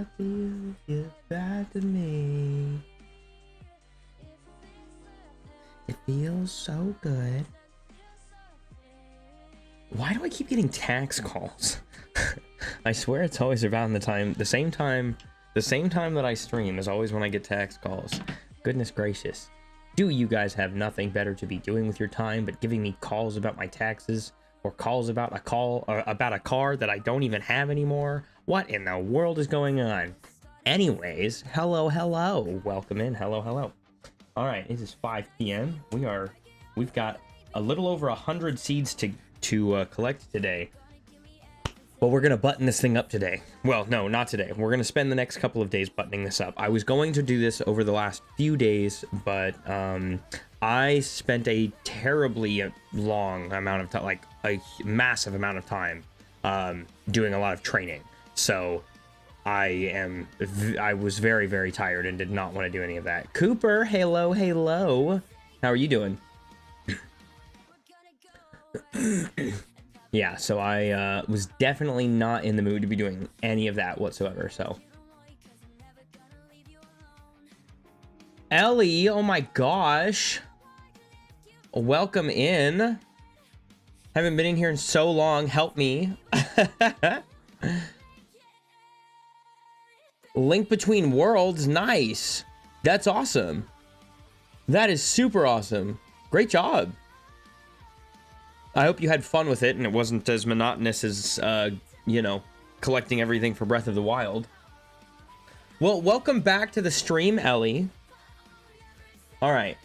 I feel you back to me. It feels so good. Why do I keep getting tax calls? I swear it's always around the same time that I stream is always when I get tax calls. Goodness gracious. Do you guys have nothing better to be doing with your time but giving me calls about my taxes or calls about a car that I don't even have anymore? What in the world is going on? Anyways, hello. Welcome in. Hello. All right, it is 5 p.m. We've got a little over 100 seeds to collect today. But we're gonna button this thing up today. Well, no, not today. We're gonna spend the next couple of days buttoning this up. I was going to do this over the last few days, but I spent a terribly long amount of time, like a massive amount of time, doing a lot of training. So I was very, very tired and did not want to do any of that. Cooper, hello. How are you doing? Yeah, so I was definitely not in the mood to be doing any of that whatsoever, so. Ellie, oh my gosh. Welcome in. Haven't been in here in so long, help me. Link Between Worlds, nice. That's awesome. That is super awesome. Great job. I hope you had fun with it and it wasn't as monotonous as, collecting everything for Breath of the Wild. Well, welcome back to the stream, Ellie. All right.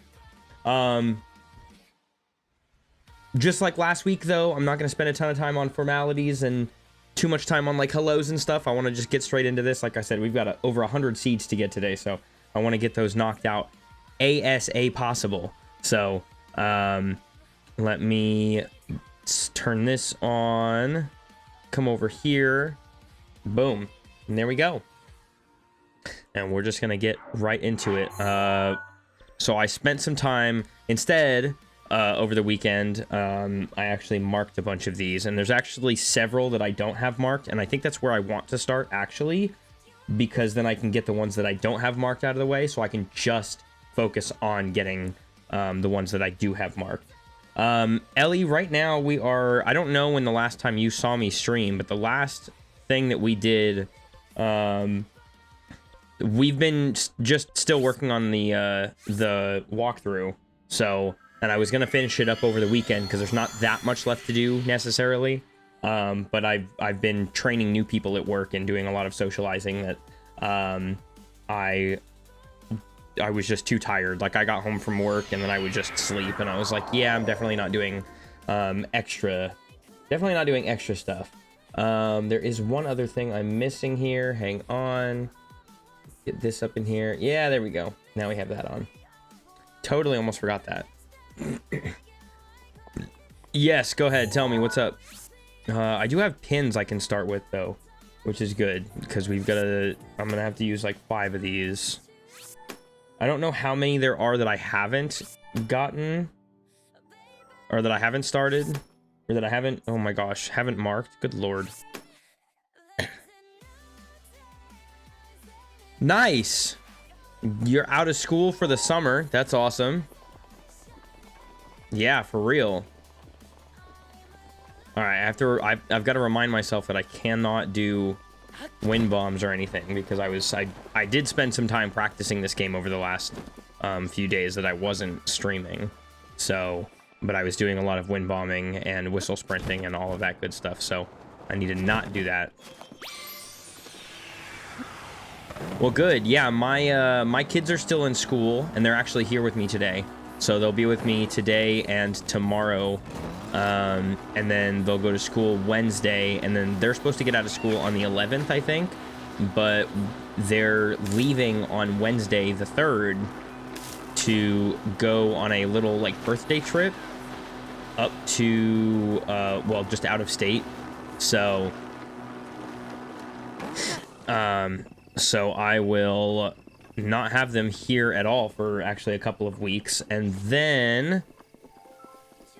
Just like last week, though, I'm not going to spend a ton of time on formalities and too much time on, like, hellos and stuff. I want to just get straight into this. Like I said, we've got over 100 seeds to get today, so I want to get those knocked out ASA possible. So, let me turn this on, come over here, boom, and there we go. And we're just gonna get right into it. So I spent some time instead over the weekend. I actually marked a bunch of these, and there's actually several that I don't have marked, and I think that's where I want to start actually, because then I can get the ones that I don't have marked out of the way, so I can just focus on getting the ones that I do have marked. Ellie, right now we are, I don't know when the last time you saw me stream, but the last thing that we did, we've been just still working on the walkthrough. So, and I was going to finish it up over the weekend because there's not that much left to do necessarily. But I've been training new people at work and doing a lot of socializing that, I was just too tired. Like, I got home from work and then I would just sleep, and I was like, yeah, I'm definitely not doing extra stuff. There is one other thing I'm missing here. Hang on. Get this up in here. Yeah, there we go. Now we have that on. Totally almost forgot that. Yes, go ahead. Tell me what's up. I do have pins I can start with though, which is good because I'm gonna have to use like 5 of these. I don't know how many there are that I haven't gotten, or that I haven't started, or that I haven't, oh my gosh, haven't marked. Good lord. Nice. You're out of school for the summer. That's awesome. Yeah, for real. All right, I've got to remind myself that I cannot do wind bombs or anything, because I did spend some time practicing this game over the last few days that I wasn't streaming. So, but I was doing a lot of wind bombing and whistle sprinting and all of that good stuff, so I need to not do that. Well, good. Yeah, my kids are still in school and they're actually here with me today, so they'll be with me today and tomorrow. And then they'll go to school Wednesday, and then they're supposed to get out of school on the 11th, I think, but they're leaving on Wednesday the 3rd to go on a little like birthday trip up to well, just out of state. So so I will not have them here at all for actually a couple of weeks, and then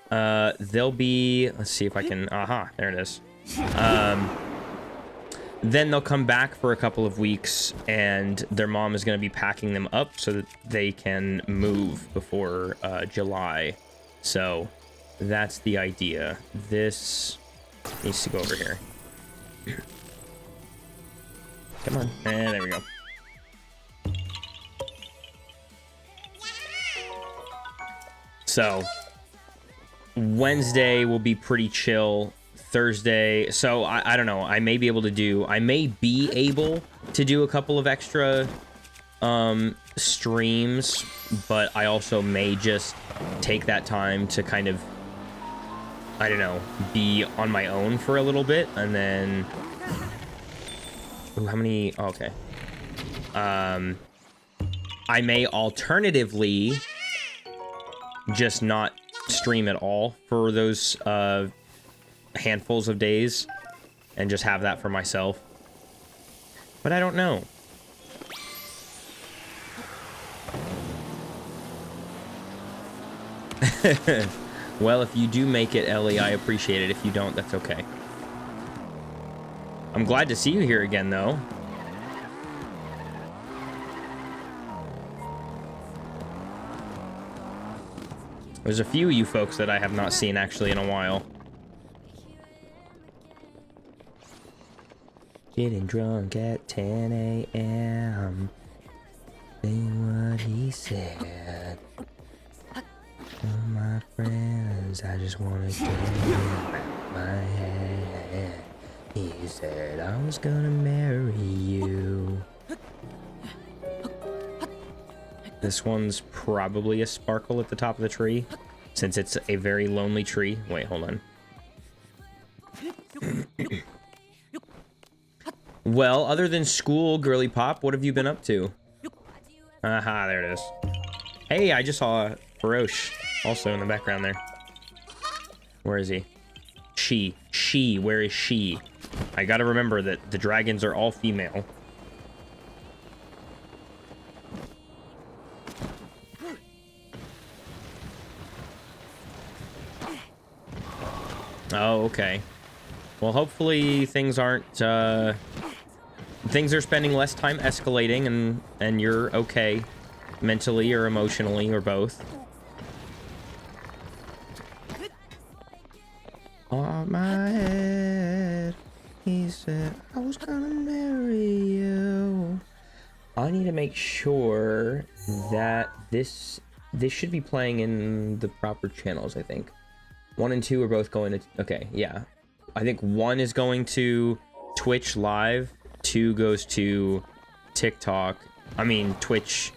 they'll be, let's see if I can, aha, there it is. then they'll come back for a couple of weeks, and their mom is going to be packing them up so that they can move before July. So that's the idea. This needs to go over here. Come on. And there we go. So Wednesday will be pretty chill. Thursday, so I don't know, I may be able to do a couple of extra streams, but I also may just take that time to kind of, I don't know, be on my own for a little bit, and then ooh, how many? Oh, okay. I may alternatively just not stream at all for those handfuls of days and just have that for myself, but I don't know. Well, if you do make it, Ellie, I appreciate it. If you don't, that's okay. I'm glad to see you here again, though. There's a few of you folks that I have not seen actually in a while. Getting drunk at 10 a.m. Saying what he said. Oh, my friends, I just want to get in my head. He said I was gonna marry you. This one's probably a sparkle at the top of the tree, since it's a very lonely tree. Wait, hold on. Well, other than school, girly pop, what have you been up to? Aha, there it is. Hey, I just saw Farosh also in the background there. Where is he? She, where is she? I gotta remember that the dragons are all female. Oh, okay. Well, hopefully things aren't, things are spending less time escalating and you're okay mentally or emotionally or both. On my head, he said I was gonna marry you. I need to make sure that this should be playing in the proper channels, I think. 1 and 2 are both going to, okay, yeah. I think 1 is going to Twitch live, 2 goes to TikTok, I mean Twitch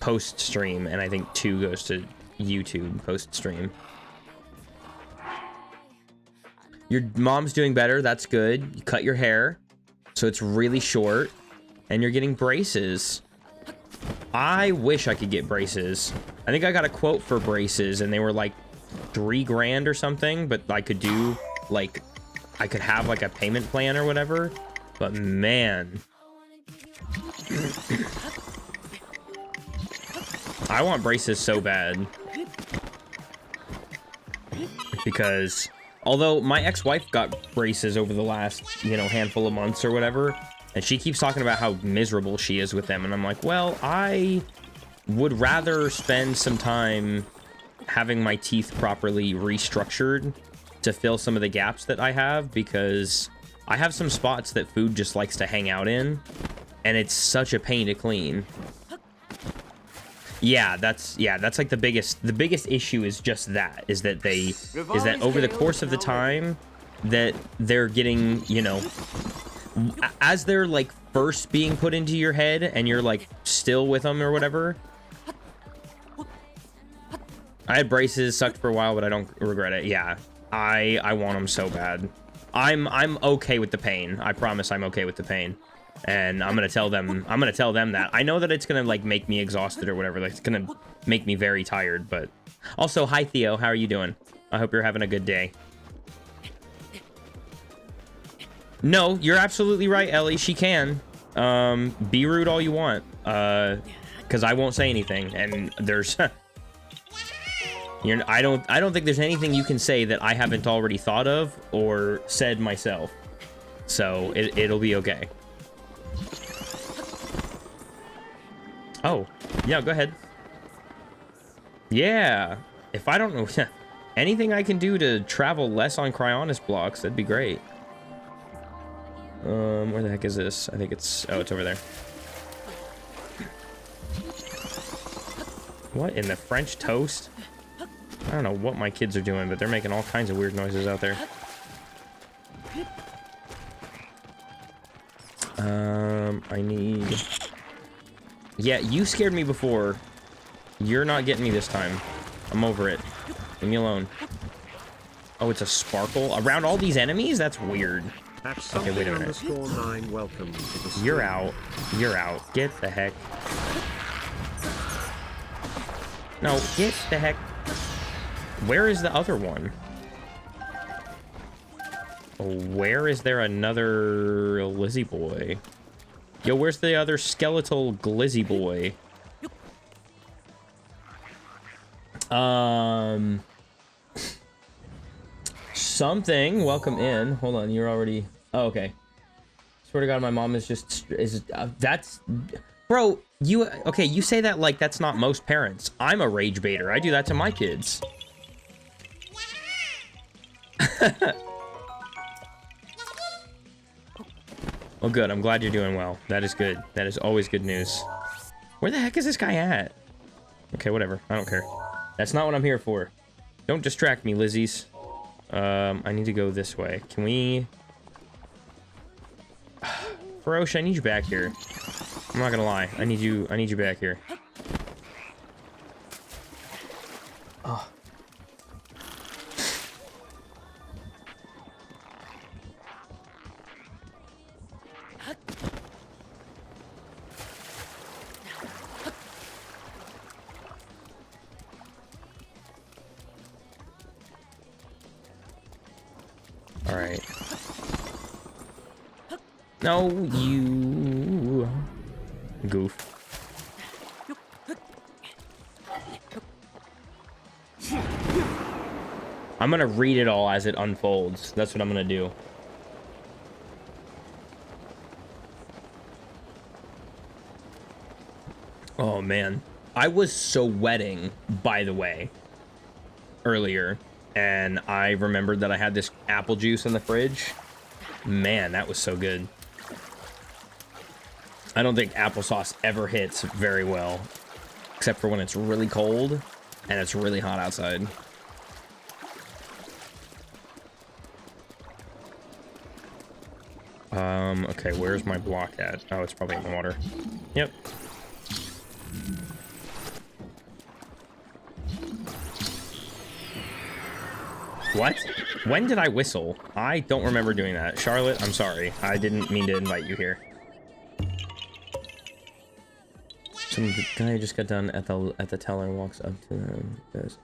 post stream, and I think 2 goes to YouTube post stream. Your mom's doing better, that's good. You cut your hair, so it's really short, and you're getting braces. I wish I could get braces. I think I got a quote for braces, and they were like $3 grand or something, but I could do, like, I could have like a payment plan or whatever, but man. I want braces so bad. Because although my ex-wife got braces over the last, you know, handful of months or whatever, and she keeps talking about how miserable she is with them, and I'm like, well, I would rather spend some time having my teeth properly restructured to fill some of the gaps that I have, because I have some spots that food just likes to hang out in, and it's such a pain to clean. Yeah, that's like the biggest issue is just that, is that over the course of the time that they're getting, you know, as they're like first being put into your head and you're like still with them or whatever. I had braces, sucked for a while, but I don't regret it. Yeah, I want them so bad. I'm okay with the pain. I promise I'm okay with the pain. And I'm gonna tell them that. I know that it's gonna like make me exhausted or whatever. Like, it's gonna make me very tired, but also, hi Theo, how are you doing? I hope you're having a good day. No, you're absolutely right, Ellie. She can. Be rude all you want. Because I won't say anything. And there's I don't think there's anything you can say that I haven't already thought of or said myself. so it'll be okay. Oh, yeah, go ahead. Yeah, if I don't know anything I can do to travel less on Cryonis blocks, that'd be great. Where the heck is this? I think it's, oh, it's over there. What in the French toast? I don't know what my kids are doing, but they're making all kinds of weird noises out there. I need... Yeah, you scared me before. You're not getting me this time. I'm over it. Leave me alone. Oh, it's a sparkle? Around all these enemies? That's weird. Okay, wait a minute. Welcome to the You're out. You're out. Get the heck. No, get the heck. Where is the other one? Where is there another Lizzie boy? Yo, where's the other skeletal glizzy boy? Something. Welcome in. Hold on, you're already... Oh, okay. Swear to God, my mom is just... that's... Bro, you... Okay, you say that like that's not most parents. I'm a rage baiter. I do that to my kids. Well, good. I'm glad you're doing well. That is good. That is always good news. Where the heck is this guy at? Okay, whatever. I don't care. That's not what I'm here for. Don't distract me, Lizzies. I need to go this way. Can we... Farosh, I need you back here. I'm not gonna lie. I need you back here. Oh. All right. No, you goof. I'm gonna read it all as it unfolds. That's what I'm gonna do. Oh man, I was sweating, by the way, earlier, and I remembered that I had this apple juice in the fridge. Man, that was so good. I don't think applesauce ever hits very well, except for when it's really cold and it's really hot outside. Okay, where's my block at? Oh, it's probably in the water. Yep. What? When did I whistle? I don't remember doing that. Charlotte, I'm sorry. I didn't mean to invite you here. Some guy just got done at the teller and walks up to them and goes,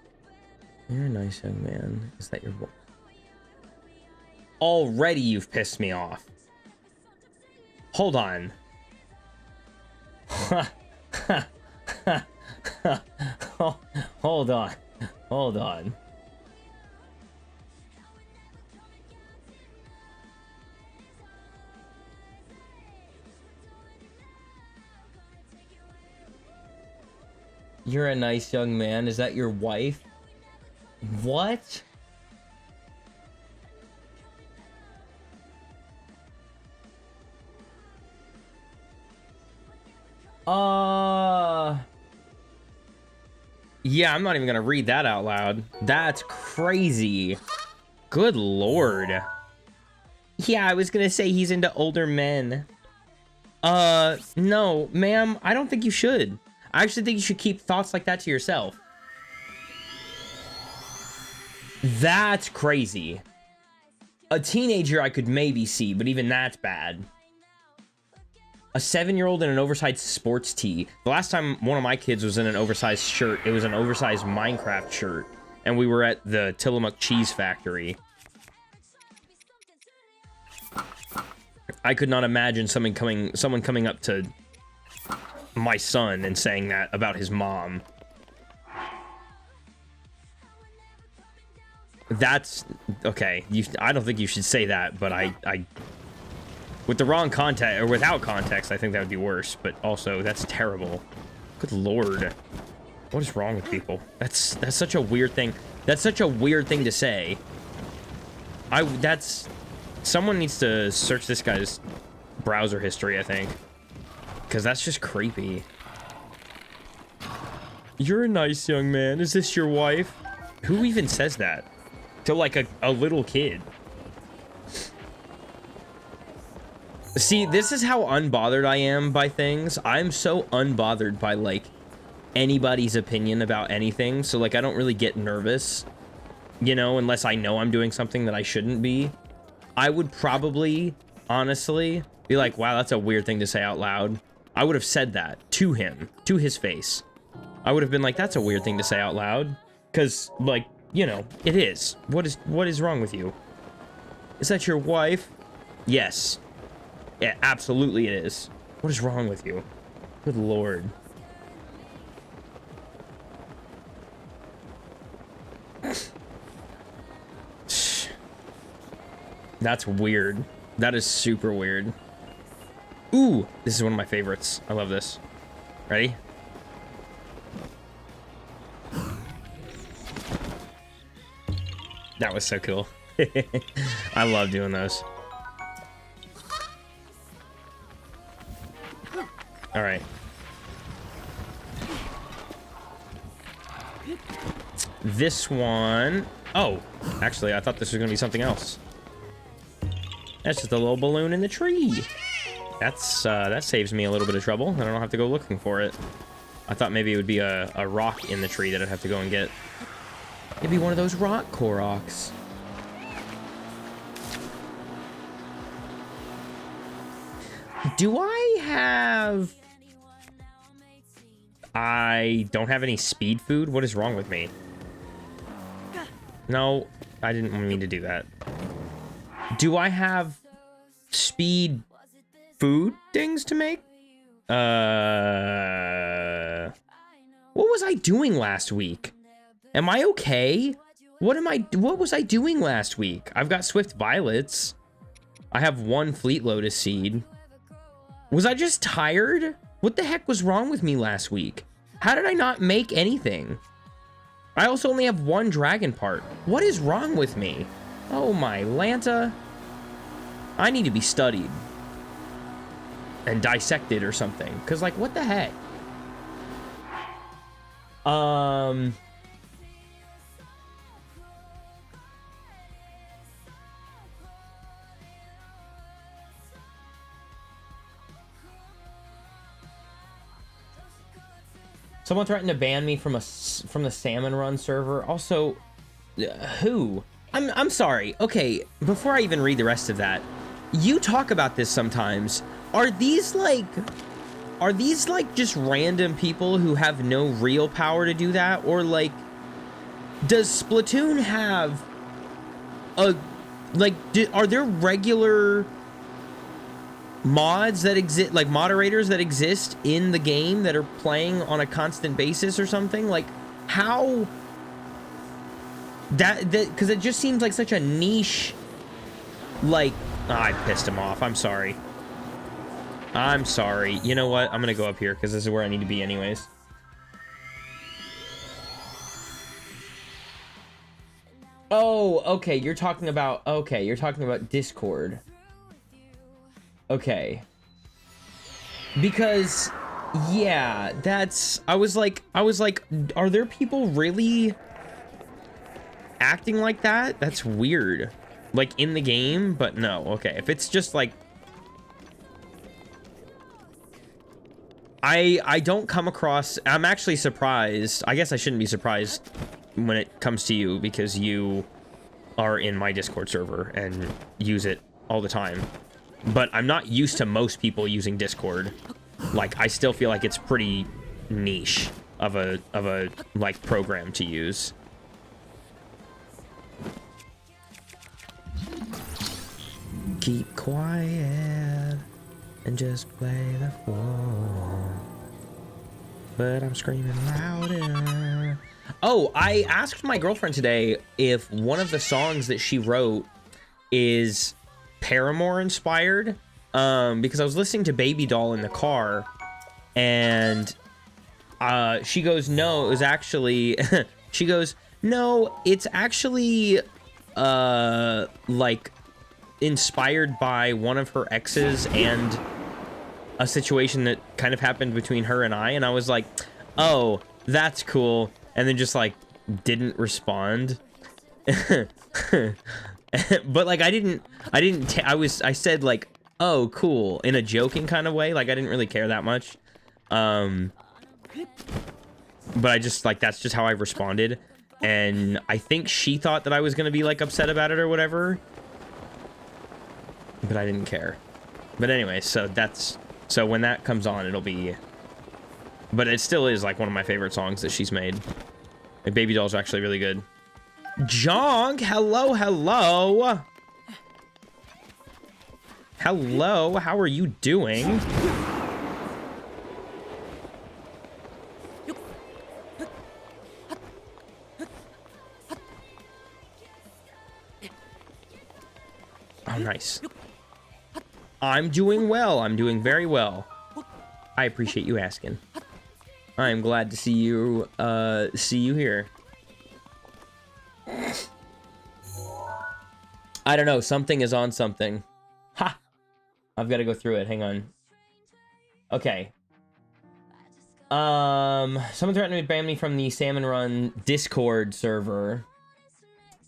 "You're a nice young man. Is that your voice?" Already you've pissed me off. Hold on. Hold on. Hold on. You're a nice young man. Is that your wife? What? Yeah, I'm not even gonna read that out loud. That's crazy. Good lord. Yeah, I was gonna say he's into older men. No, ma'am, I don't think you should. I actually think you should keep thoughts like that to yourself. That's crazy. A teenager I could maybe see, but even that's bad. A 7-year-old in an oversized sports tee. The last time one of my kids was in an oversized shirt, it was an oversized Minecraft shirt. And we were at the Tillamook Cheese Factory. I could not imagine someone coming up to my son and saying that about his mom. That's okay. I don't think you should say that, but With the wrong context, or without context, I think that would be worse. But also, that's terrible. Good lord. What is wrong with people? That's such a weird thing. That's such a weird thing to say. Someone needs to search this guy's browser history, I think. Because that's just creepy. You're a nice young man. Is this your wife? Who even says that? To, like, a little kid. See, this is how unbothered I am by things. I'm so unbothered by, like, anybody's opinion about anything. So, like, I don't really get nervous, you know, unless I know I'm doing something that I shouldn't be. I would probably, honestly, be like, wow, that's a weird thing to say out loud. I would have said that to him, to his face. I would have been like, that's a weird thing to say out loud. Because, like, you know, it is. What is wrong with you? Is that your wife? Yes. Yeah, absolutely it is. What is wrong with you? Good lord. That's weird. That is super weird. Ooh, this is one of my favorites. I love this. Ready? That was so cool. I love doing those. All right. This one... Oh, actually, I thought this was going to be something else. That's just a little balloon in the tree. That saves me a little bit of trouble. I don't have to go looking for it. I thought maybe it would be a rock in the tree that I'd have to go and get. It'd be one of those rock koroks. Do I have... I don't have any speed food? What is wrong with me? No, I didn't mean to do that. Do I have speed food things to make? What was I doing last week? Am I okay? What was I doing last week? I've got Swift Violets. I have 1 Fleet Lotus seed. Was I just tired? What the heck was wrong with me last week? How did I not make anything? I also only have 1 dragon part. What is wrong with me? Oh my Lanta. I need to be studied. And dissected or something. Because, like, what the heck? Someone threatened to ban me from the Salmon Run server. Also, who? I'm sorry. Okay, before I even read the rest of that, you talk about this sometimes. Are these like just random people who have no real power to do that? Or like, does Splatoon have a, like, are there regular mods that exist, like moderators that exist in the game that are playing on a constant basis or something? Like, how that because it just seems like such a niche, like, I pissed him off. I'm sorry. You know what? I'm gonna go up here because this is where I need to be anyways. Oh, okay. You're talking about Discord. Okay. Because, yeah, I was like, are there people really acting like that? That's weird. Like, in the game? But no, okay. If it's just like... I don't come across... I'm actually surprised. I guess I shouldn't be surprised when it comes to you, because you are in my Discord server and use it all the time. But I'm not used to most people using Discord. Like, I still feel like it's pretty niche of a like program to use. Keep quiet and just play the floor. But I'm screaming louder. Oh, I asked my girlfriend today if one of the songs that she wrote is Paramore inspired, because I was listening to Baby Doll in the car, and she goes, no, it was actually, she goes, no, it's actually, like, inspired by one of her exes and a situation that kind of happened between her and I was like, oh, that's cool, and then just, like, didn't respond. But, like, I said, like, oh, cool, in a joking kind of way, like, I didn't really care that much, but I just, like, that's just how I responded, and I think she thought that I was gonna be, like, upset about it or whatever, but I didn't care. But anyway, so when that comes on, it'll be, but it still is, like, one of my favorite songs that she's made. Like, Baby Doll's actually really good. Jong, hello, hello. Hello, how are you doing? Oh, nice. I'm doing well. I'm doing very well. I appreciate you asking. I'm glad to see you here. I don't know. Something is on something. Ha! I've got to go through it. Hang on. Okay. Someone threatened to ban me from the Salmon Run Discord server.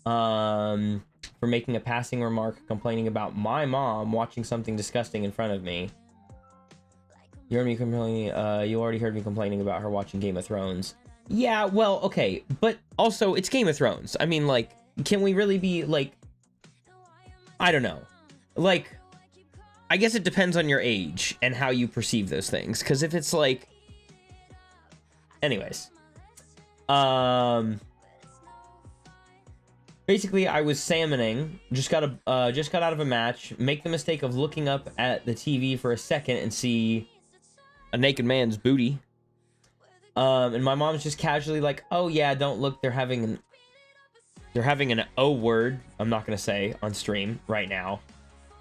For making a passing remark complaining about my mom watching something disgusting in front of me. You already heard me complaining about her watching Game of Thrones. Yeah, well, okay, but also it's Game of Thrones. I mean, like, can we really be, like, I don't know. Like, I guess it depends on your age and how you perceive those things. Because if it's like, anyways, basically, I was salmoning, just got out of a match, make the mistake of looking up at the TV for a second and see a naked man's booty. And my mom's just casually like, oh yeah, don't look, they're having an O word, I'm not gonna say on stream right now.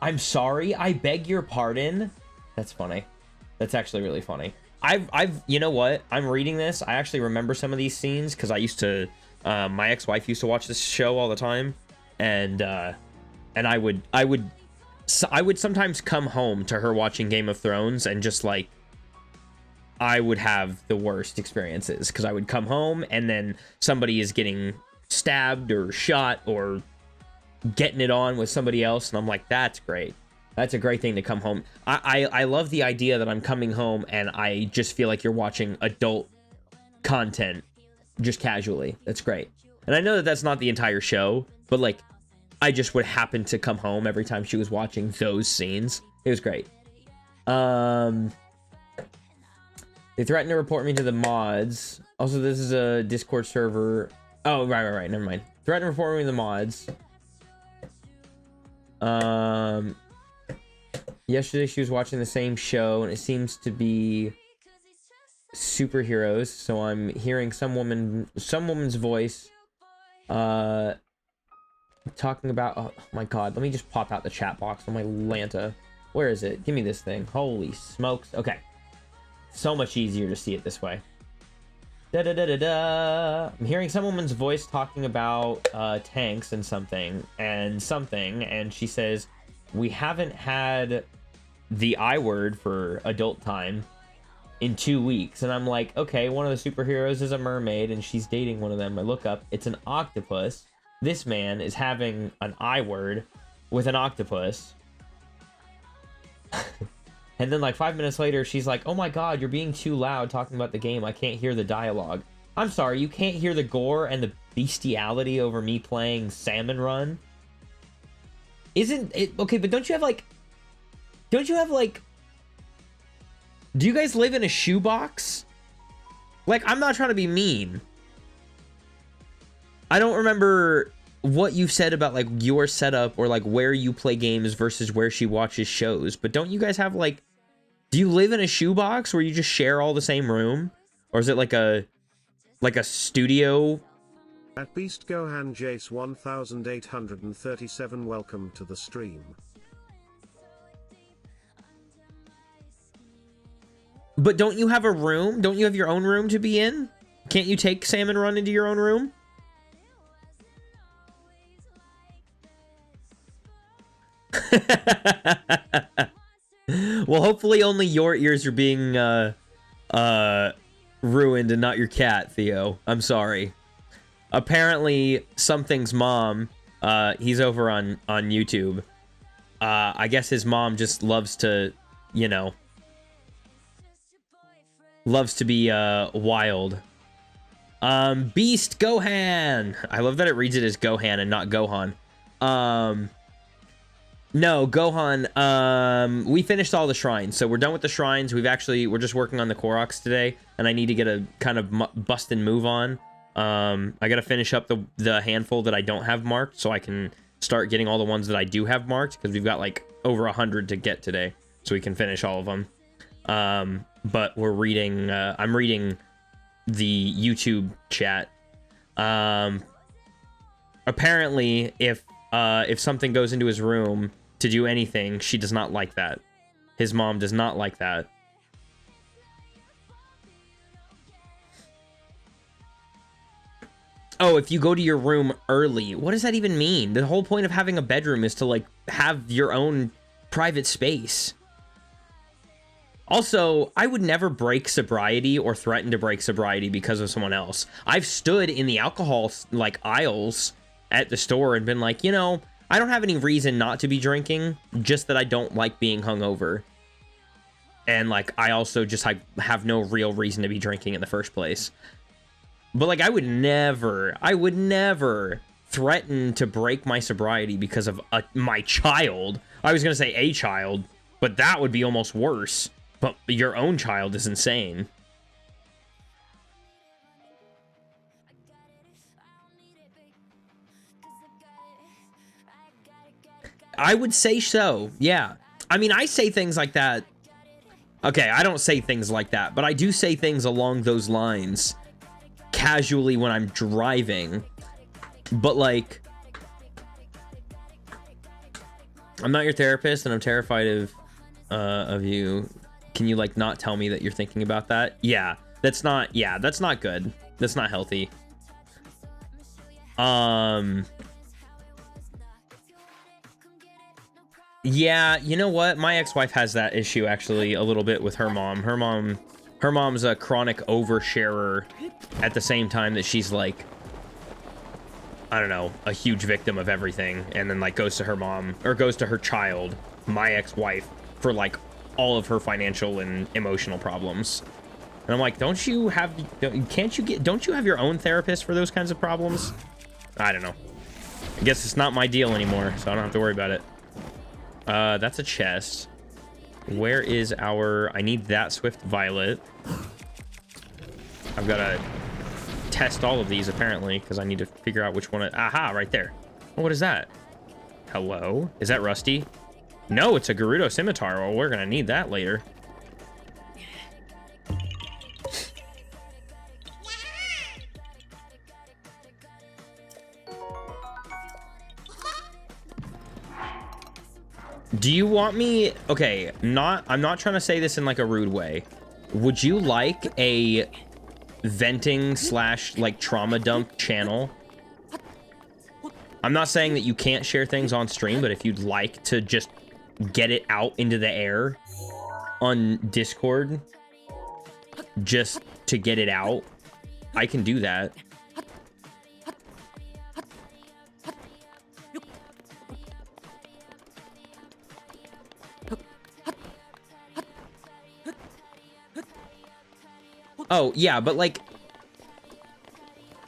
I'm sorry, I beg your pardon. That's funny. That's actually really funny. You know what? I'm reading this, I actually remember some of these scenes, because I used to, my ex-wife used to watch this show all the time, and I would sometimes come home to her watching Game of Thrones, and just, like, I would have the worst experiences, because I would come home, and then somebody is getting stabbed, or shot, or getting it on with somebody else, and I'm like, that's great. That's a great thing to come home. I love the idea that I'm coming home, and I just feel like you're watching adult content, just casually. That's great. And I know that that's not the entire show, but, like, I just would happen to come home every time she was watching those scenes. It was great. They threatened to report me to the mods. Also, this is a Discord server. Oh, right. Never mind. Threatened to report me to the mods. Yesterday she was watching the same show, and it seems to be superheroes, so I'm hearing some woman's voice talking about, oh my god, let me just pop out the chat box on my Lanta. Where is it? Give me this thing. Holy smokes. Okay, so much easier to see it this way. I'm hearing some woman's voice talking about tanks and something, and she says, we haven't had the I word for adult time in 2 weeks. And I'm like, okay, one of the superheroes is a mermaid and she's dating one of them. I look up, it's an octopus. This man is having an I word with an octopus. And then, like, 5 minutes later, she's like, oh my god, you're being too loud talking about the game. I can't hear the dialogue. I'm sorry, you can't hear the gore and the bestiality over me playing Salmon Run? Isn't it okay? But don't you have like do you guys live in a shoebox? Like, I'm not trying to be mean. I don't remember what you said about, like, your setup or, like, where you play games versus where she watches shows, but don't you guys have, like, do you live in a shoebox where you just share all the same room, or is it like a studio? At Beast Gohan Jace 1837, welcome to the stream. But don't you have a room? Don't you have your own room to be in? Can't you take Salmon Run into your own room? Well, hopefully only your ears are being ruined and not your cat, Theo. I'm sorry. Apparently, something's mom, he's over on YouTube. I guess his mom just loves to, you know, loves to be wild. Beast Gohan. I love that it reads it as Gohan and not Gohan. No, Gohan, we finished all the shrines, so we're done with the shrines. We're just working on the Koroks today, and I need to get a kind of bust and move on. I gotta finish up the handful that I don't have marked, so I can start getting all the ones that I do have marked, because we've got like over 100 to get today, so we can finish all of them. But we're reading, I'm reading the YouTube chat. Apparently, if something goes into his room to do anything, she does not like that. His mom does not like that. Oh, if you go to your room early, what does that even mean? The whole point of having a bedroom is to, like, have your own private space. Also, I would never break sobriety or threaten to break sobriety because of someone else. I've stood in the alcohol, like, aisles at the store and been like, you know, I don't have any reason not to be drinking, just that I don't like being hungover. And, like, I also just have no real reason to be drinking in the first place. But, like, I would never threaten to break my sobriety because of my child. I was going to say a child, but that would be almost worse. But your own child is insane. I would say so, yeah. I mean, I say things like that. Okay, I don't say things like that, but I do say things along those lines casually when I'm driving. But, like, I'm not your therapist, and I'm terrified of you. Can you, like, not tell me that you're thinking about that? Yeah, that's not good. That's not healthy. Yeah, you know what? My ex-wife has that issue, actually, a little bit with her mom. Her mom's a chronic oversharer at the same time that she's, like, I don't know, a huge victim of everything, and then, like, goes to her mom, or goes to her child, my ex-wife, for, like, all of her financial and emotional problems. And I'm like, don't you have your own therapist for those kinds of problems? I don't know. I guess it's not my deal anymore, so I don't have to worry about it. That's a chest. Where is I need that Swift Violet. I've got to test all of these, apparently, because I need to figure out which one. Aha, right there. Oh, what is that? Hello? Is that Rusty? No, it's a Gerudo Scimitar. Well, we're going to need that later. Do you want me... Okay, I'm not trying to say this in, like, a rude way. Would you like a venting / like, trauma dump channel? I'm not saying that you can't share things on stream, but if you'd like to just get it out into the air on Discord, just to get it out, I can do that. Oh, yeah, but, like,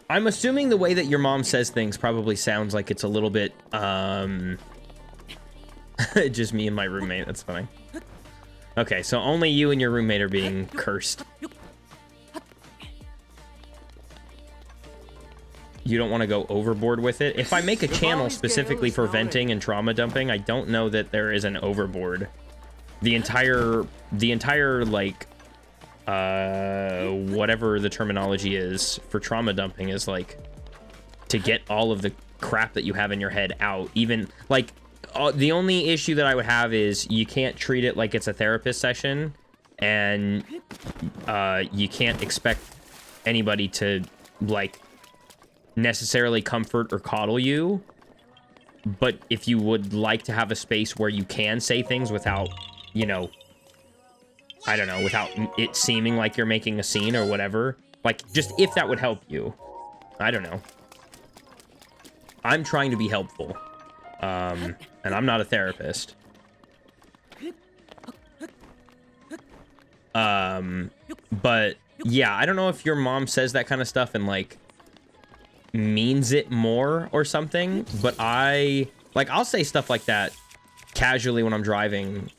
I'm assuming the way that your mom says things probably sounds like it's a little bit, just me and my roommate. That's funny. Okay, so only you and your roommate are being cursed. You don't want to go overboard with it? If I make a channel specifically for venting and trauma dumping, I don't know that there is an overboard. The entire, like... whatever the terminology is for trauma dumping is, like, to get all of the crap that you have in your head out. Even, like, the only issue that I would have is you can't treat it like it's a therapist session, and you can't expect anybody to, like, necessarily comfort or coddle you. But if you would like to have a space where you can say things without, you know, I don't know, without it seeming like you're making a scene or whatever, like, just if that would help you. I don't know. I'm trying to be helpful. And I'm not a therapist. But yeah, I don't know if your mom says that kind of stuff and, like, means it more or something, but I'll say stuff like that casually when I'm driving.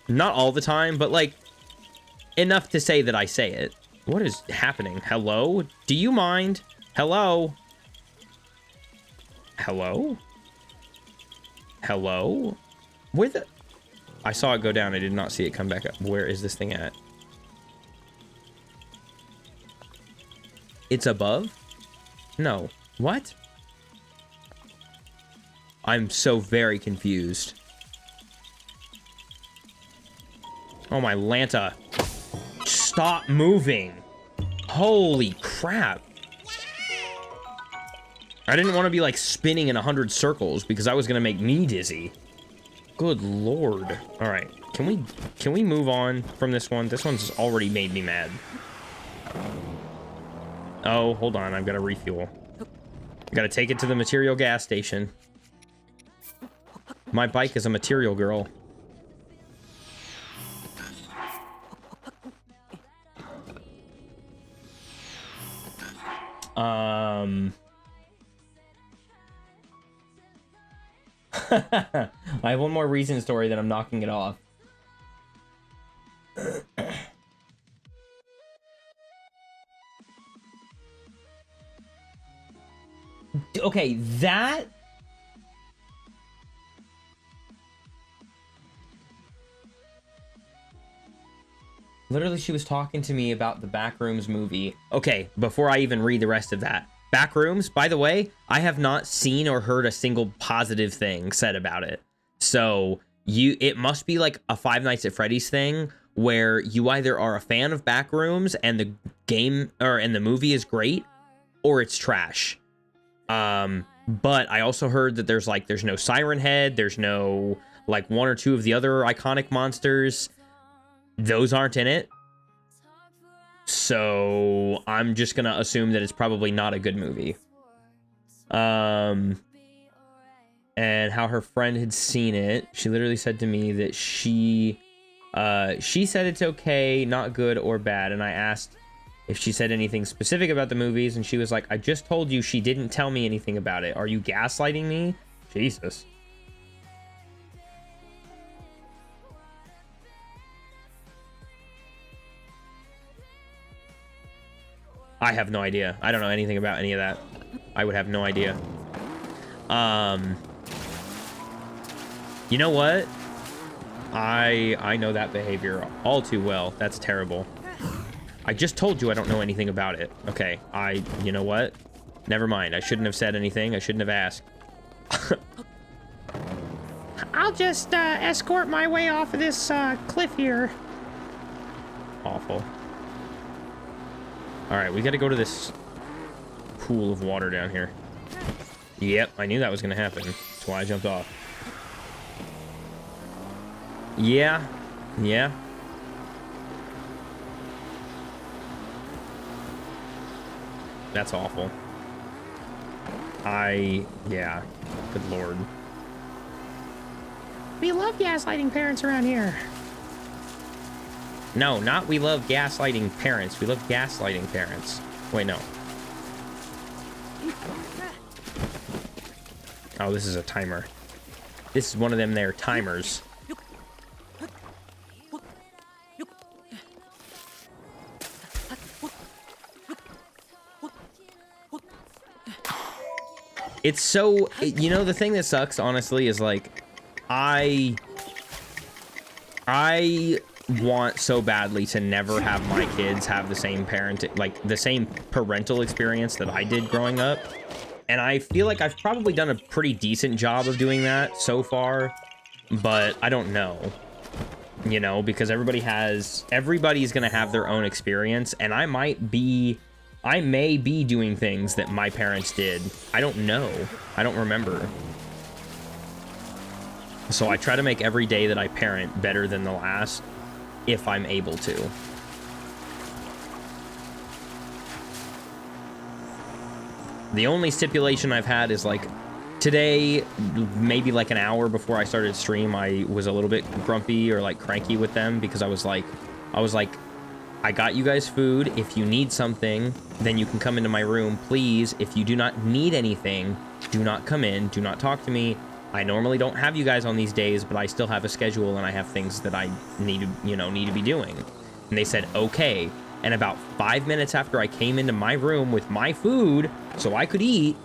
Not all the time, but, like, enough to say that I say it. What is happening? Hello? Do you mind? Hello? Hello? Hello? Where the... I saw it go down. I did not see it come back up. Where is this thing at? It's above? No. What? I'm so very confused. Oh, my Lanta. Stop moving. Holy crap. I didn't want to be, like, spinning in 100 circles because that was going to make me dizzy. Good lord. All right. Can we move on from this one? This one's already made me mad. Oh, hold on. I've got to refuel. I got to take it to the material gas station. My bike is a material girl. I have one more recent story that I'm knocking it off. Okay, that... Literally, she was talking to me about the Backrooms movie. Okay, before I even read the rest of that. Backrooms, by the way, I have not seen or heard a single positive thing said about it. So, it must be like a Five Nights at Freddy's thing, where you either are a fan of Backrooms and the game, and the movie is great, or it's trash. But I also heard that there's no Siren Head, there's no, like, one or two of the other iconic monsters. Those aren't in it. So I'm just gonna assume that it's probably not a good movie. And how her friend had seen it. She literally said to me that she said it's okay, not good or bad. And I asked if she said anything specific about the movies, and she was like, I just told you she didn't tell me anything about it. Are you gaslighting me? Jesus. I have no idea. I don't know anything about any of that. I would have no idea. You know what? I know that behavior all too well. That's terrible. I just told you I don't know anything about it. Okay, you know what? Never mind. I shouldn't have said anything. I shouldn't have asked. I'll just escort my way off of this cliff here. Awful. All right, we got to go to this pool of water down here. Yep, I knew that was going to happen. That's why I jumped off. Yeah. Yeah. That's awful. Yeah. Good lord. We love gaslighting parents around here. No, not we love gaslighting parents. We love gaslighting parents. Wait, no. Oh, this is a timer. This is one of them there timers. It's so... You know, the thing that sucks, honestly, is, like... I want so badly to never have my kids have the same the same parental experience that I did growing up. And I feel like I've probably done a pretty decent job of doing that so far, but I don't know. You know, because everybody's gonna have their own experience, and I may be doing things that my parents did. I don't know. I don't remember. So I try to make every day that I parent better than the last, if I'm able to. The only stipulation I've had is, like, today, maybe like an hour before I started stream, I was a little bit grumpy or, like, cranky with them because I was like, I got you guys food. If you need something, then you can come into my room. Please, if you do not need anything, do not come in. Do not talk to me. I normally don't have you guys on these days, but I still have a schedule and I have things that I need to be doing. And they said, okay. And about 5 minutes after I came into my room with my food so I could eat,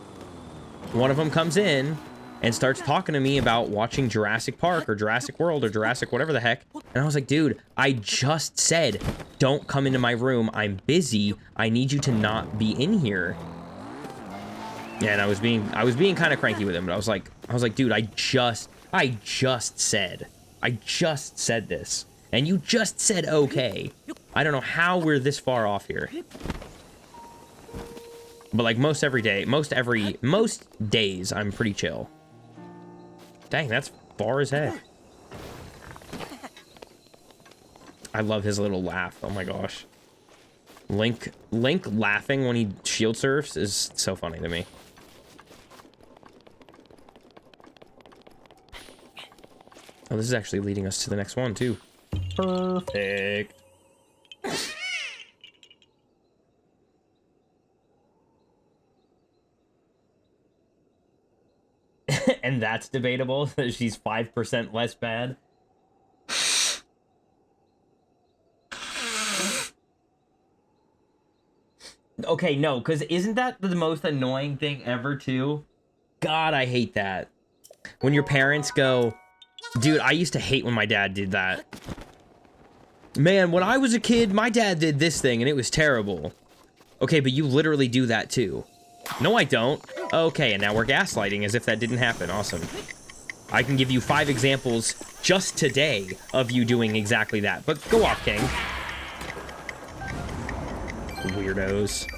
one of them comes in and starts talking to me about watching Jurassic Park or Jurassic World or Jurassic whatever the heck. And I was like, dude, I just said, don't come into my room. I'm busy. I need you to not be in here. Yeah, and I was being kind of cranky with him, but I was like, dude, I just said this. And you just said okay. I don't know how we're this far off here. But like most days, I'm pretty chill. Dang, that's far as heck. I love his little laugh. Oh my gosh. Link laughing when he shield surfs is so funny to me. Oh, this is actually leading us to the next one too. Perfect. And that's debatable, that she's 5% less bad. Okay, no, because isn't that the most annoying thing ever, too? God, I hate that. When your parents go, dude, I used to hate when my dad did that. Man, when I was a kid, my dad did this thing, and it was terrible. Okay, but you literally do that, too. No, I don't. Okay, and now we're gaslighting as if that didn't happen. Awesome. I can give you 5 examples just today of you doing exactly that. But go off, King. Weirdos.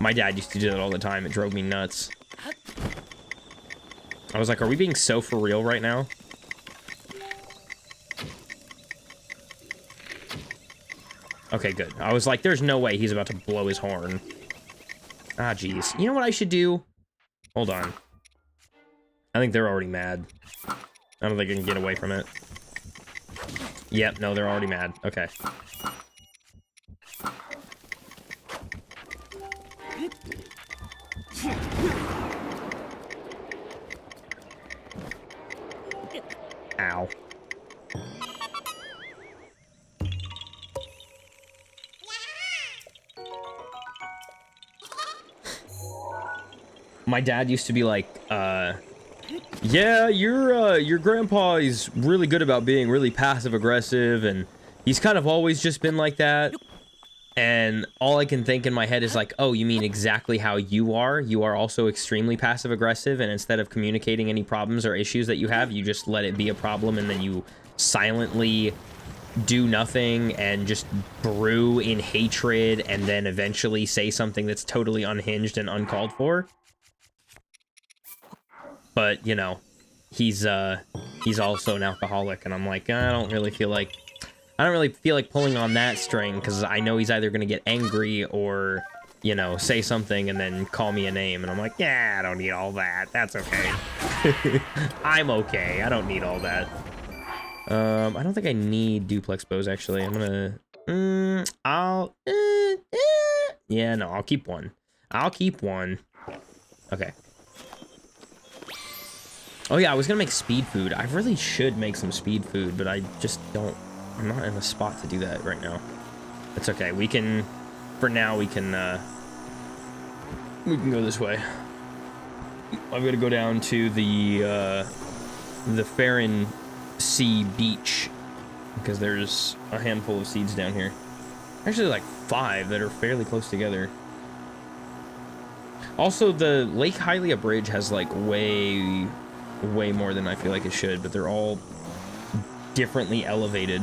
My dad used to do that all the time. It drove me nuts. I was like, are we being so for real right now? Okay, good. I was like, there's no way he's about to blow his horn. Ah, jeez. You know what I should do? Hold on. I think they're already mad. I don't think I can get away from it. Yep, no, they're already mad. Okay. Ow. My dad used to be like, yeah, your grandpa is really good about being really passive-aggressive, and he's kind of always just been like that. And all I can think in my head is like, oh, you mean exactly how you are? You are also extremely passive-aggressive, and instead of communicating any problems or issues that you have, you just let it be a problem, and then you silently do nothing and just brew in hatred, and then eventually say something that's totally unhinged and uncalled for. But, you know, he's also an alcoholic, and I'm like, I don't really feel like pulling on that string, because I know he's either going to get angry or, you know, say something and then call me a name, and I'm like, yeah, I don't need all that. That's okay. I'm okay. I don't need all that. I don't think I need duplex bows, actually. I'm gonna... yeah, no, I'll keep one. I'll keep one. Okay. Oh yeah, I was gonna make speed food. I really should make some speed food, but I just don't... I'm not in the spot to do that right now. It's okay. We can... For now, we can go this way. I'm gonna go down to the Faron Sea Beach, because there's a handful of seeds down here. Actually, like 5 that are fairly close together. Also, the Lake Hylia Bridge has like way more than I feel like it should, but they're all differently elevated.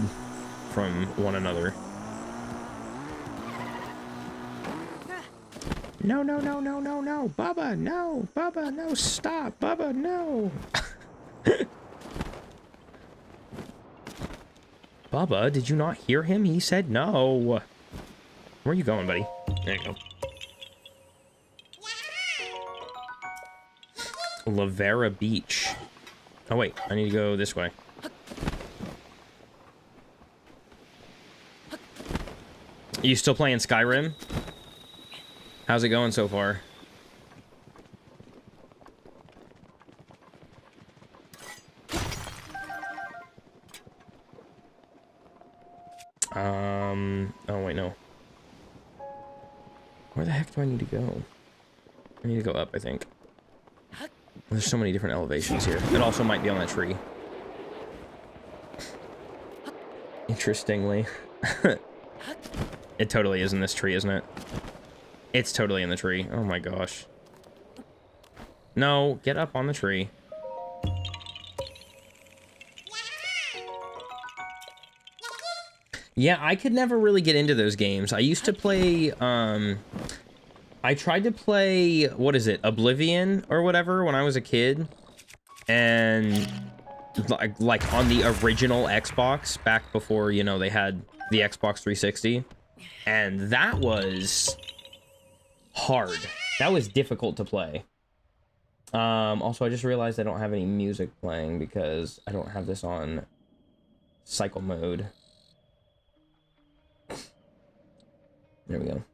from one another. No, no, no, no, no, no. Bubba, no. Bubba, no. Stop. Bubba, no. Bubba, did you not hear him? He said no. Where are you going, buddy? There you go. Lavera Beach. Oh, wait. I need to go this way. Are you still playing Skyrim? How's it going so far? Oh, wait, no. Where the heck do I need to go? I need to go up, I think. There's so many different elevations here. It also might be on that tree. Interestingly. It totally is in this tree, isn't it? It's totally in the tree. Oh my gosh. No, get up on the tree. Yeah, I could never really get into those games. I used to play, I tried to play, what is it, Oblivion or whatever when I was a kid. And, like on the original Xbox, back before, you know, they had the Xbox 360. And that was hard. That was difficult to play. Also, I just realized I don't have any music playing because I don't have this on cycle mode. There we go.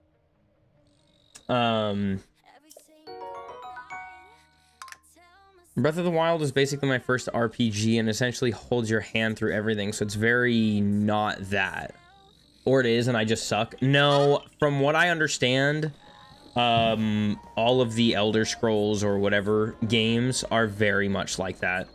Breath of the Wild is basically my first RPG and essentially holds your hand through everything, so it's very not that. Or it is and I just suck. No, from what I understand, all of the Elder Scrolls or whatever games are very much like that.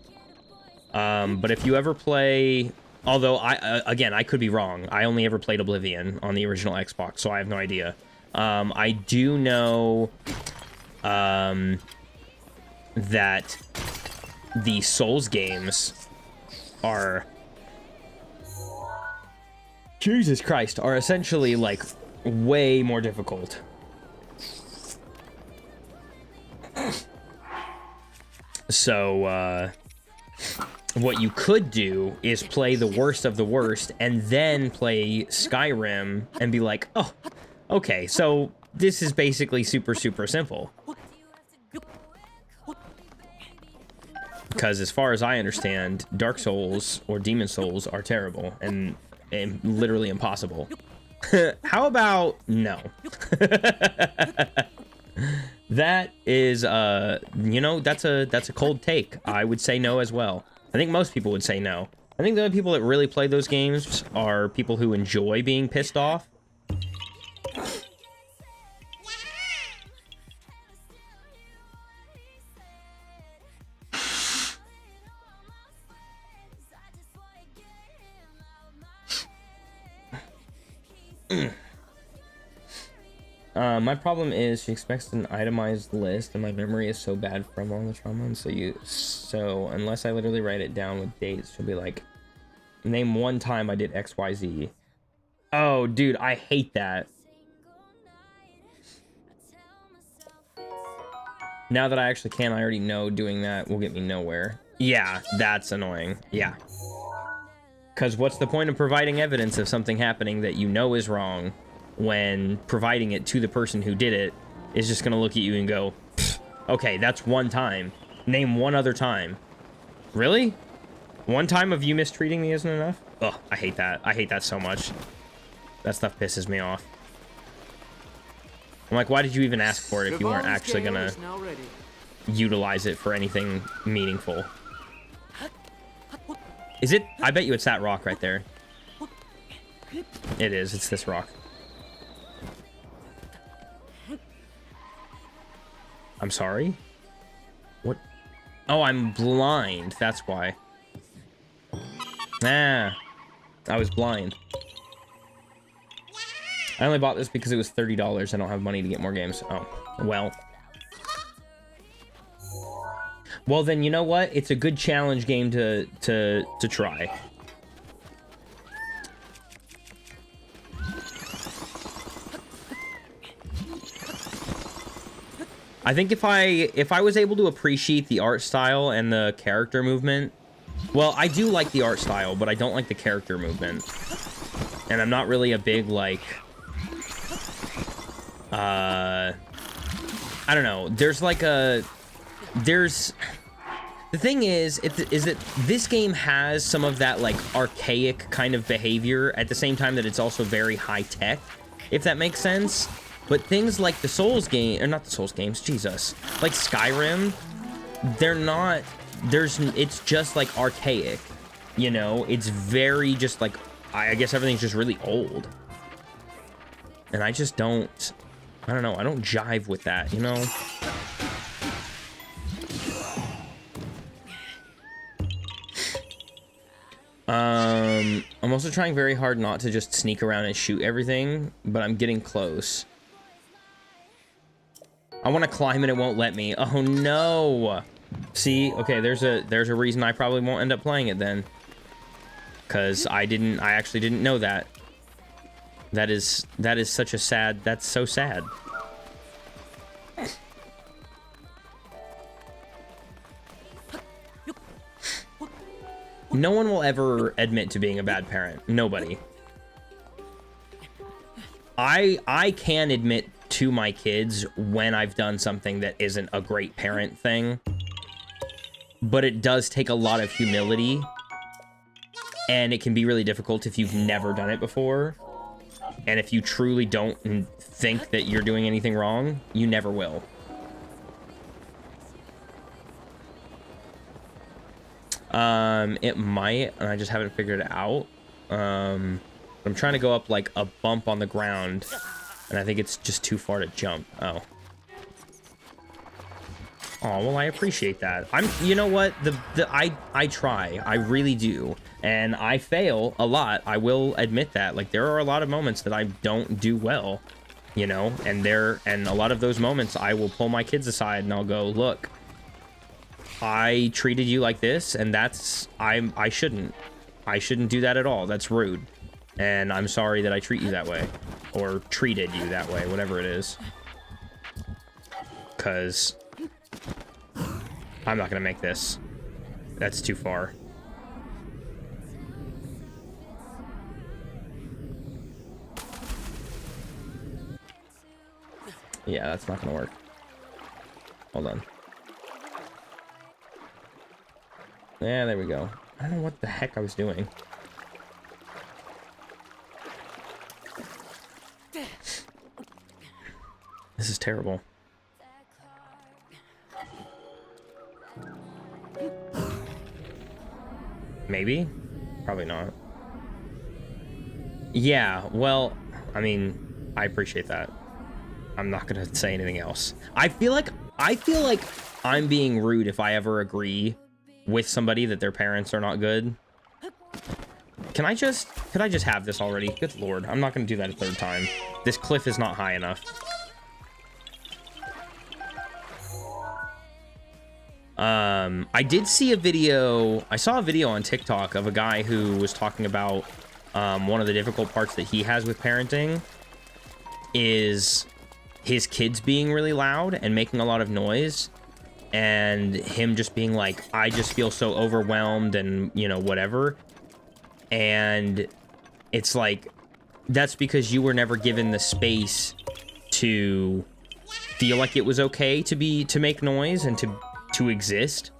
But if you ever play... Although, again, I could be wrong. I only ever played Oblivion on the original Xbox, so I have no idea. I do know that the Souls games are... Jesus Christ, are essentially, like, way more difficult. So, what you could do is play the worst of the worst and then play Skyrim and be like, oh, okay, so this is basically super, super simple. Because as far as I understand, Dark Souls or Demon Souls are terrible and literally impossible. How about no? That is, you know, that's a cold take. I would say no as well. I think most people would say no. I think the only people that really play those games are people who enjoy being pissed off. My problem is she expects an itemized list and my memory is so bad from all the trauma, and so unless I literally write it down with dates, she'll be like, name one time I did XYZ. Oh, dude, I hate that. Now that I actually can, I already know doing that will get me nowhere. Yeah, that's annoying. Yeah. Because what's the point of providing evidence of something happening that you know is wrong when providing it to the person who did it is just going to look at you and go, okay, that's one time. Name one other time. Really? One time of you mistreating me isn't enough? Ugh, I hate that. I hate that so much. That stuff pisses me off. I'm like, why did you even ask for it if you weren't actually going to utilize it for anything meaningful? Is it? I bet you it's that rock right there. It is. It's this rock. I'm sorry? What? Oh, I'm blind. That's why. Ah. I was blind. I only bought this because it was $30. I don't have money to get more games. Oh, well. Well, then, you know what? It's a good challenge game to try. I think if I was able to appreciate the art style and the character movement, well, I do like the art style, but I don't like the character movement. And I'm not really a big, like, I don't know. There's like the thing is that this game has some of that, like, archaic kind of behavior at the same time that it's also very high tech, if that makes sense. But things like the Souls game, or not the Souls games, Jesus, like Skyrim, they're not, it's just like archaic, you know? It's very just like, I guess everything's just really old. And I just don't, I don't know, I don't jive with that, you know? I'm also trying very hard not to just sneak around and shoot everything, but I'm getting close. I want to climb and it won't let me. Oh no. See, okay, there's a reason I probably won't end up playing it then. Cause I actually didn't know that. That is such a sad, that's so sad. No one will ever admit to being a bad parent. Nobody. I can admit to my kids when I've done something that isn't a great parent thing. But it does take a lot of humility. And it can be really difficult if you've never done it before. And if you truly don't think that you're doing anything wrong, you never will. It might, and I just haven't figured it out. I'm trying to go up like a bump on the ground, and I think it's just too far to jump. Oh. Oh, well, I appreciate that. You know what? I try. I really do. And I fail a lot. I will admit that. Like, there are a lot of moments that I don't do well, you know? And a lot of those moments, I will pull my kids aside and I'll go, look, I treated you like this, and I shouldn't do that at all. That's rude. And I'm sorry that I treat you that way. Or treated you that way, whatever it is. 'Cause I'm not gonna make this. That's too far. Yeah, that's not gonna work. Hold on. Yeah, there we go. I don't know what the heck I was doing. This is terrible. Maybe? Probably not. Yeah, well, I mean, I appreciate that. I'm not gonna say anything else. I feel like I'm being rude if I ever agree with somebody that their parents are not good. Could I just have this already? Good lord, I'm not gonna do that a third time. This cliff is not high enough. I did see a video, I saw a video on TikTok of a guy who was talking about one of the difficult parts that he has with parenting is his kids being really loud and making a lot of noise, and him just being like, I just feel so overwhelmed and, you know, whatever. And it's like, that's because you were never given the space to feel like it was okay to make noise and to exist.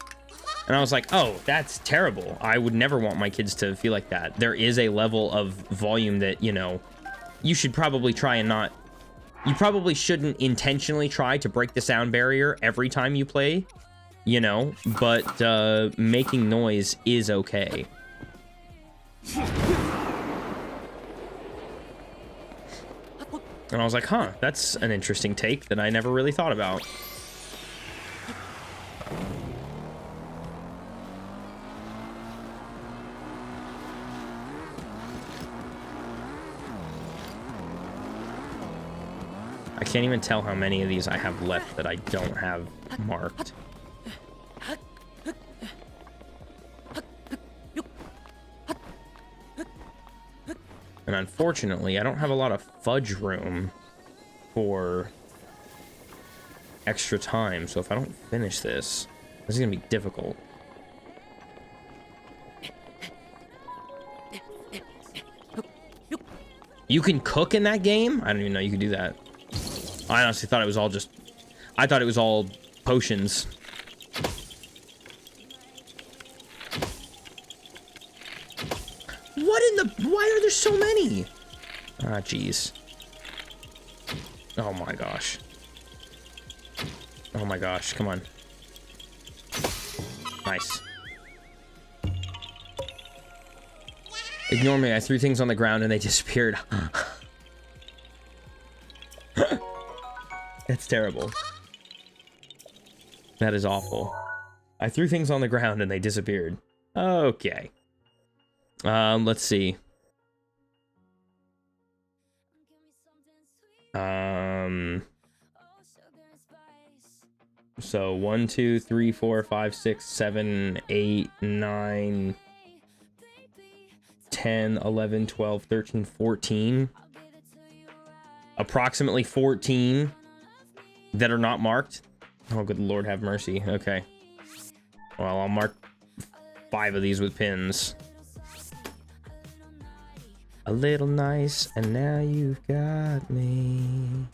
And I was like, oh, that's terrible. I would never want my kids to feel like that. There is a level of volume that, you know, you should probably try and not, you probably shouldn't intentionally try to break the sound barrier every time you play, you know, but making noise is okay. And I was like, huh, that's an interesting take that I never really thought about. I can't even tell how many of these I have left that I don't have marked. And unfortunately, I don't have a lot of fudge room for extra time, so if I don't finish this, this is gonna be difficult. You can cook in that game? I didn't even know you could do that. I honestly thought it was all just... I thought it was all potions. What in the... Why are there so many? Ah, jeez. Oh my gosh. Oh my gosh, come on. Nice. Ignore me, I threw things on the ground and they disappeared. That's terrible. That is awful. I threw things on the ground and they disappeared. Okay. Let's see. So 1, 2, 3, 4, 5, 6, 7, 8, 9, 10, 11, 12, 13, 14. Approximately 14 that are not marked. Oh, good Lord, have mercy. Okay. Well, I'll mark 5 of these with pins. A little nice, and now you've got me.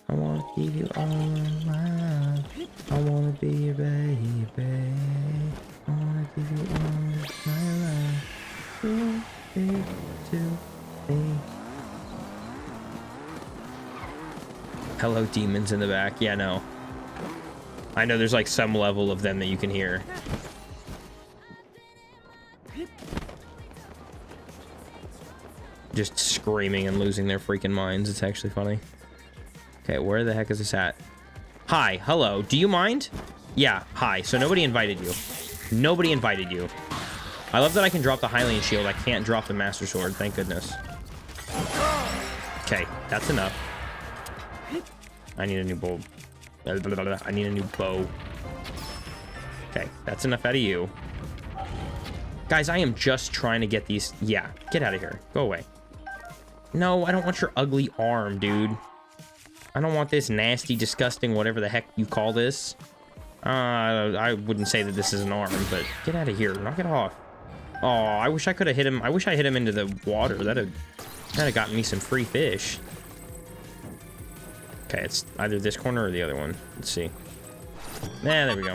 I wanna give you all my love. I wanna be your baby. I wanna give you all my love. You give to me. Hello, demons in the back. Yeah, no. I know there's like some level of them that you can hear. Just screaming and losing their freaking minds. It's actually funny. Okay, where the heck is this at? Hi, hello, do you mind? Yeah, hi, so nobody invited you. Nobody invited you. I love that I can drop the Hylian shield. I can't drop the Master Sword, thank goodness. Okay, that's enough. I need a new bow. I need a new bow. Okay, that's enough out of you. Guys, I am just trying to get these... Yeah, get out of here. Go away. No, I don't want your ugly arm, dude. I don't want this nasty, disgusting, whatever the heck you call this. I wouldn't say that this is an arm, but get out of here. Knock it off. Oh, I wish I could have hit him. I wish I hit him into the water. That'd have gotten me some free fish. Okay, it's either this corner or the other one. Let's see. Nah, there we go.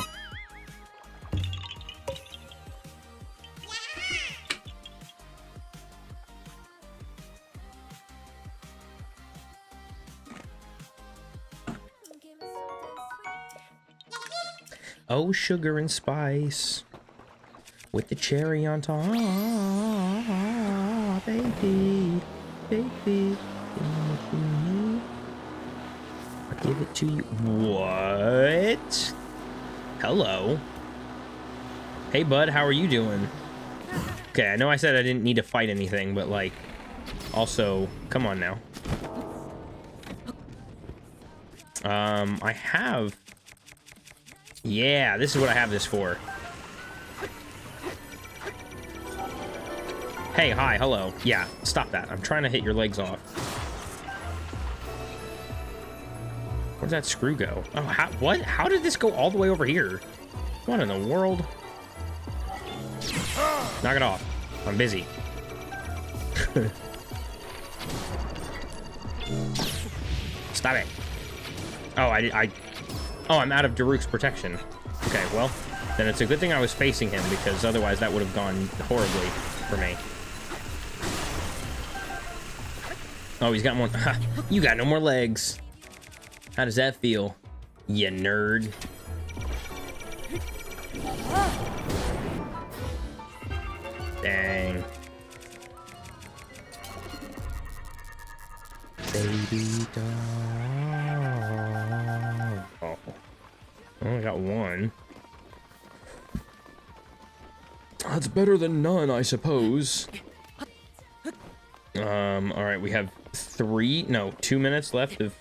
Oh, sugar and spice with the cherry on top, baby, baby. I'll give it to you. What? Hello. Hey, bud, how are you doing? Okay, I know I said I didn't need to fight anything, but like, also, come on now. I have. Yeah, this is what I have this for. Hey, hi, hello. Yeah, stop that. I'm trying to hit your legs off. Where'd that screw go? Oh, what? How did this go all the way over here? What in the world? Knock it off. I'm busy. Stop it. Oh, Oh, I'm out of Daruk's protection. Okay, well, then it's a good thing I was facing him, because otherwise that would have gone horribly for me. Oh, he's got more. You got no more legs. How does that feel, you nerd? Dang. Baby doll. Oh. I only got one. That's better than none, I suppose. Alright, we have 2 minutes left of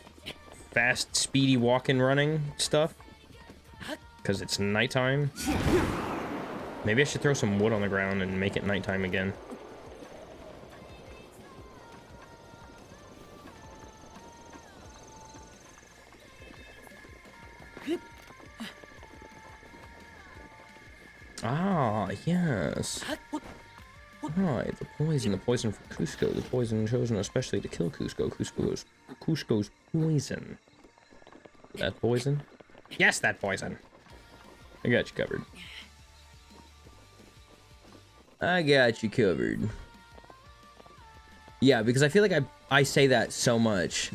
fast, speedy walking, running stuff. Because it's nighttime. Maybe I should throw some wood on the ground and make it nighttime again. Ah, yes. Right, the poison for Cusco, the poison chosen especially to kill Cusco. Cusco's poison. That poison? Yes, that poison. I got you covered. I got you covered. Yeah, because I feel like I say that so much.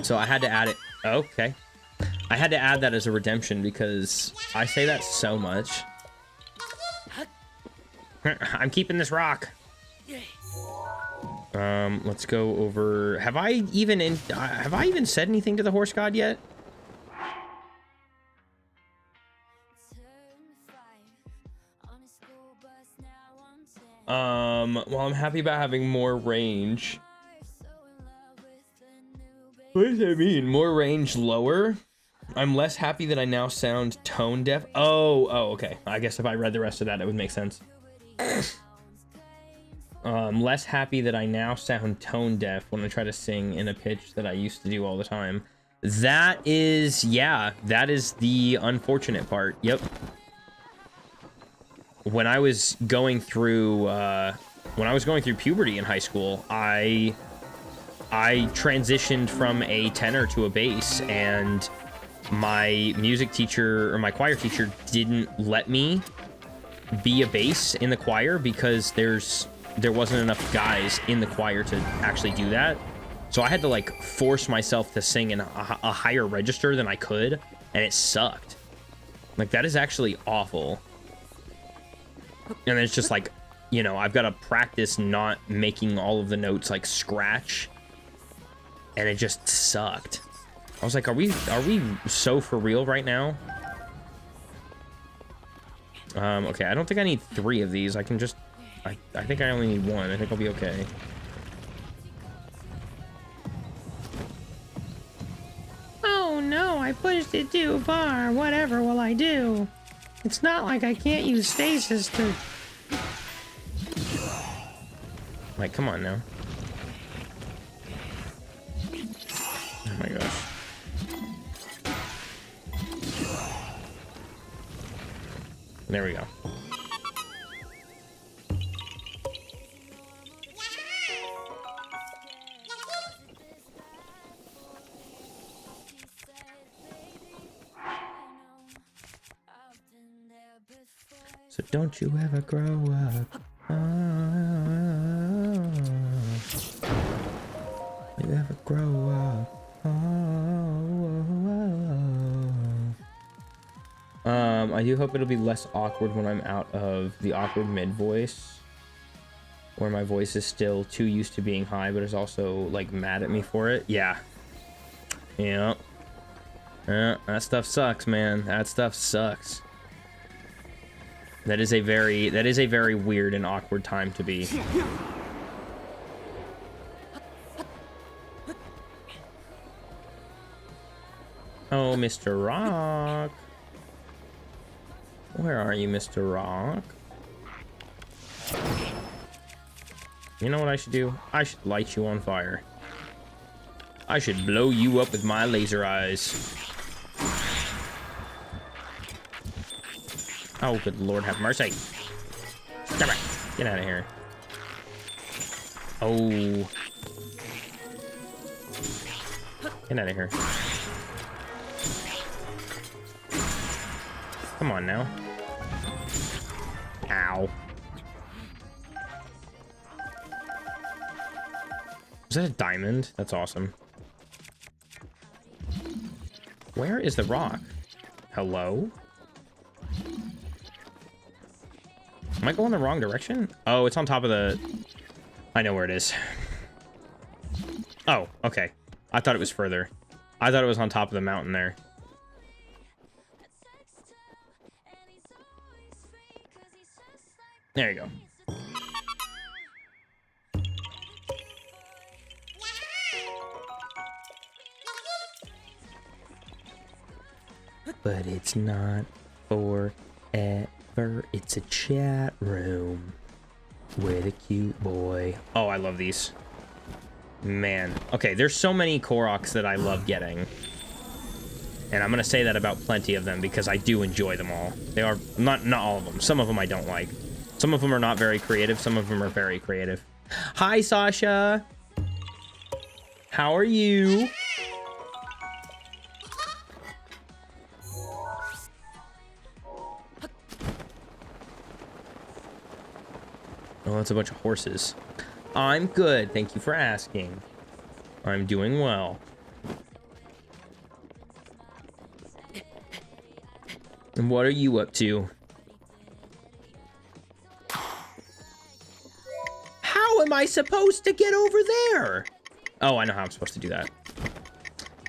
So I had to add it. Okay. I had to add that as a redemption because I say that so much. I'm keeping this rock. Let's go over. Have I even said anything to the horse god yet? Well, I'm happy about having more range. What does that mean? More range, lower? I'm less happy that I now sound tone deaf. Oh, okay. I guess if I read the rest of that, it would make sense. Less happy that I now sound tone deaf when I try to sing in a pitch that I used to do all the time. That is, yeah, that is the unfortunate part. Yep. When I was going through puberty in high school, I transitioned from a tenor to a bass, and my music teacher, or my choir teacher, didn't let me be a bass in the choir because there wasn't enough guys in the choir to actually do that. So I had to like force myself to sing in a higher register than I could, and it sucked. Like, that is actually awful. And it's just like, you know, I've got to practice not making all of the notes like scratch, and it just sucked. I was like, are we so for real right now? Okay, I don't think I need 3 of these. I can just, I think I only need 1. I think I'll be okay. Oh no, I pushed it too far. Whatever will I do? It's not like I can't use stasis to... Like, come on now. Oh my gosh. There we go. So don't you ever grow up. You ever grow up. I do hope it'll be less awkward when I'm out of the awkward mid voice, where my voice is still too used to being high, but is also like mad at me for it. Yeah. Yeah. That stuff sucks, man. That stuff sucks. That is a very weird and awkward time to be. Oh, Mr. Rock. Where are you, Mr. Rock? You know what I should do? I should light you on fire. I should blow you up with my laser eyes. Oh, good Lord, have mercy. Stop it. Get out of here. Oh. Get out of here. Come on now. Ow. Is that a diamond? That's awesome. Where is the rock? Hello? Am I going the wrong direction? Oh, it's on top of the... I know where it is. Oh, okay. I thought it was further. I thought it was on top of the mountain there. There you go. But it's not forever. It's a chat room with a cute boy. Oh, I love these. Man. Okay, there's so many Koroks that I love getting. And I'm gonna say that about plenty of them because I do enjoy them all. They are not all of them. Some of them I don't like. Some of them are not very creative. Some of them are very creative. Hi, Sasha. How are you? Oh, that's a bunch of horses. I'm good. Thank you for asking. I'm doing well. And what are you up to? How am I supposed to get over there? Oh, I know how I'm supposed to do that.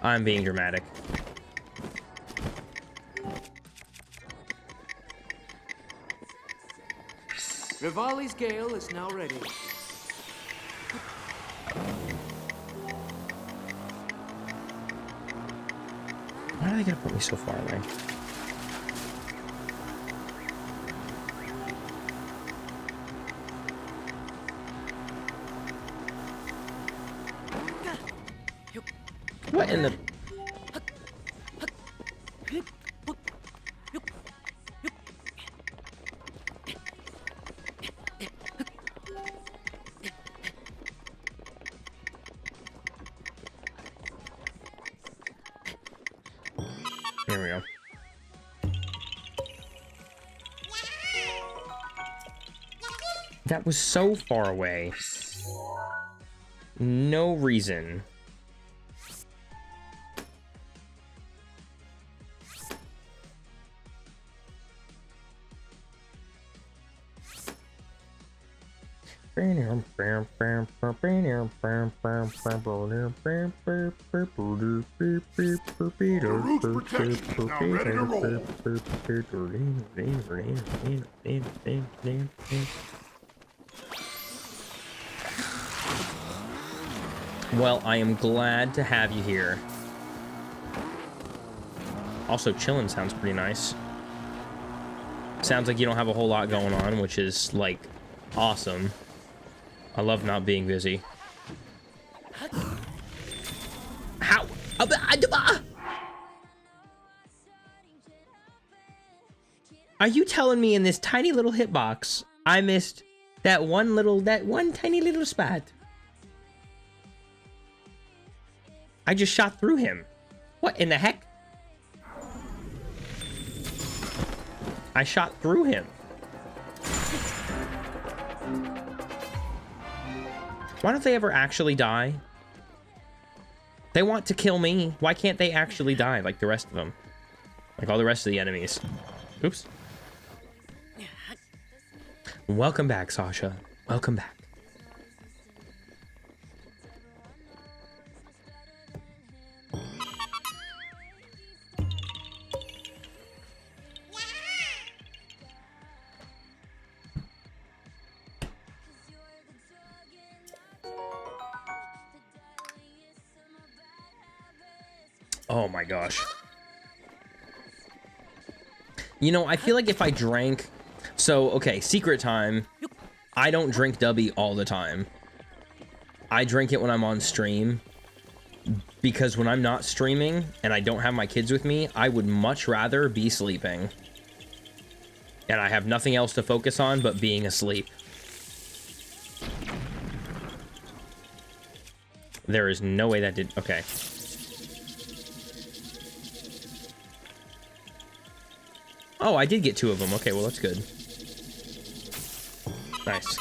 I'm being dramatic. Rivali's gale is now ready. Why are they gonna put me so far away? What in the... There we go. That was so far away. No reason. Well, I am glad to have you here. Also, chilling sounds pretty nice. Sounds like you don't have a whole lot going on, which is, like, awesome. I love not being busy. How? Are you telling me in this tiny little hitbox, I missed that one tiny little spot? I just shot through him. What in the heck? I shot through him. Why don't they ever actually die? They want to kill me. Why can't they actually die like the rest of them? Like all the rest of the enemies. Oops. Welcome back, Sasha. Welcome back. Oh my gosh. You know, I feel like if I drank... So, okay, secret time. I don't drink Dubby all the time. I drink it when I'm on stream. Because when I'm not streaming and I don't have my kids with me, I would much rather be sleeping. And I have nothing else to focus on but being asleep. There is no way that did... Okay. Oh, I did get 2 of them. Okay, well, that's good. Nice.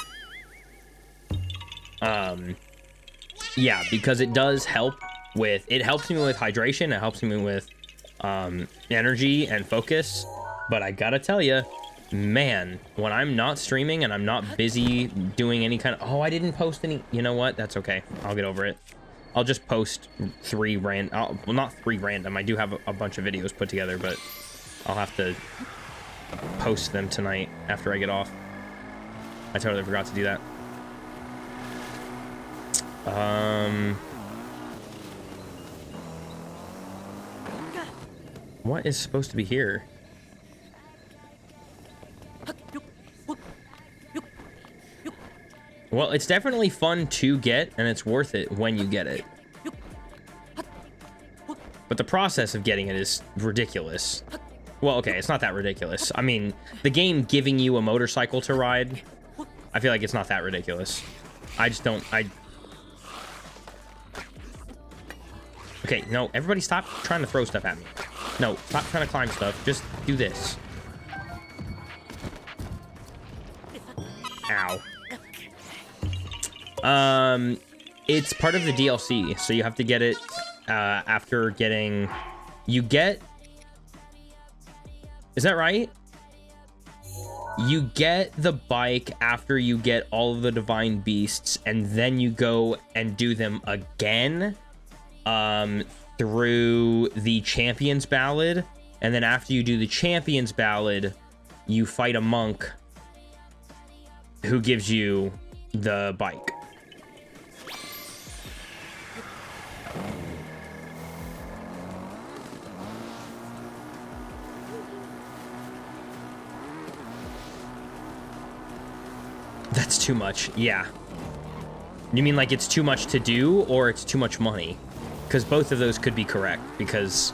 Yeah, because it does help with... It helps me with hydration. It helps me with energy and focus. But I gotta tell you, man, when I'm not streaming and I'm not busy doing any kind of... Oh, I didn't post any... You know what? That's okay. I'll get over it. I'll just post 3 random... Well, not 3 random. I do have a bunch of videos put together, but... I'll have to post them tonight after I get off. I totally forgot to do that. What is supposed to be here? Well, it's definitely fun to get, and it's worth it when you get it. But the process of getting it is ridiculous. Well, okay, it's not that ridiculous. I mean, the game giving you a motorcycle to ride, I feel like it's not that ridiculous. I just don't... Okay, no, everybody stop trying to throw stuff at me. No, stop trying to climb stuff. Just do this. Ow. It's part of the DLC, so you have to get it after getting... You get... Is that right? You get the bike after you get all of the divine beasts, and then you go and do them again through the Champions Ballad, and then after you do the Champions Ballad, you fight a monk who gives you the bike. That's too much. Yeah. You mean like it's too much to do, or it's too much money? Because both of those could be correct, because...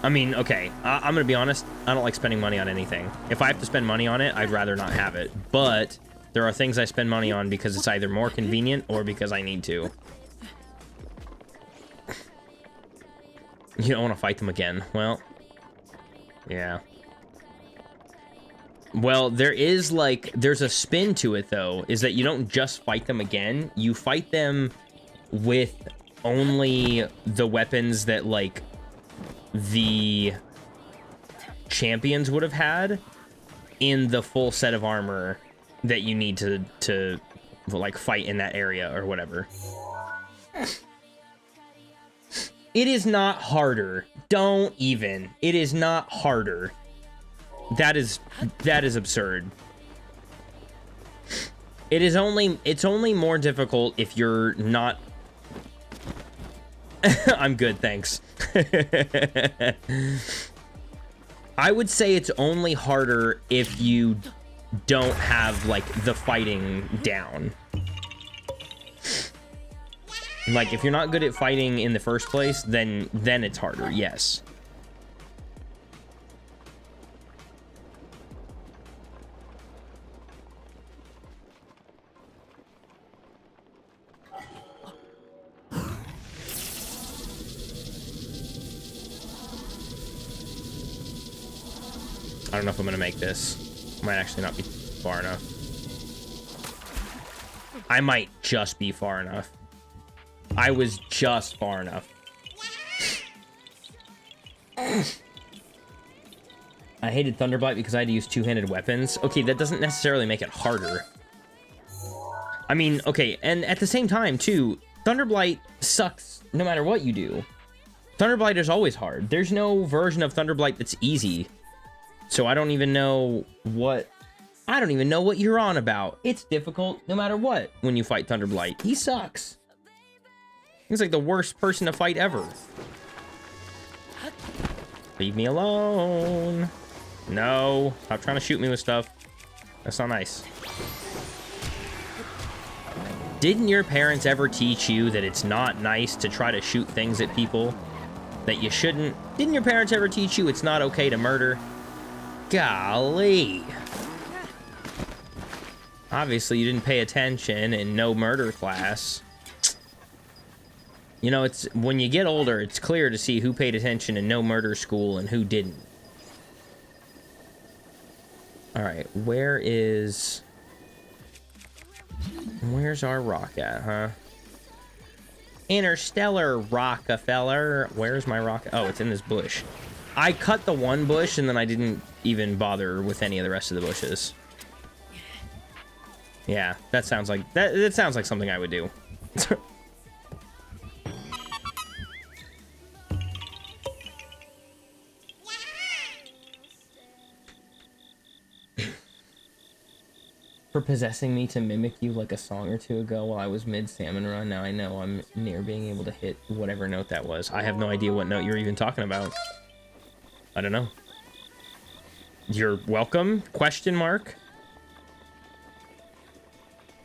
I mean, okay, I'm gonna be honest, I don't like spending money on anything. If I have to spend money on it, I'd rather not have it. But there are things I spend money on because it's either more convenient or because I need to. You don't want to fight them again. Well, yeah. Well, there's a spin to it, though, is that you don't just fight them again. You fight them with only the weapons that, like, the champions would have had in the full set of armor that you need to like, fight in that area or whatever. It is not harder. Don't even. It is not harder. That is absurd. It's only more difficult if you're not... I'm good, thanks. I would say it's only harder if you don't have, like, the fighting down. Like, if you're not good at fighting in the first place, then it's harder, yes. I don't know if I'm gonna make this. Might actually not be far enough. I might just be far enough. I was just far enough. I hated Thunderblight because I had to use two-handed weapons. Okay, that doesn't necessarily make it harder. I mean, okay, and at the same time, too, Thunderblight sucks no matter what you do. Thunderblight is always hard. There's no version of Thunderblight that's easy. So I don't even know what you're on about. It's difficult no matter what when you fight Thunderblight. He sucks. He's like the worst person to fight ever. Leave me alone. No, stop trying to shoot me with stuff. That's not nice. Didn't your parents ever teach you that it's not nice to try to shoot things at people? That you shouldn't? Didn't your parents ever teach you it's not okay to murder? Golly. Obviously, you didn't pay attention in no murder class. You know, it's when you get older, it's clear to see who paid attention in no murder school and who didn't. All right, where's our rock at, huh? Interstellar Rockefeller. Where's my rock? Oh, it's in this bush. I cut the one bush and then I didn't even bother with any of the rest of the bushes. Yeah, that sounds like that sounds like something I would do. For possessing me to mimic you like a song or two ago while I was mid-salmon run, now I know I'm near being able to hit whatever note that was. I have no idea what note you're even talking about. I don't know. You're welcome? Question mark?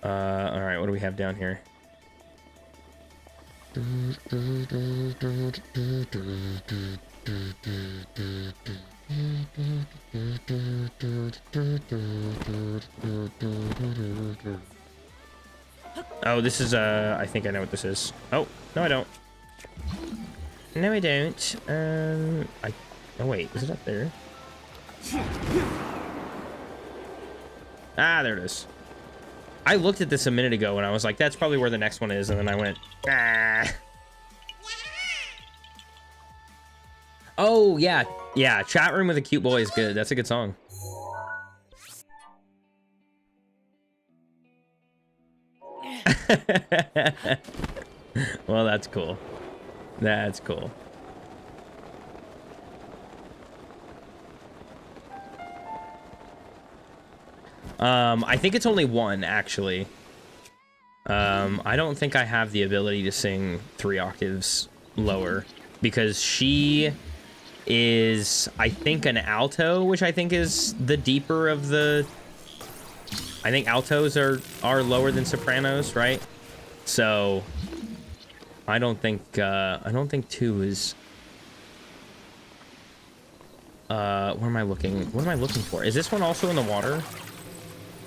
Alright, what do we have down here? Oh, this is I think I know what this is. Oh, no I don't. No I don't. Oh wait, is it up there? Ah, there it is. I looked at this a minute ago and I was like, that's probably where the next one is, and then I went, ah. Oh yeah, yeah, Chat Room with a Cute Boy is good. That's a good song. Well, that's cool. That's cool. I think it's only one, actually. I don't think I have the ability to sing 3 octaves lower, because she is, I think, an alto, which I think is the deeper of the... I think altos are lower than sopranos, right? So I don't think 2 is... What am I looking for? Is this one also in the water?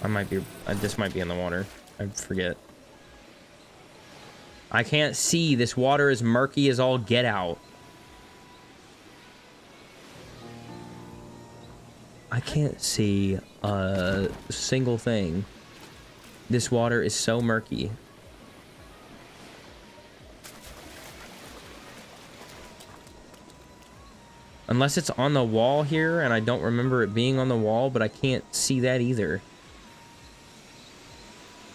I might be, this might be in the water. I forget. I can't see. This water is murky as all get out. I can't see a single thing. This water is so murky. Unless it's on the wall here, and I don't remember it being on the wall, but I can't see that either.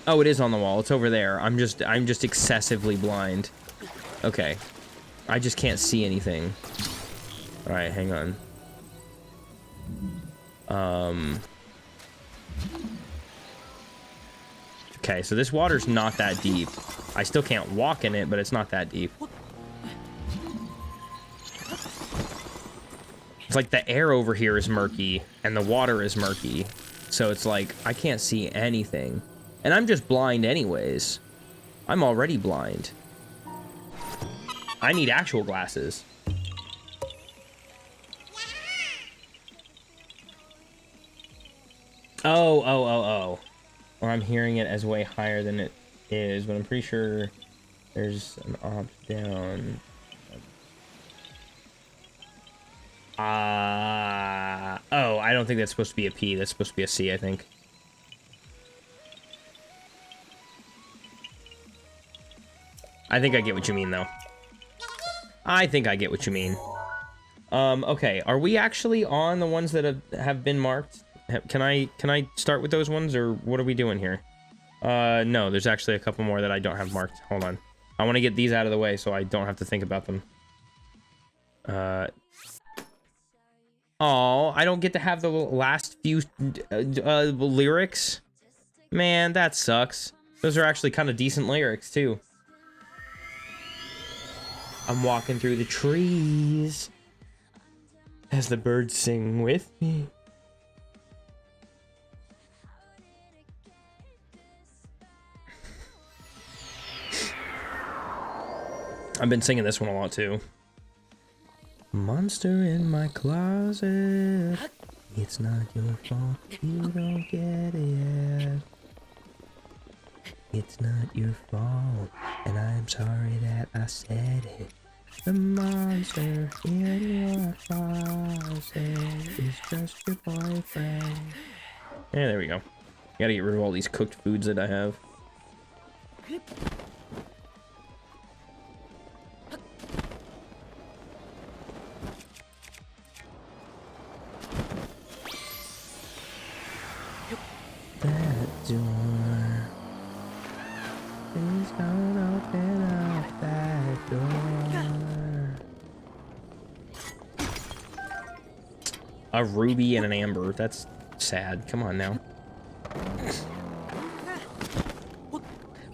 Oh, it is on the wall. It's over there. I'm just excessively blind. Okay. I just can't see anything. All right, hang on. Okay, so this water's not that deep. I still can't walk in it, but it's not that deep. It's like the air over here is murky and the water is murky. So it's like, I can't see anything. And I'm just blind anyways. I'm already blind. I need actual glasses. Oh. Or I'm hearing it as way higher than it is, but I'm pretty sure there's an opt down. Oh, I don't think that's supposed to be a P. That's supposed to be a C, I think. I think I get what you mean, though. I think I get what you mean. Okay, are we actually on the ones that have been marked? Can I start with those ones, or what are we doing here? No, there's actually a couple more that I don't have marked. Hold on. I want to get these out of the way so I don't have to think about them. Oh, I don't get to have the last few lyrics? Man, that sucks. Those are actually kind of decent lyrics, too. I'm walking through the trees as the birds sing with me. I've been singing this one a lot too. Monster in my closet. It's not your fault. You don't get it yet. It's not your fault, and I'm sorry that I said it. The monster in your closet is just your boyfriend. Yeah, there we go. Gotta get rid of all these cooked foods that I have. That door. Please don't open up that door. A ruby and an amber. That's sad. Come on now.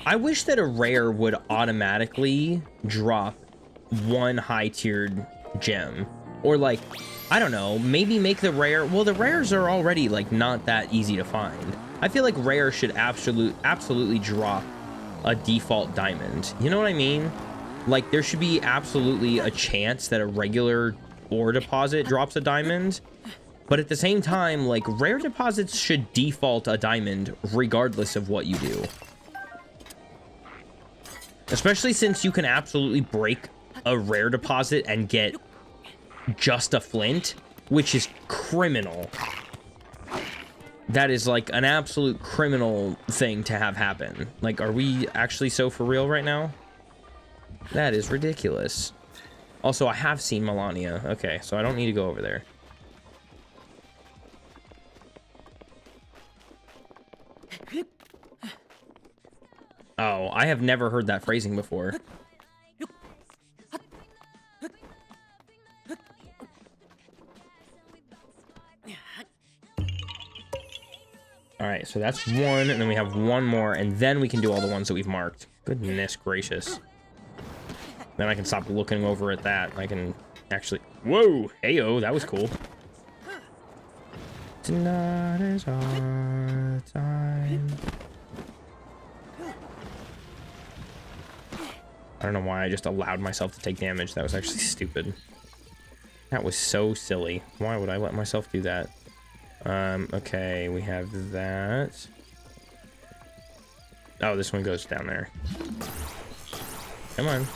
I wish that a rare would automatically drop one high-tiered gem. Or like, I don't know, maybe make the rare... Well, the rares are already like not that easy to find. I feel like rare should absolutely drop a default diamond. You know what I mean? Like, there should be absolutely a chance that a regular ore deposit drops a diamond. But at the same time, like, rare deposits should default a diamond regardless of what you do. Especially since you can absolutely break a rare deposit and get just a flint, which is criminal. That is like an absolute criminal thing to have happen. Like, are we actually so for real right now? That is ridiculous. Also, I have seen Melania. Okay, so I don't need to go over there. Oh, I have never heard that phrasing before. All right, so that's one, and then we have one more, and then we can do all the ones that we've marked. Goodness gracious. Then I can stop looking over at that. I can actually... Whoa! Heyo, that was cool. Tonight is our time. I don't know why I just allowed myself to take damage. That was actually stupid. That was so silly. Why would I let myself do that? Okay, we have that. Oh, this one goes down there. Come on.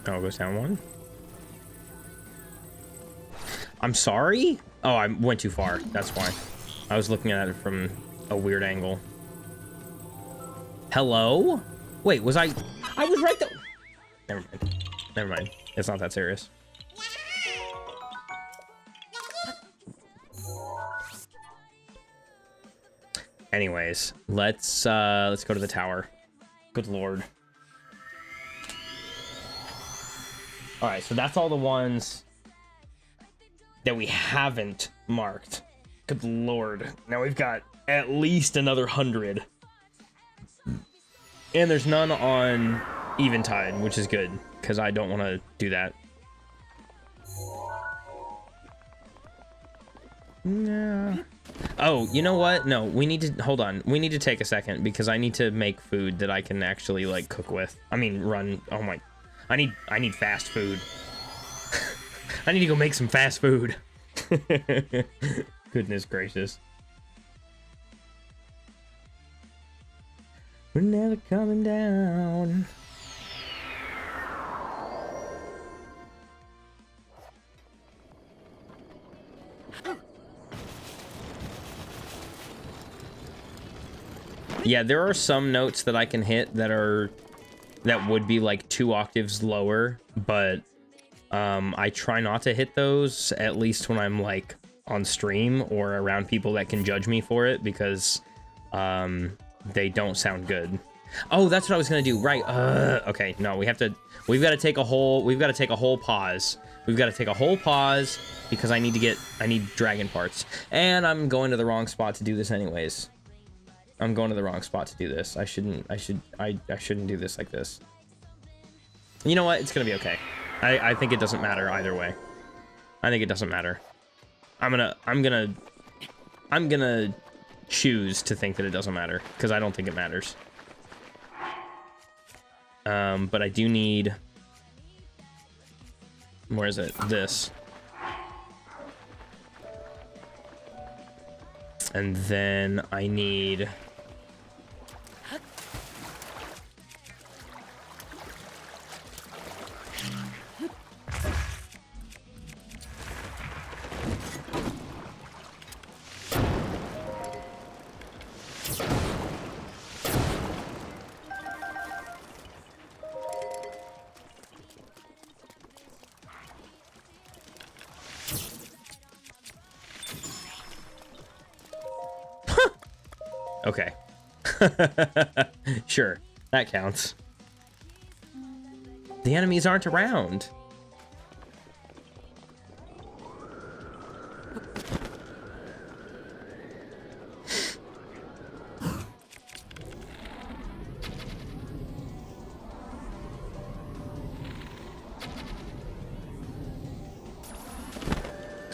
Oh, it goes down one. I'm sorry? Oh, I went too far. That's why. I was looking at it from a weird angle. Hello? Wait, was I was right there. Never mind. Never mind. It's not that serious. Anyways, let's go to the tower. Good lord. All right, so that's all the ones that we haven't marked. Good lord. Now we've got at least another 100. And there's none on Eventide, which is good, because I don't want to do that. No. Oh, you know what? No, we need to... Hold on. We need to take a second, because I need to make food that I can actually, like, cook with. I mean, run... Oh, my... I need fast food. I need to go make some fast food. Goodness gracious. We're never coming down. Yeah, there are some notes that I can hit that would be like 2 octaves lower, but I try not to hit those, at least when I'm like on stream or around people that can judge me for it, because they don't sound good. Oh, that's what I was gonna do. Right. Okay. No, we've got to take a whole pause. We've got to take a whole pause because I need dragon parts, and I'm going to the wrong spot to do this anyways. I'm going to the wrong spot to do this. I shouldn't do this like this. You know what? It's gonna be okay. I think it doesn't matter either way. I think it doesn't matter. I'm gonna choose to think that it doesn't matter, because I don't think it matters. But I do need... Where is it? This. And then I need... Okay. Sure, that counts. The enemies aren't around.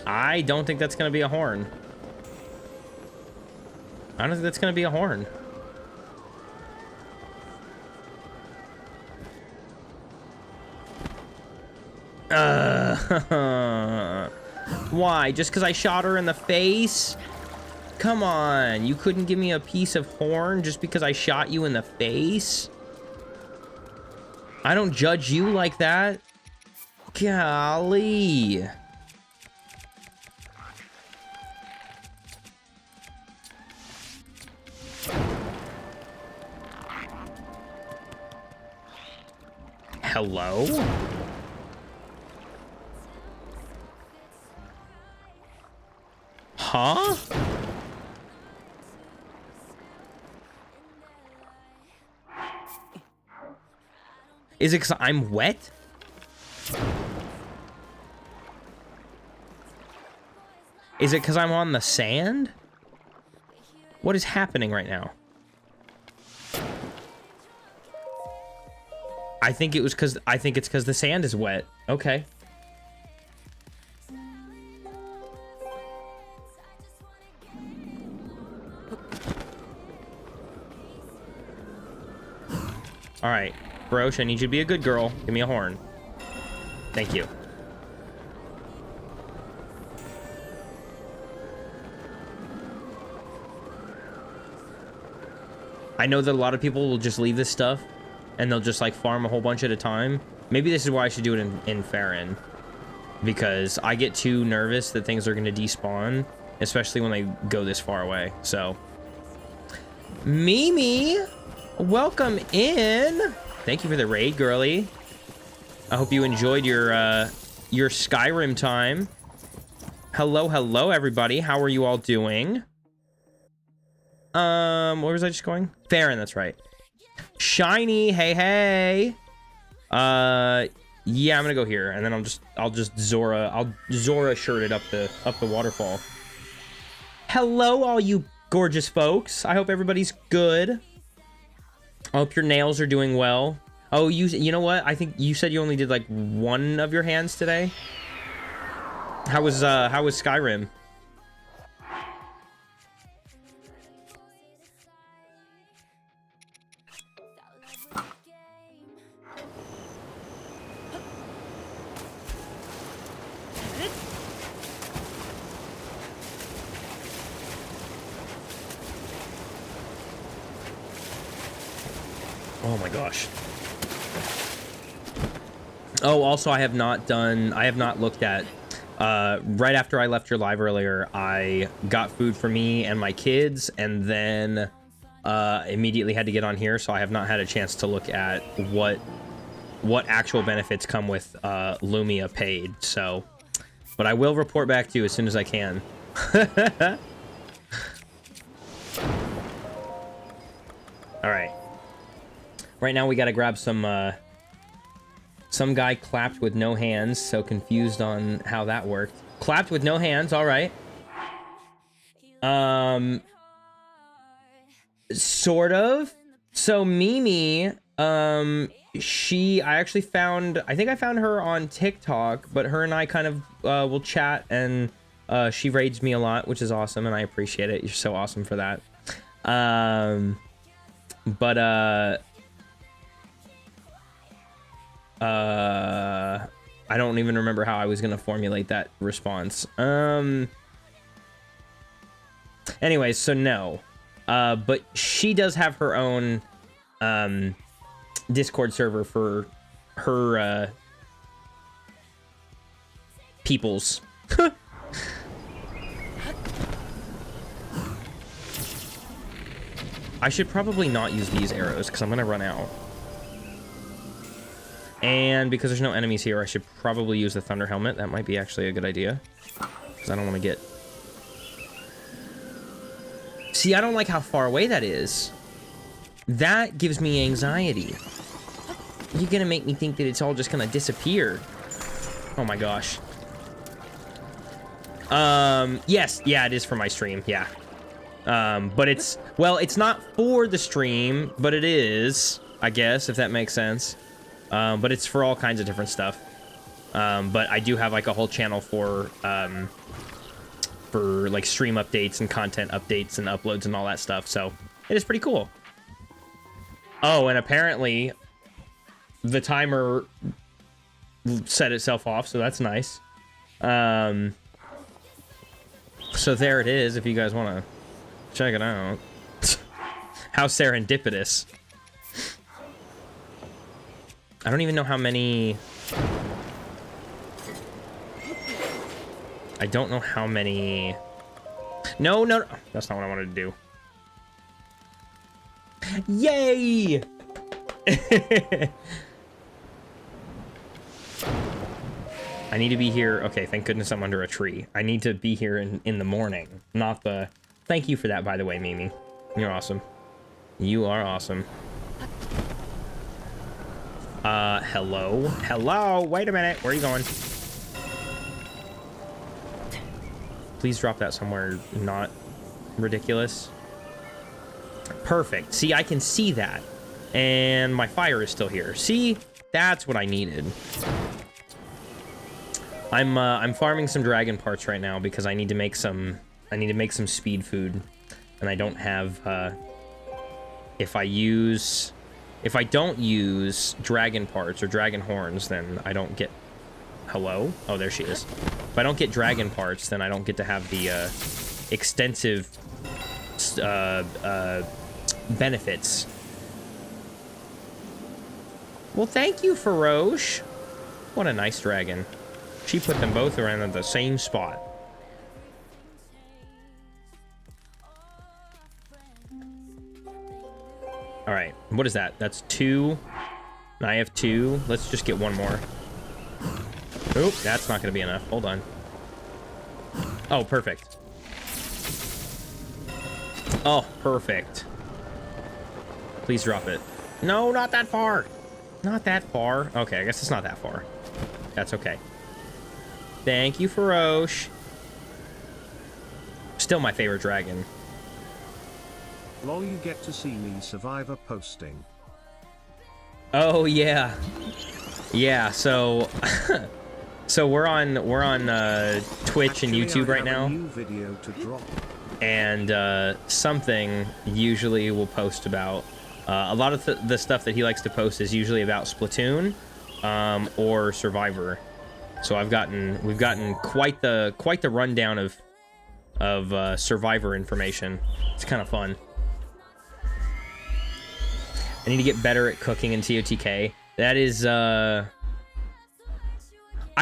I don't think that's gonna be a horn. I don't think that's gonna be a horn. Why? Just because I shot her in the face? Come on, you couldn't give me a piece of horn just because I shot you in the face? I don't judge you like that. Golly. Hello? Huh? Is it because I'm wet? Is it because I'm on the sand? What is happening right now? I think it's because the sand is wet. Okay. All right, Brosh, I need you to be a good girl. Give me a horn. Thank you. I know that a lot of people will just leave this stuff and they'll just like farm a whole bunch at a time. Maybe this is why I should do it in Faron, because I get too nervous that things are going to despawn, especially when they go this far away. So, Mimi, welcome in. Thank you for the raid, girly. I hope you enjoyed your Skyrim time. Hello, hello, everybody. How are you all doing? Where was I just going? Faron, that's right. Shiny, hey, hey. Yeah, I'm gonna go here, and then I'll just Zora shirt it up the waterfall. Hello, all you gorgeous folks. I hope everybody's good. I hope your nails are doing well. Oh, you know what? I think you said you only did like one of your hands today. How was Skyrim? Oh my gosh. Oh, also I have not looked at, right after I left your live earlier, I got food for me and my kids, and then immediately had to get on here, so I have not had a chance to look at what actual benefits come with Lumia paid, so, but I will report back to you as soon as I can. Alright. Right now we gotta grab some guy clapped with no hands, so confused on how that worked. Clapped with no hands, alright. Sort of. So Mimi, I actually found, I think I found her on TikTok, but her and I kind of will chat, and she raids me a lot, which is awesome, and I appreciate it. You're so awesome for that. I don't even remember how I was gonna formulate that response. Anyways, so no. But she does have her own Discord server for her peoples. I should probably not use these arrows because I'm gonna run out. And because there's no enemies here, I should probably use the Thunder Helmet. That might be actually a good idea, because I don't want to get... See, I don't like how far away that is. That gives me anxiety. You're gonna make me think that it's all just gonna disappear. Oh my gosh. Yes, yeah, it is for my stream, yeah. But it's, well, it's not for the stream, but it is, I guess, if that makes sense. But it's for all kinds of different stuff. But I do have like a whole channel for for like stream updates and content updates and uploads and all that stuff. So it is pretty cool. Oh, and apparently the timer set itself off, so that's nice. So there it is, if you guys want to check it out. How serendipitous. I don't even know how many... I don't know how many... No, no, no. That's not what I wanted to do. Yay! I need to be here. Okay, thank goodness I'm under a tree. I need to be here in the morning, not the... Thank you for that, by the way, Mimi. You're awesome. You are awesome. Hello? Hello? Wait a minute. Where are you going? Please drop that somewhere not ridiculous. Perfect. See, I can see that. And my fire is still here. See? That's what I needed. I'm farming some dragon parts right now because I need to make some speed food. And I don't have if I don't use dragon parts or dragon horns, then I don't get... Hello? Oh, there she is. If I don't get dragon parts, then I don't get to have the extensive benefits. Well, thank you, Farosh. What a nice dragon. She put them both around at the same spot. All right, what is that? That's 2. And I have 2. Let's just get one more. Oop, that's not gonna be enough. Hold on. Oh, perfect. Oh, perfect. Please drop it. No, not that far. Not that far. Okay, I guess it's not that far. That's okay. Thank you, Farosh. Still my favorite dragon. Lol, you get to see me Survivor posting. Oh yeah. Yeah, so so we're on Twitch and YouTube right now. New video to drop. And something usually will post about a lot of the stuff that he likes to post is usually about Splatoon or Survivor. So we've gotten quite the rundown of Survivor information. It's kind of fun. I need to get better at cooking in TOTK. That is I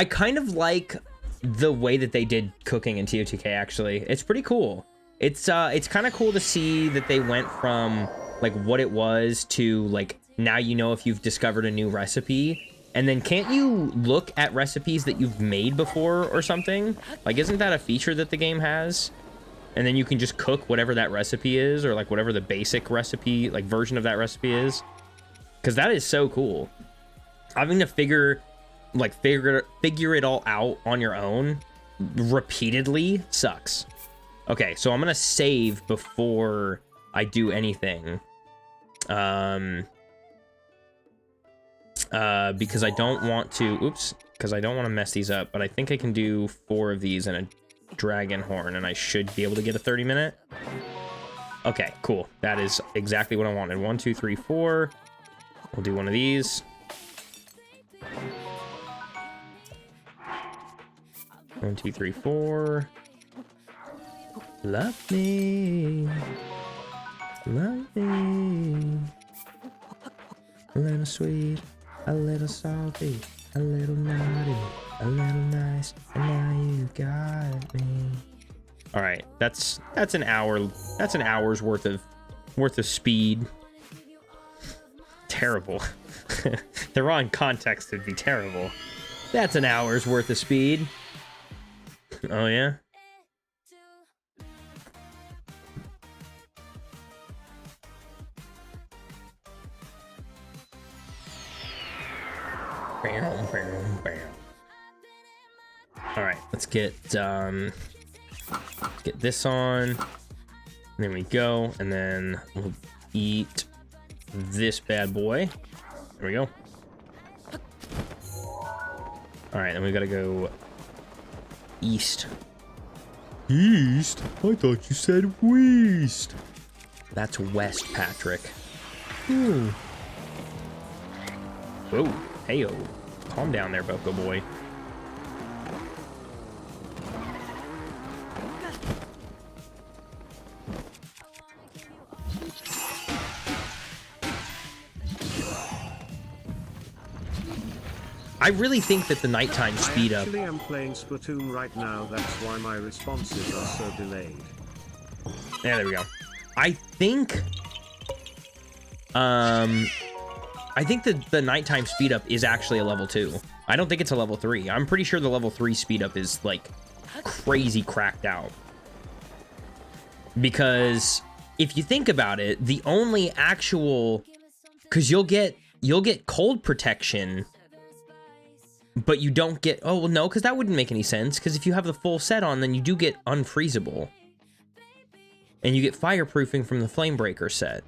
kind of like the way that they did cooking in TOTK, actually. It's pretty cool. It's kind of cool to see that they went from like what it was to like now you know if you've discovered a new recipe. And then can't you look at recipes that you've made before or something? Like, isn't that a feature that the game has? And then you can just cook whatever that recipe is, or like whatever the basic recipe, like version of that recipe is. Because that is so cool. Having to figure it all out on your own repeatedly sucks. Okay, so I'm gonna save before I do anything. Because I don't want to, because I don't want to mess these up, but I think I can do 4 of these in a dragon horn, and I should be able to get a 30-minute. Okay, cool. That is exactly what I wanted. 1, 2, 3, 4. We'll do one of these. 1, 2, 3, 4. Love me. Love me. A little sweet. A little salty, a little naughty, a little nice, and now you got me. All right, that's an hour. That's an hour's worth of speed. Terrible. The wrong context would be terrible. That's an hour's worth of speed. Oh yeah. All right, let's get this on. There we go, and then we'll eat this bad boy. There we go. All right, then we gotta go east. East? I thought you said west. That's West, Patrick. Whoa. Heyo. Calm down there, Boko boy. I really think that the nighttime speed up. Actually, I'm playing Splatoon right now. That's why my responses are so delayed. Yeah, there we go. I think that the nighttime speed up is actually a level 2. I don't think it's a level 3. I'm pretty sure the level 3 speed up is like crazy cracked out. Because if you think about it, the only actual, because you'll get cold protection, but you don't get, oh well, no, because that wouldn't make any sense, because if you have the full set on, then you do get unfreezable. And you get fireproofing from the Flamebreaker set.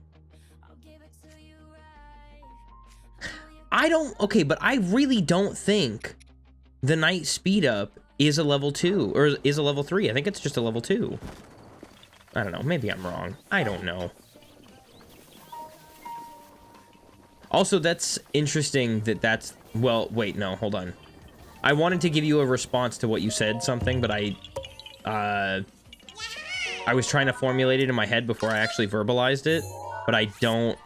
Okay, but I really don't think the night speed up is a level 2, or is a level 3. I think it's just a level 2. I don't know, maybe I'm wrong. I don't know. Also, that's interesting that that's, well, wait, no, hold on. I wanted to give you a response to what you said something, but I was trying to formulate it in my head before I actually verbalized it, but I don't.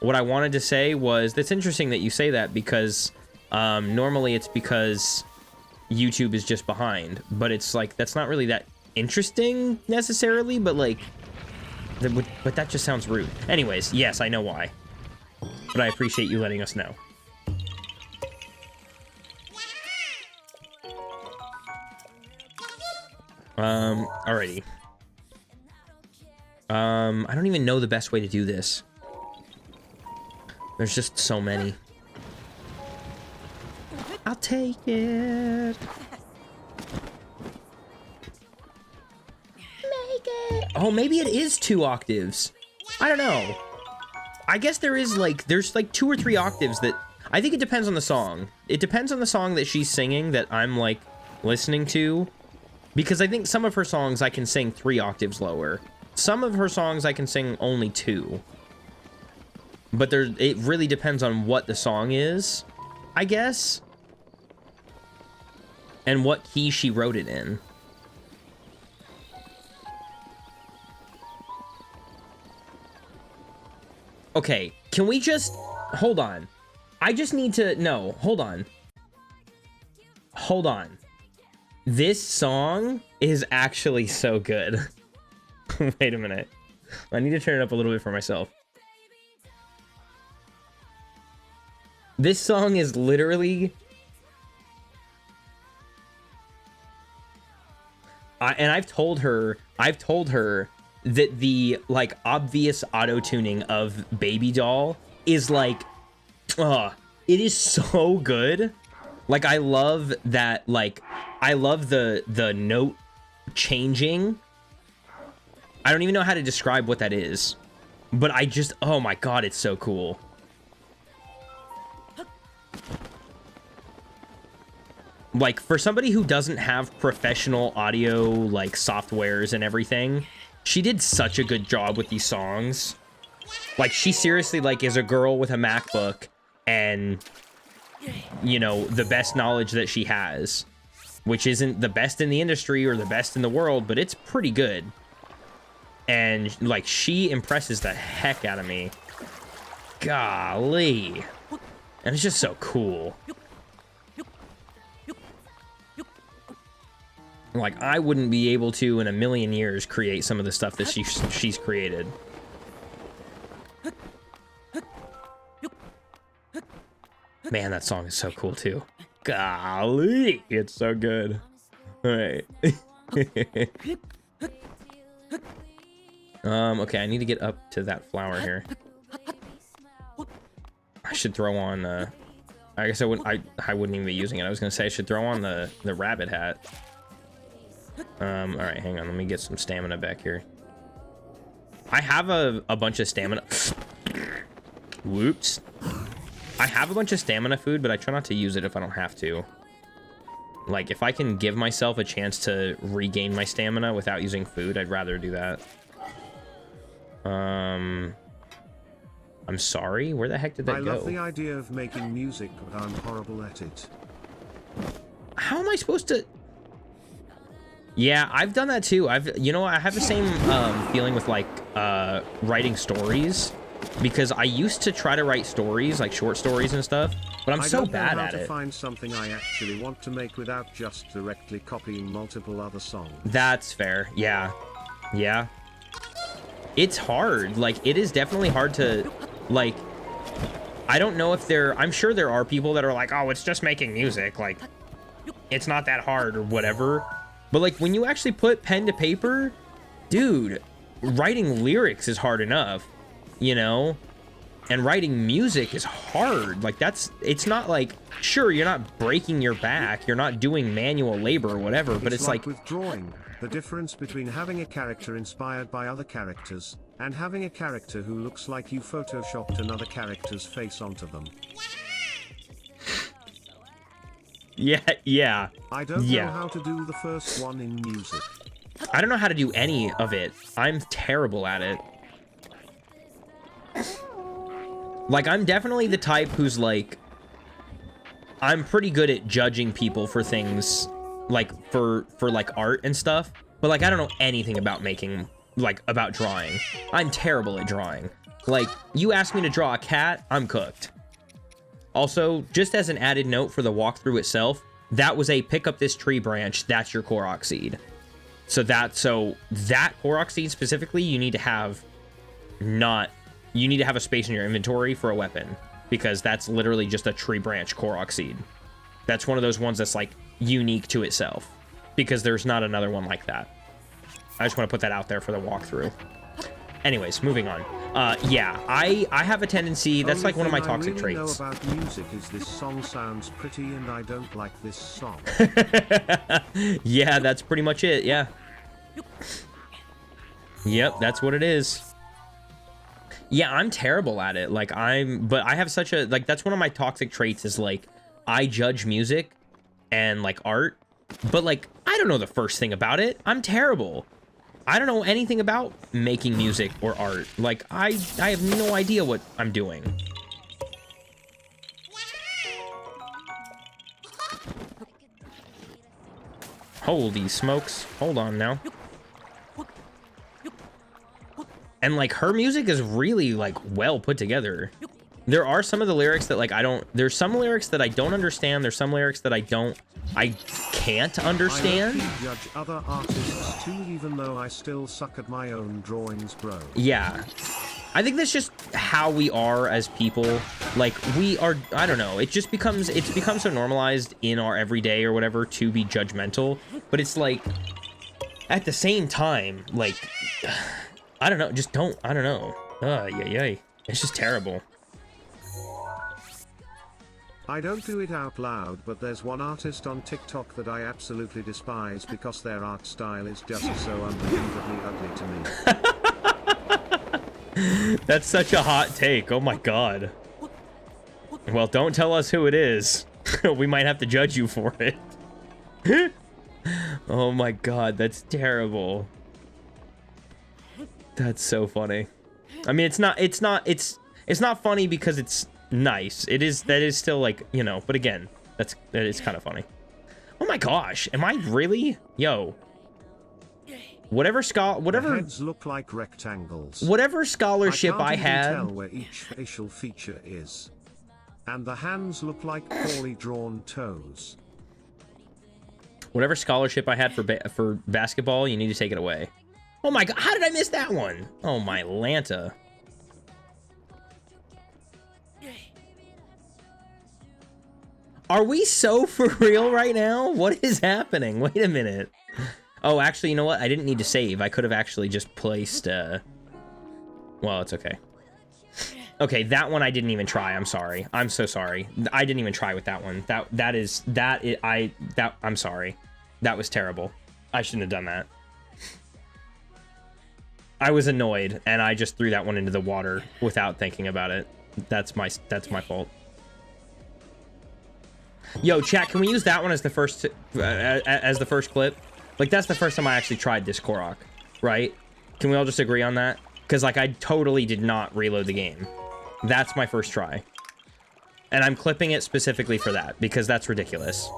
What I wanted to say was, that's interesting that you say that, because normally it's because YouTube is just behind, but it's like, that's not really that interesting necessarily, but like, but that just sounds rude. Anyways, yes, I know why, but I appreciate you letting us know. Alrighty. I don't even know the best way to do this. There's just so many. I'll take it. Make it. Oh, maybe it is 2 octaves. I don't know. I guess there's like 2 or 3 octaves that, I think it depends on the song. It depends on the song that she's singing that I'm like listening to, because I think some of her songs I can sing 3 octaves lower. Some of her songs I can sing only 2. But it really depends on what the song is, I guess. And what key she wrote it in. Okay, can we just... Hold on. I just need to... No, hold on. Hold on. This song is actually so good. Wait a minute. I need to turn it up a little bit for myself. This song is literally... and I've told her that the, like, obvious auto-tuning of Baby Doll is, like, it is so good. Like, I love that, like, I love the note changing. I don't even know how to describe what that is. But I just, oh my god, it's so cool. Like, for somebody who doesn't have professional audio, like, softwares and everything, she did such a good job with these songs. Like, she seriously, like, is a girl with a MacBook and, you know, the best knowledge that she has, which isn't the best in the industry or the best in the world, but it's pretty good. And, like, she impresses the heck out of me. Golly. And it's just so cool. Like, I wouldn't be able to in a million years create some of the stuff that she's created. Man, that song is so cool too. Golly, it's so good. All right. Okay, I need to get up to that flower here. I should throw on I guess I wouldn't even be using it. I was gonna say I should throw on the rabbit hat. All right, hang on. Let me get some stamina back here. I have a bunch of stamina. Whoops. I have a bunch of stamina food, but I try not to use it if I don't have to. Like, if I can give myself a chance to regain my stamina without using food, I'd rather do that. I'm sorry? Where the heck did that go? I love the idea of making music, but I'm horrible at it. How am I supposed to... Yeah, I've done that too. You know, I have the same feeling with, like, writing stories. Because I used to try to write stories, like short stories and stuff, but I'm so bad at it. I don't know how to find something I actually want to make without just directly copying multiple other songs. That's fair. Yeah. Yeah. It's hard. Like, it is definitely hard to, like, I don't know if I'm sure there are people that are like, oh, it's just making music. Like, it's not that hard or whatever. But, like, when you actually put pen to paper, dude, writing lyrics is hard enough. You know, and writing music is hard. Like, it's not like, sure, you're not breaking your back, you're not doing manual labor or whatever, but it's like with drawing, the difference between having a character inspired by other characters and having a character who looks like you photoshopped another character's face onto them. Yeah. I don't know how to do the first one in music. I don't know how to do any of it. I'm terrible at it. Like, I'm definitely the type who's like, I'm pretty good at judging people for things, like, for like art and stuff, but like, I don't know anything about about drawing. I'm terrible at drawing. Like, you ask me to draw a cat, I'm cooked. Also, just as an added note for the walkthrough itself, that was a pick up this tree branch, that's your korok seed. So that korok seed specifically, you need to have a space in your inventory for a weapon, because that's literally just a tree branch korok seed. That's one of those ones that's like unique to itself, because there's not another one like that. I just want to put that out there for the walkthrough. Anyways, moving on. Yeah, I have a tendency, that's like one of my toxic traits. Know about music is this song sounds pretty and I don't like this song. Yeah, that's pretty much it. Yeah. Yep, that's what it is. Yeah, I'm terrible at it. Like, but I have such a, like, that's one of my toxic traits is, like, I judge music and, like, art, but, like, I don't know the first thing about it. I'm terrible. I don't know anything about making music or art. Like, I have no idea what I'm doing. Holy smokes. Hold on now. And, like, her music is really, like, well put together. There are some of the lyrics that, like, there's some lyrics that I don't understand. There's some lyrics that I can't understand. I judge other artists too, even though I still suck at my own drawings, bro. Yeah. I think that's just how we are as people. Like, I don't know, it's become so normalized in our everyday or whatever to be judgmental. But it's like, at the same time, like, I don't know, I don't know. Yay. It's just terrible. I don't do it out loud, but there's one artist on TikTok that I absolutely despise because their art style is just so unbelievably ugly to me. That's such a hot take. Oh my god. Well, don't tell us who it is. We might have to judge you for it. Oh my god, that's terrible. That's so funny. I mean, it's not funny because it's nice. That is still, like, you know, but again, that is kind of funny. Oh my gosh, am I really? Yo. Whatever the heads look like rectangles. Whatever scholarship I had. Tell where each facial feature is. And the hands look like poorly drawn toes. Whatever scholarship I had for basketball, you need to take it away. Oh my god, how did I miss that one? Oh my Lanta. Are we so for real right now? What is happening? Wait a minute. Oh, actually, you know what? I didn't need to save. I could have actually just placed, well, it's okay. Okay, that one I didn't even try. I'm sorry. I'm so sorry. I didn't even try with that one. I'm sorry. That was terrible. I shouldn't have done that. I was annoyed, and I just threw that one into the water without thinking about it. That's my fault. Yo, chat, can we use that one as the first clip? Like, that's the first time I actually tried this korok, right? Can we all just agree on that? Because, like, I totally did not reload the game. That's my first try. And I'm clipping it specifically for that, because that's ridiculous.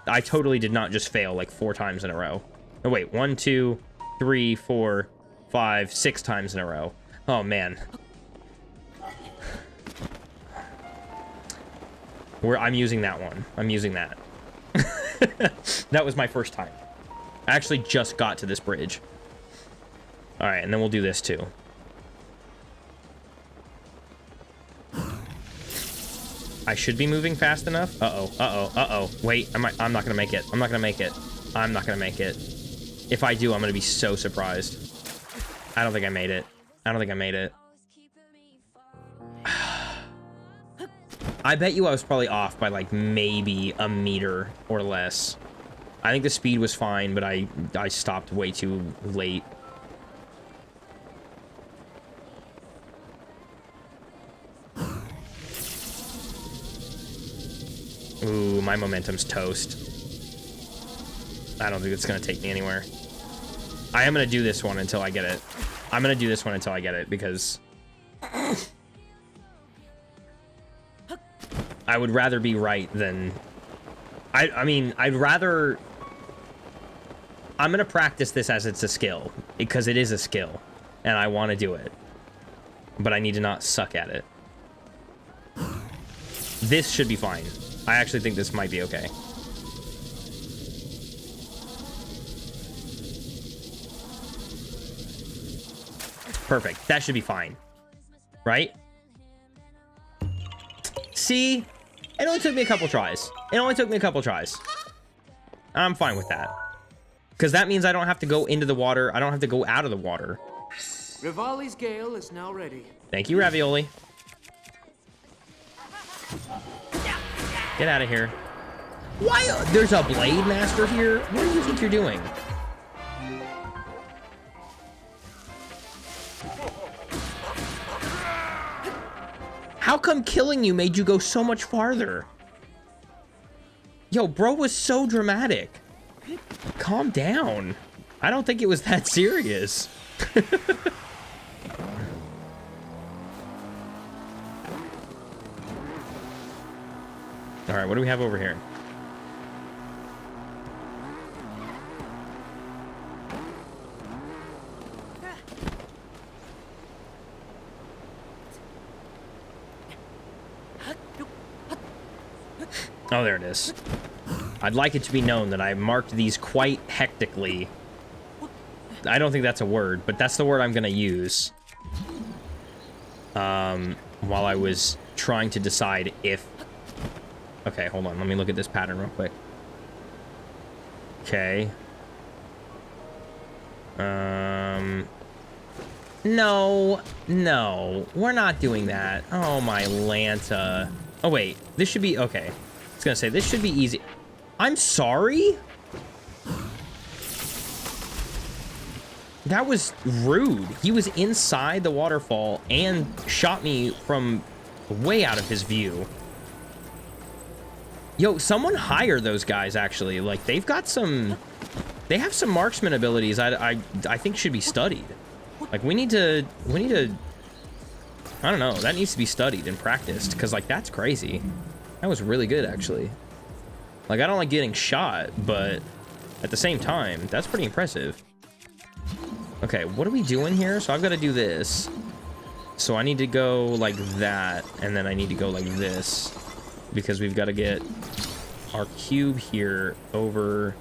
I totally did not just fail, like, 4 times in a row. Oh, wait, 1, 2, 3, 4, 5, 6 times in a row. Oh, man. I'm using that one. I'm using that. That was my first time. I actually just got to this bridge. All right, and then we'll do this too. I should be moving fast enough. Uh-oh. Wait, I'm not gonna make it. I'm not gonna make it. I'm not gonna make it. If I do, I'm gonna be so surprised. I don't think I made it. I don't think I made it. I bet you I was probably off by like maybe a meter or less. I think the speed was fine, but I stopped way too late. Ooh, my momentum's toast. I don't think it's gonna take me anywhere. I am gonna do this one until I get it. I'm gonna do this one until I get it, because I would rather be right than... I mean, I'd rather... I'm gonna practice this as it's a skill, because it is a skill, and I want to do it. But I need to not suck at it. This should be fine. I actually think this might be okay. Perfect. That should be fine. Right? See? It only took me a couple tries. It only took me a couple tries. I'm fine with that. Because that means I don't have to go into the water. I don't have to go out of the water. Rivali's gale is now ready. Thank you, Ravioli. Get out of here. Why? There's a Blade Master here? What do you think you're doing? How come killing you made you go so much farther? Yo, bro was so dramatic. Calm down. I don't think it was that serious. All right, what do we have over here? Oh, there it is. I'd like it to be known that I marked these quite hectically. I don't think that's a word, but that's the word I'm gonna use. While I was trying to decide if... Okay, hold on. Let me look at this pattern real quick. Okay. No. No. We're not doing that. Oh, my Lanta. Oh, wait. This should be... Okay. I was gonna say, this should be easy. I'm sorry? That was rude. He was inside the waterfall and shot me from way out of his view. Yo, someone hire those guys, actually. Like, they've got some... They have some marksman abilities I think should be studied. Like, we need to... I don't know. That needs to be studied and practiced, because, like, that's crazy. That was really good, actually. Like, I don't like getting shot, but at the same time, that's pretty impressive. Okay, what are we doing here? So I've got to do this. So I need to go like that, and then I need to go like this, because we've got to get our cube here over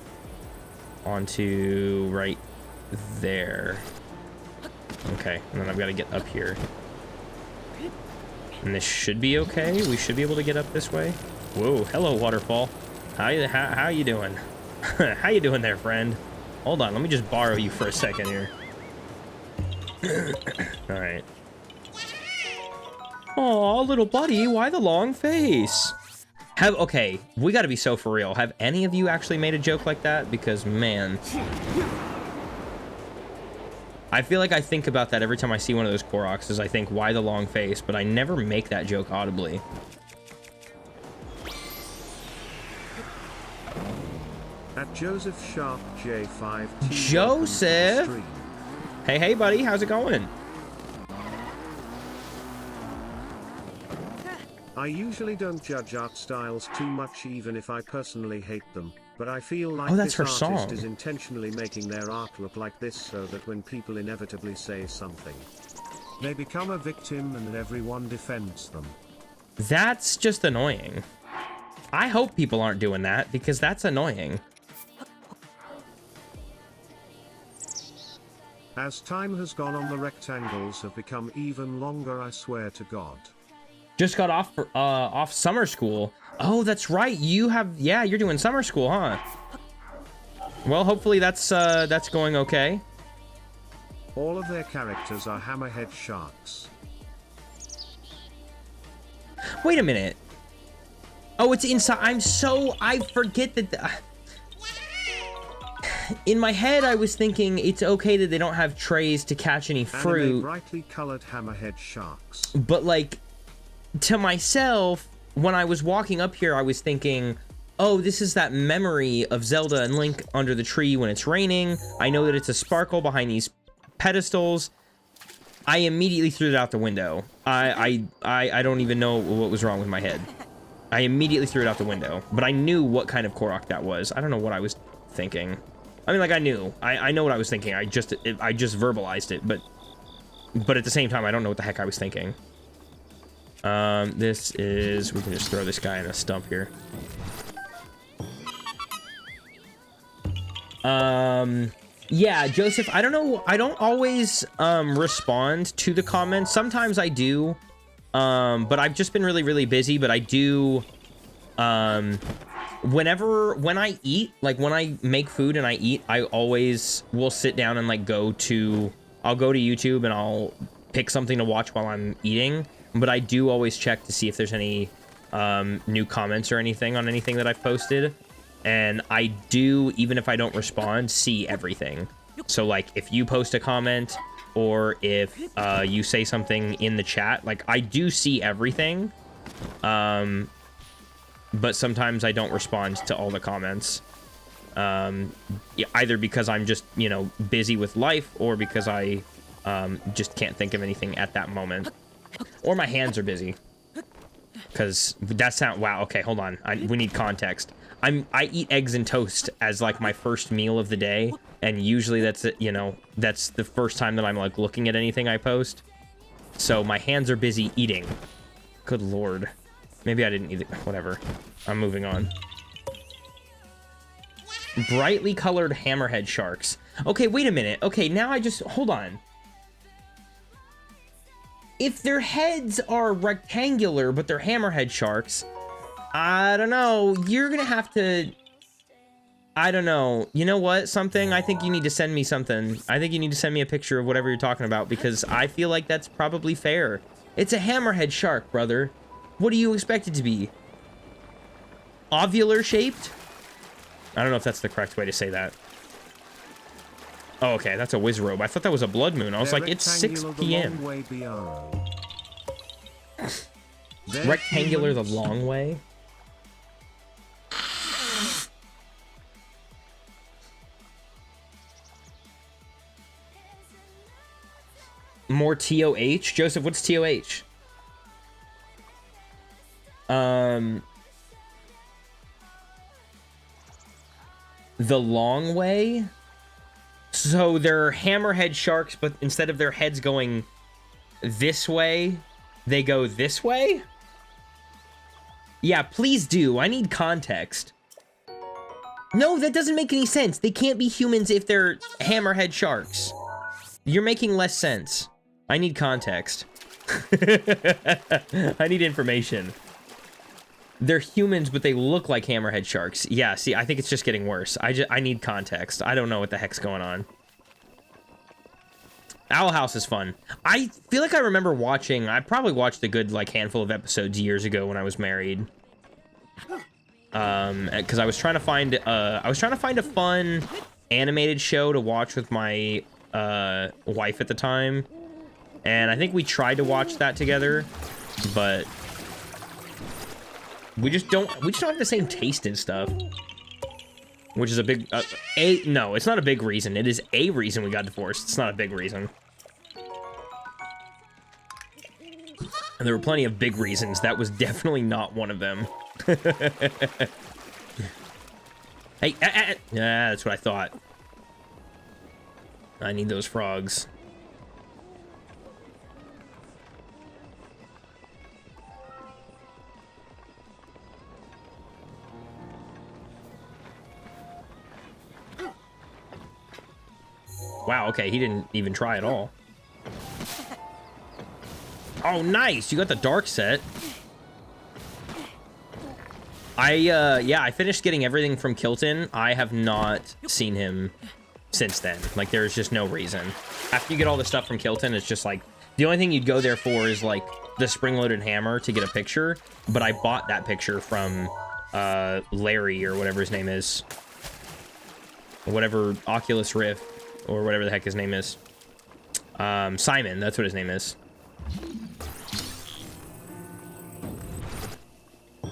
onto right there. Okay, and then I've got to get up here. And this should be okay. We should be able to get up this way. Whoa, hello, waterfall. How you doing? How you doing there, friend? Hold on, let me just borrow you for a second here. All right. Aw, little buddy, why the long face? Okay, we gotta be so for real. Have any of you actually made a joke like that? Because, man... I feel like I think about that every time I see one of those Koroks, is I think, why the long face? But I never make that joke audibly. At Joseph Sharp J5. Joseph! Hey, buddy, how's it going? I usually don't judge art styles too much even if I personally hate them, but I feel like Oh, that's this her artist song. is intentionally making their art look like this so that when people inevitably say something, they become a victim and everyone defends them. That's just annoying. I hope people aren't doing that because that's annoying. As time has gone on, the rectangles have become even longer, I swear to God. Just got off summer school. Oh, that's right. Yeah, you're doing summer school, huh? Well, hopefully that's going okay. All of their characters are hammerhead sharks. Wait a minute. Oh, it's inside. I forget that. In my head, I was thinking it's okay that they don't have trays to catch any fruit. Anime brightly colored hammerhead sharks. But like, to myself, when I was walking up here, I was thinking, oh, this is that memory of Zelda and Link under the tree when it's raining. I know that it's a sparkle behind these pedestals. I immediately threw it out the window. I don't even know what was wrong with my head. I immediately threw it out the window, but I knew what kind of korok that was. I don't know what I was thinking. I mean, like, I knew. I know what I was thinking. I just verbalized it, but at the same time, I don't know what the heck I was thinking. This is... We can just throw this guy in a stump here. Yeah, Joseph, I don't know. I don't always, respond to the comments. Sometimes I do. But I've just been really, really busy, but I do, when I eat, like when I make food and I eat, I always will sit down and like I'll go to YouTube and I'll pick something to watch while I'm eating, but I do always check to see if there's any, new comments or anything on anything that I've posted. And I do, even if I don't respond, see everything. So like if you post a comment or if you say something in the chat, like I do see everything. But sometimes I don't respond to all the comments. Either because I'm just, you know, busy with life or because I just can't think of anything at that moment. Or my hands are busy. Because wow, okay, hold on. We need context. I eat eggs and toast as like my first meal of the day, and usually that's it, you know, that's the first time that I'm like looking at anything I post. So my hands are busy eating. Good lord. Maybe I didn't eat it. Whatever. I'm moving on. Brightly colored hammerhead sharks. Okay, wait a minute. Okay, now hold on. If their heads are rectangular, but they're hammerhead sharks, I don't know. You're gonna have to... I don't know. You know what? I think you need to send me something. I think you need to send me a picture of whatever you're talking about, because I feel like that's probably fair. It's a hammerhead shark, brother. What do you expect it to be? Ovular shaped? I don't know if that's the correct way to say that. Oh, okay, that's a whiz robe. I thought that was a blood moon. I was like, it's 6 p.m. Rectangular the long way? More TOH? Joseph, what's TOH? The long way? So they're hammerhead sharks, but instead of their heads going this way, they go this way? Yeah, please do. I need context. No, that doesn't make any sense. They can't be humans if they're hammerhead sharks. You're making less sense. I need context. I need information. They're humans, but they look like hammerhead sharks. Yeah, see, I think it's just getting worse. I need context. I don't know what the heck's going on. Owl House is fun. I feel like I remember watching... I probably watched a good, like, handful of episodes years ago when I was married. Because I was trying to find... I was trying to find a fun animated show to watch with my wife at the time. And I think we tried to watch that together, but... we just don't have the same taste in stuff. which is a big, no, it's not a big reason. It is a reason we got divorced. It's not a big reason. And there were plenty of big reasons. That was definitely not one of them. Hey, yeah, that's what I thought. I need those frogs. Wow, okay, he didn't even try at all. Oh, nice! You got the dark set. Yeah, I finished getting everything from Kilton. I have not seen him since then. Like, there's just no reason. After you get all the stuff from Kilton, it's just like, the only thing you'd go there for is, like, the spring-loaded hammer to get a picture. But I bought that picture from, Larry, or whatever his name is. Or whatever, Oculus Rift, or whatever the heck his name is. Simon, that's what his name is.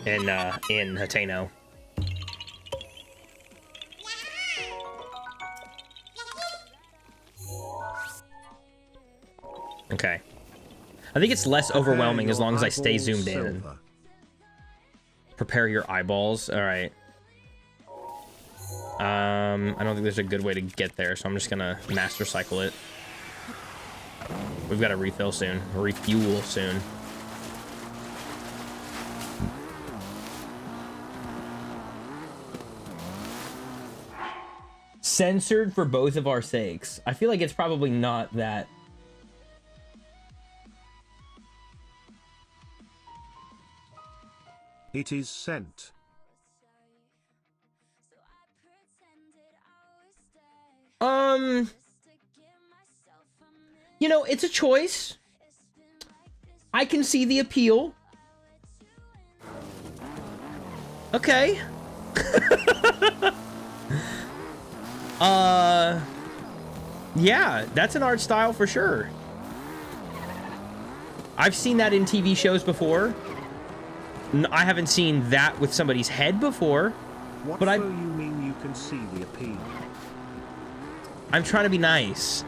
In Hateno. Okay. I think it's less overwhelming as long as I stay zoomed in. Prepare your eyeballs. All right. I don't think there's a good way to get there, so I'm just gonna master cycle it. We've got to refuel soon. Censored for both of our sakes. I feel like it's probably not that. It is sent. You know, it's a choice. I can see the appeal. Okay. Yeah, that's an art style for sure. I've seen that in TV shows before. I haven't seen that with somebody's head before. What but you mean you can see the appeal? I'm trying to be nice.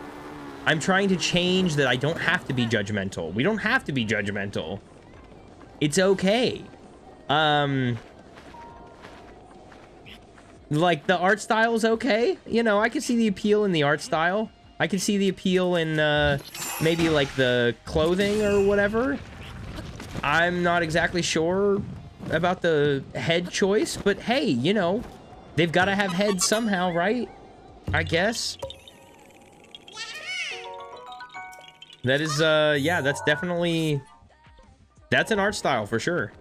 I'm trying to change that I don't have to be judgmental. We don't have to be judgmental. It's okay. Like, the art style is okay. You know, I can see the appeal in the art style. I can see the appeal in, maybe, like, the clothing or whatever. I'm not exactly sure about the head choice, but hey, you know, they've got to have heads somehow, right? I guess. That is, yeah, that's definitely... That's an art style for sure.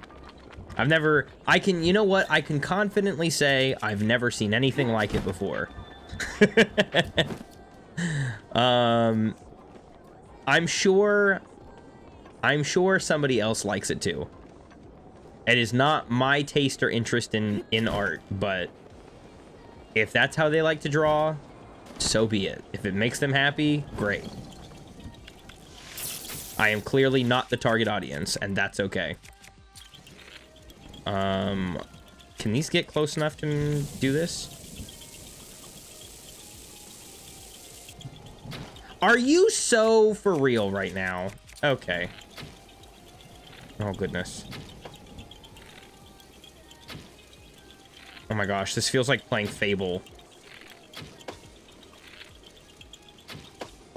I've never... you know what? I can confidently say I've never seen anything like it before. I'm sure somebody else likes it too. It is not my taste or interest in art, but if that's how they like to draw, so be it. If it makes them happy, great. I am clearly not the target audience, and that's okay. Can these get close enough to do this? Are you so for real right now? Okay. Oh, goodness. Oh my gosh, this feels like playing Fable.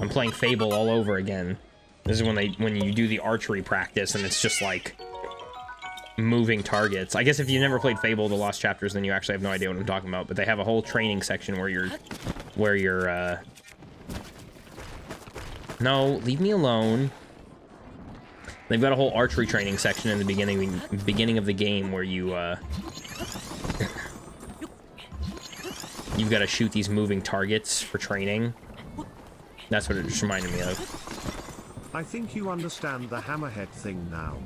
I'm playing Fable all over again. This is when you do the archery practice and it's just like moving targets. I guess if you never played Fable, the Lost Chapters, then you actually have no idea what I'm talking about, but they have a whole training section where you're no, leave me alone. They've got a whole archery training section in the beginning of the game where you you've got to shoot these moving targets for training. That's what it just reminded me of. I think you understand the hammerhead thing now.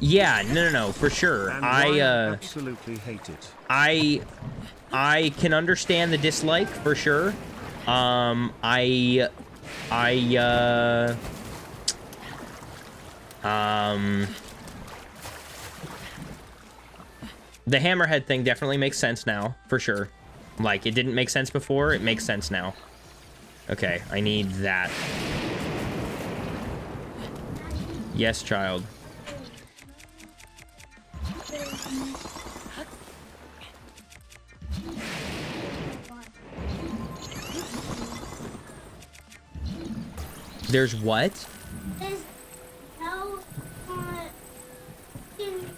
Yeah, no, for sure. And I absolutely hate it. I can understand the dislike for sure. The hammerhead thing definitely makes sense now, for sure. Like, it didn't make sense before, it makes sense now. Okay, I need that. Yes, child. There's what? There's no in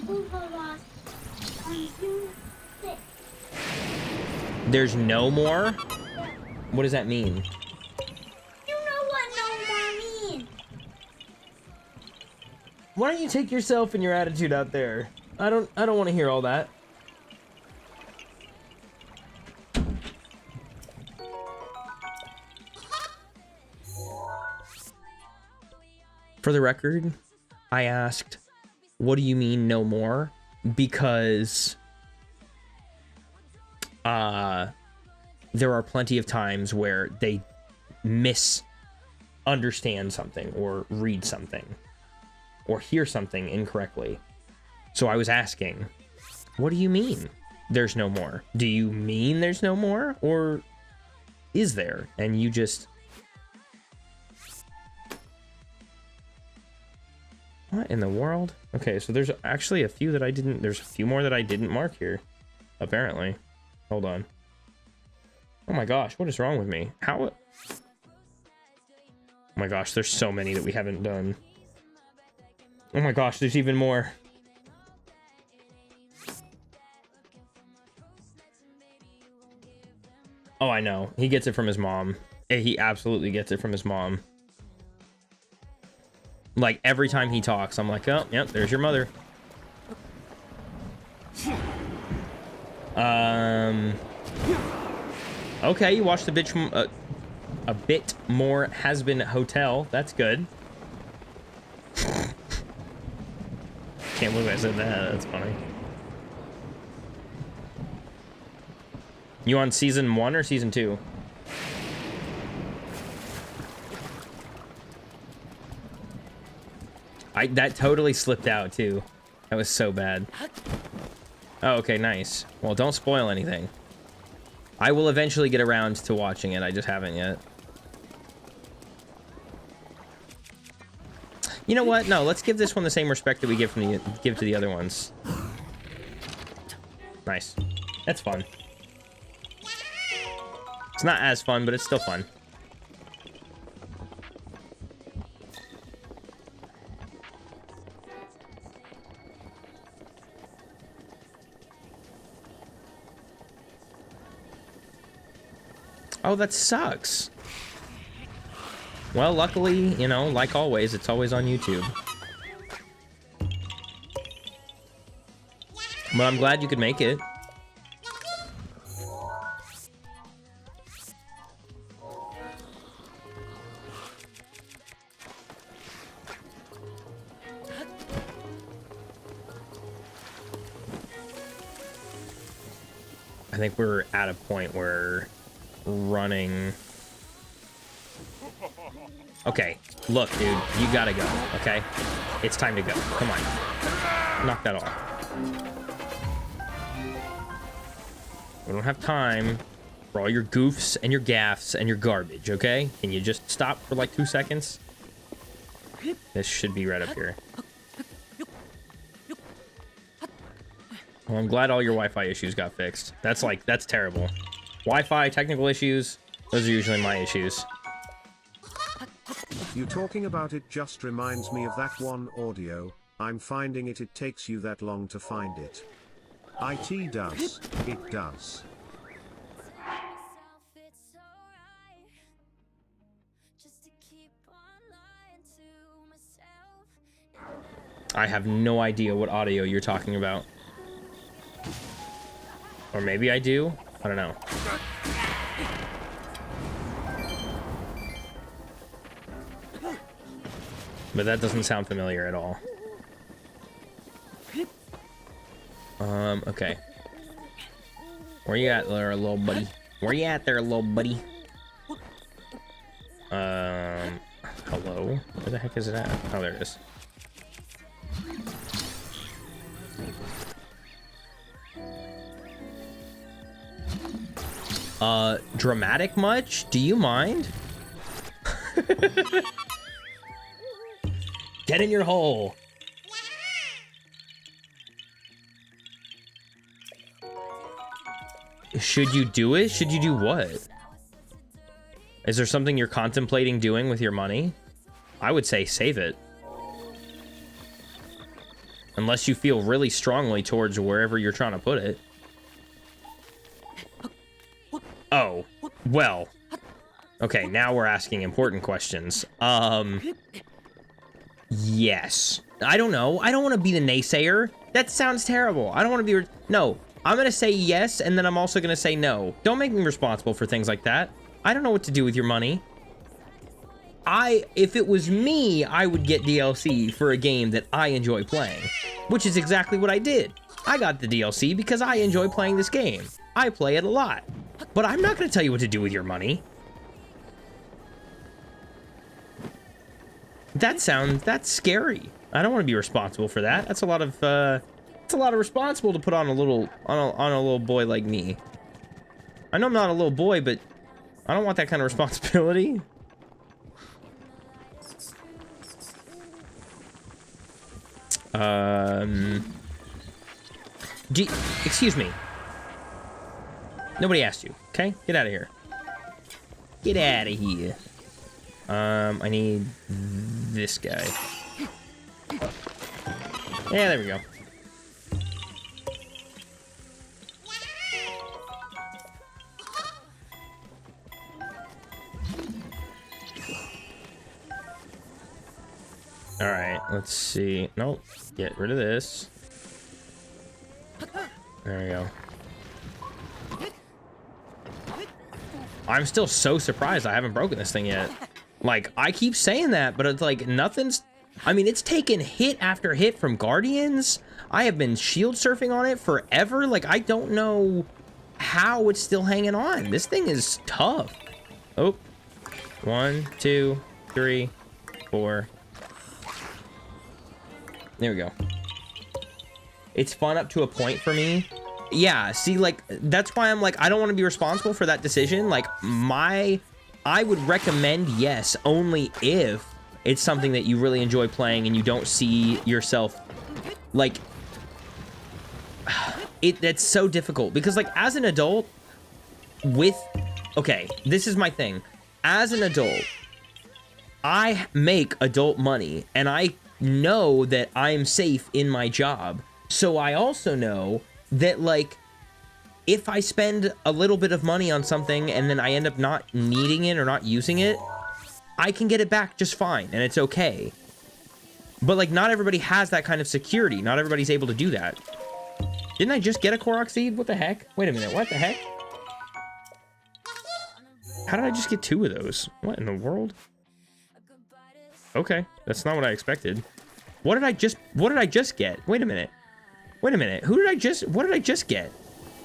Overwatch on June 6th. There's no more? What does that mean? You know what no more means. Why don't you take yourself and your attitude out there? I don't want to hear all that. For the record, I asked, what do you mean no more? Because there are plenty of times where they misunderstand something or read something or hear something incorrectly. So I was asking, what do you mean there's no more? Do you mean there's no more, or is there? And you just... What in the world? Okay, so there's actually a few that I didn't... There's a few more that I didn't mark here, apparently. Hold on. Oh my gosh, what is wrong with me? How... Oh my gosh, there's so many that we haven't done. Oh my gosh, there's even more. Oh, I know. He gets it from his mom. He absolutely gets it from his mom. Like, every time he talks, I'm like, oh, yep, there's your mother. Okay, you watched a bit more Has Been Hotel. That's good. Can't believe I said that. That's funny. You on season 1 or season 2? That totally slipped out too. That was so bad. Oh, okay, nice. Well, don't spoil anything. I will eventually get around to watching it. I just haven't yet. You know what? No, let's give this one the same respect that we give to the other ones. Nice. That's fun. It's not as fun, but it's still fun. Oh, that sucks. Well, luckily, you know, like always, it's always on YouTube. But I'm glad you could make it. I think we're at a point where running... Okay, look, dude, you gotta go, okay? It's time to go. Come on. Knock that off. We don't have time for all your goofs and your gaffs and your garbage, okay? Can you just stop for like 2 seconds? This should be right up here. Well, I'm glad all your Wi-Fi issues got fixed. That's terrible. Wi-Fi, technical issues, those are usually my issues. You talking about it just reminds me of that one audio. I'm finding it takes you that long to find it. It does. It does. I have no idea what audio you're talking about. Or maybe I do? I don't know. But that doesn't sound familiar at all. Okay. Where you at there, little buddy? Where you at there, little buddy? Hello? Where the heck is it at? Oh, there it is. Dramatic much? Do you mind? Get in your hole. Should you do it? Should you do what? Is there something you're contemplating doing with your money? I would say save it. Unless you feel really strongly towards wherever you're trying to put it. Oh, well. Okay, now we're asking important questions. Yes. I don't know. I don't want to be the naysayer. That sounds terrible. I don't want to be... No, I'm going to say yes, and then I'm also going to say no. Don't make me responsible for things like that. I don't know what to do with your money. If it was me, I would get DLC for a game that I enjoy playing, which is exactly what I did. I got the DLC because I enjoy playing this game. I play it a lot, but I'm not going to tell you what to do with your money. That's scary. I don't want to be responsible for that. That's a lot of responsible to put on a little boy like me. I know I'm not a little boy, but I don't want that kind of responsibility. Excuse me. Nobody asked you, okay? Get out of here. Get out of here. I need this guy. Yeah, there we go. All right, let's see. Nope. Get rid of this. There we go. I'm still so surprised I haven't broken this thing yet. Like, I keep saying that, but it's like nothing's... I mean, it's taken hit after hit from Guardians. I have been shield surfing on it forever. Like, I don't know how it's still hanging on. This thing is tough. Oh. 1, 2, 3, 4. There we go. It's fun up to a point for me. Yeah, see, like, that's why I'm like, I don't want to be responsible for that decision. Like, I would recommend yes, only if it's something that you really enjoy playing and you don't see yourself, like, that's so difficult. Because, like, as an adult, okay, this is my thing. As an adult, I make adult money, and I know that I'm safe in my job. So I also know that, like, if I spend a little bit of money on something and then I end up not needing it or not using it, I can get it back just fine, and it's okay. But, like, not everybody has that kind of security. Not everybody's able to do that. Didn't I just get a korok seed? What the heck? Wait a minute, what the heck? How did I just get 2 of those? What in the world? Okay, that's not what I expected. What did I just get? Wait a minute. Wait a minute. What did I just get?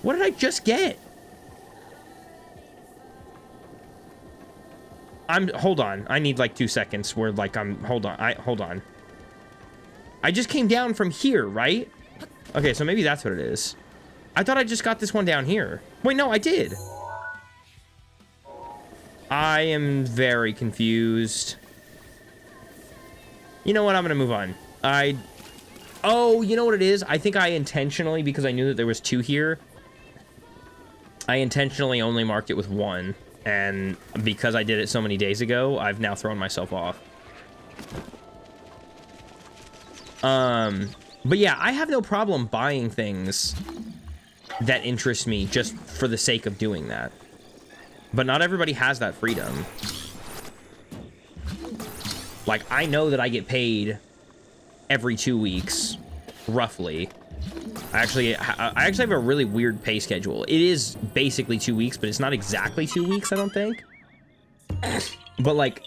What did I just get? Hold on. I need like 2 seconds where like hold on. I just came down from here, right? Okay, so maybe that's what it is. I thought I just got this one down here. Wait, no, I did. I am very confused. You know what? I'm gonna move on. Oh, you know what it is? I think I intentionally, because I knew that there was 2 here, I intentionally only marked it with 1. And because I did it so many days ago, I've now thrown myself off. But yeah, I have no problem buying things that interest me just for the sake of doing that. But not everybody has that freedom. Like, I know that I get paid every 2 weeks, roughly. I actually have a really weird pay schedule. It is basically 2 weeks, but it's not exactly 2 weeks, I don't think. But, like,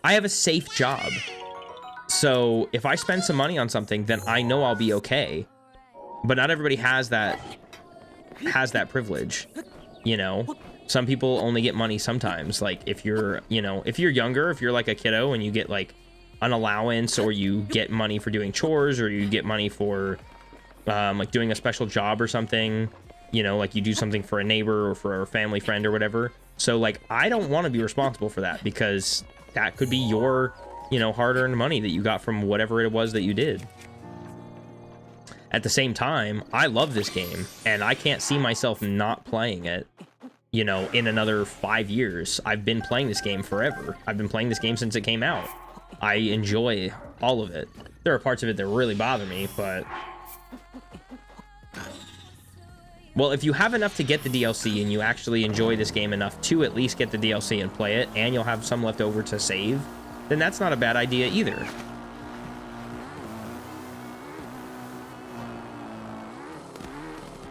I have a safe job. So, if I spend some money on something, then I know I'll be okay. But not everybody has that privilege, you know? Some people only get money sometimes. Like, if you're, you know, if you're younger, if you're like a kiddo and you get like an allowance, or you get money for doing chores, or you get money for like doing a special job or something, You know, like you do something for a neighbor or for a family friend or whatever. So like, I don't want to be responsible for that, because that could be your, you know, hard-earned money that you got from whatever it was that you did. At the same time, I love this game, and I can't see myself not playing it, you know, in another 5 years. I've been playing this game forever. I've been playing this game since it came out. I enjoy all of it. There are parts of it that really bother me, but... Well, if you have enough to get the DLC and you actually enjoy this game enough to at least get the DLC and play it, and you'll have some left over to save, then that's not a bad idea either.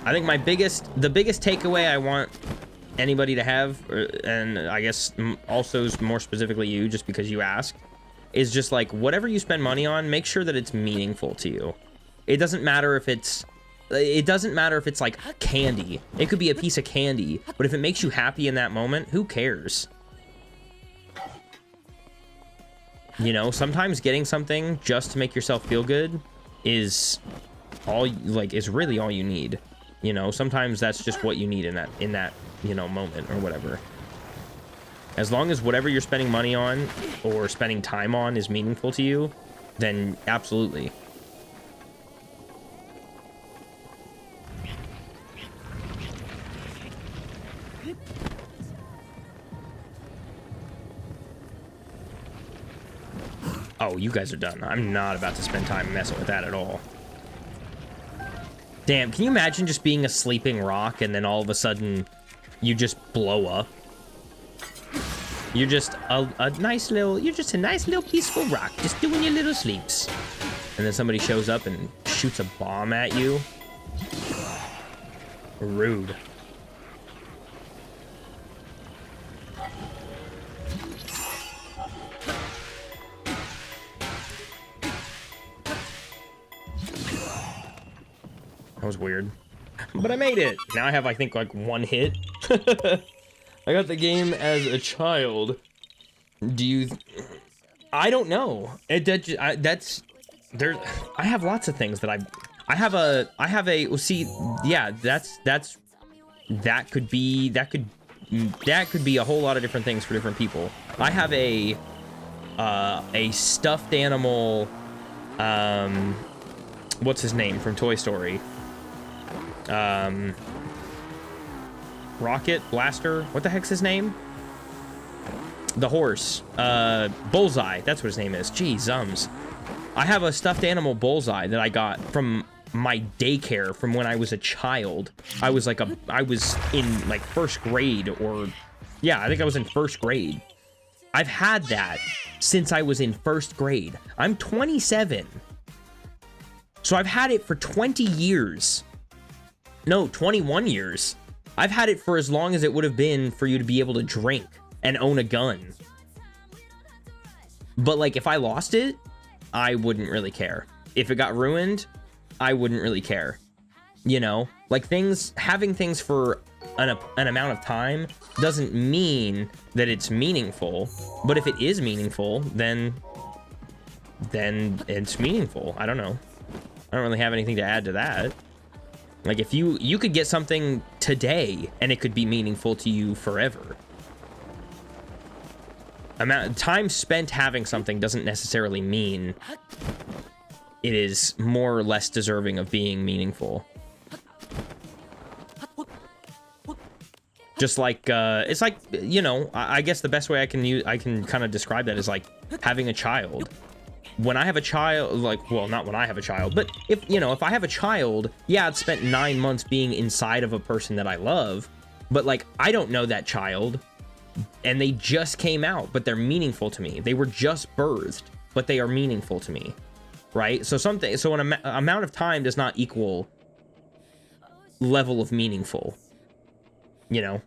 I think the biggest takeaway I want anybody to have, and I guess also more specifically you, just because you asked, is just like, whatever you spend money on, make sure that it's meaningful to you. It doesn't matter if it's like candy. It could be a piece of candy, but if it makes you happy in that moment, who cares? You know, sometimes getting something just to make yourself feel good is really all you need. You know, sometimes that's just what you need in that, you know, moment or whatever. As long as whatever you're spending money on or spending time on is meaningful to you, then absolutely. Oh, you guys are done. I'm not about to spend time messing with that at all. Damn, can you imagine just being a sleeping rock and then all of a sudden you just blow up? You're just a nice little peaceful rock, just doing your little sleeps. And then somebody shows up and shoots a bomb at you. Rude. That was weird. But I made it! Now I have, I think, like, 1 hit. I got the game as a child. I don't know. I have lots of things that well, see, yeah, that could be a whole lot of different things for different people. I have a stuffed animal, what's his name from Toy Story? Rocket Blaster, what the heck's his name? The horse, Bullseye, that's what his name is. Gee, zums. I have a stuffed animal Bullseye that I got from my daycare from when I was a child. I was in like first grade, or yeah, I think I was in first grade. I've had that since I was in first grade. I'm 27. So I've had it for 20 years. No, 21 years. I've had it for as long as it would have been for you to be able to drink and own a gun. But like, if I lost it, I wouldn't really care. If it got ruined, I wouldn't really care. You know, like having things for an amount of time doesn't mean that it's meaningful. But if it is meaningful, then it's meaningful. I don't know. I don't really have anything to add to that. Like, if you could get something today and it could be meaningful to you forever. Time spent having something doesn't necessarily mean it is more or less deserving of being meaningful. Just like, it's like, you know, I guess the best way I can kind of describe that is like having a child. When I have a child, like, well, not when I have a child, but if I have a child, yeah, I'd spent 9 months being inside of a person that I love, but like, I don't know that child, and they just came out, but they're meaningful to me. They were just birthed, but they are meaningful to me, right? So an amount of time does not equal level of meaningful, you know?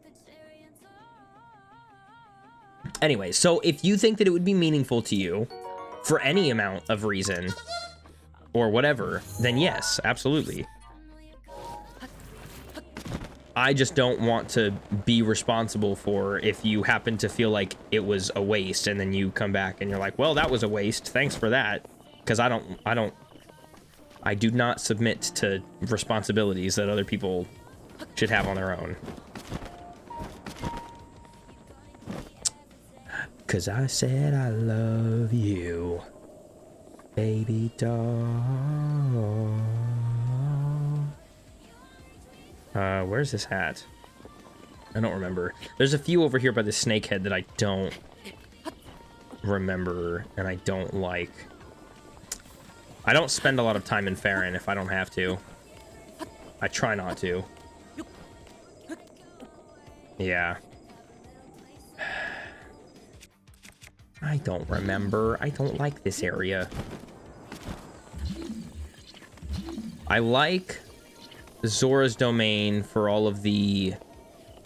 Anyway, so if you think that it would be meaningful to you, for any amount of reason, or whatever, then yes, absolutely. I just don't want to be responsible for if you happen to feel like it was a waste, and then you come back and you're like, well, that was a waste, thanks for that. Because I do not submit to responsibilities that other people should have on their own. 'Cause I said I love you, baby doll. Where's this hat? I don't remember. There's a few over here by the snakehead that I don't remember and I don't like. I don't spend a lot of time in Faron if I don't have to. I try not to. Yeah. I don't remember. I don't like this area. I like Zora's Domain for all of the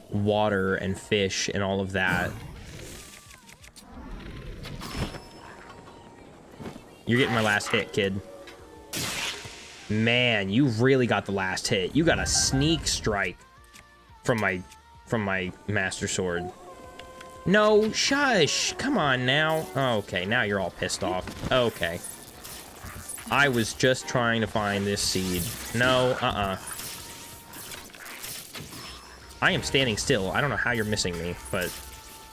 water and fish and all of that. You're getting my last hit, kid. Man, you really got the last hit. You got a sneak strike from my Master Sword. No, shush. Come on now. Okay, now you're all pissed off. Okay. I was just trying to find this seed. No, I am standing still. I don't know how you're missing me, but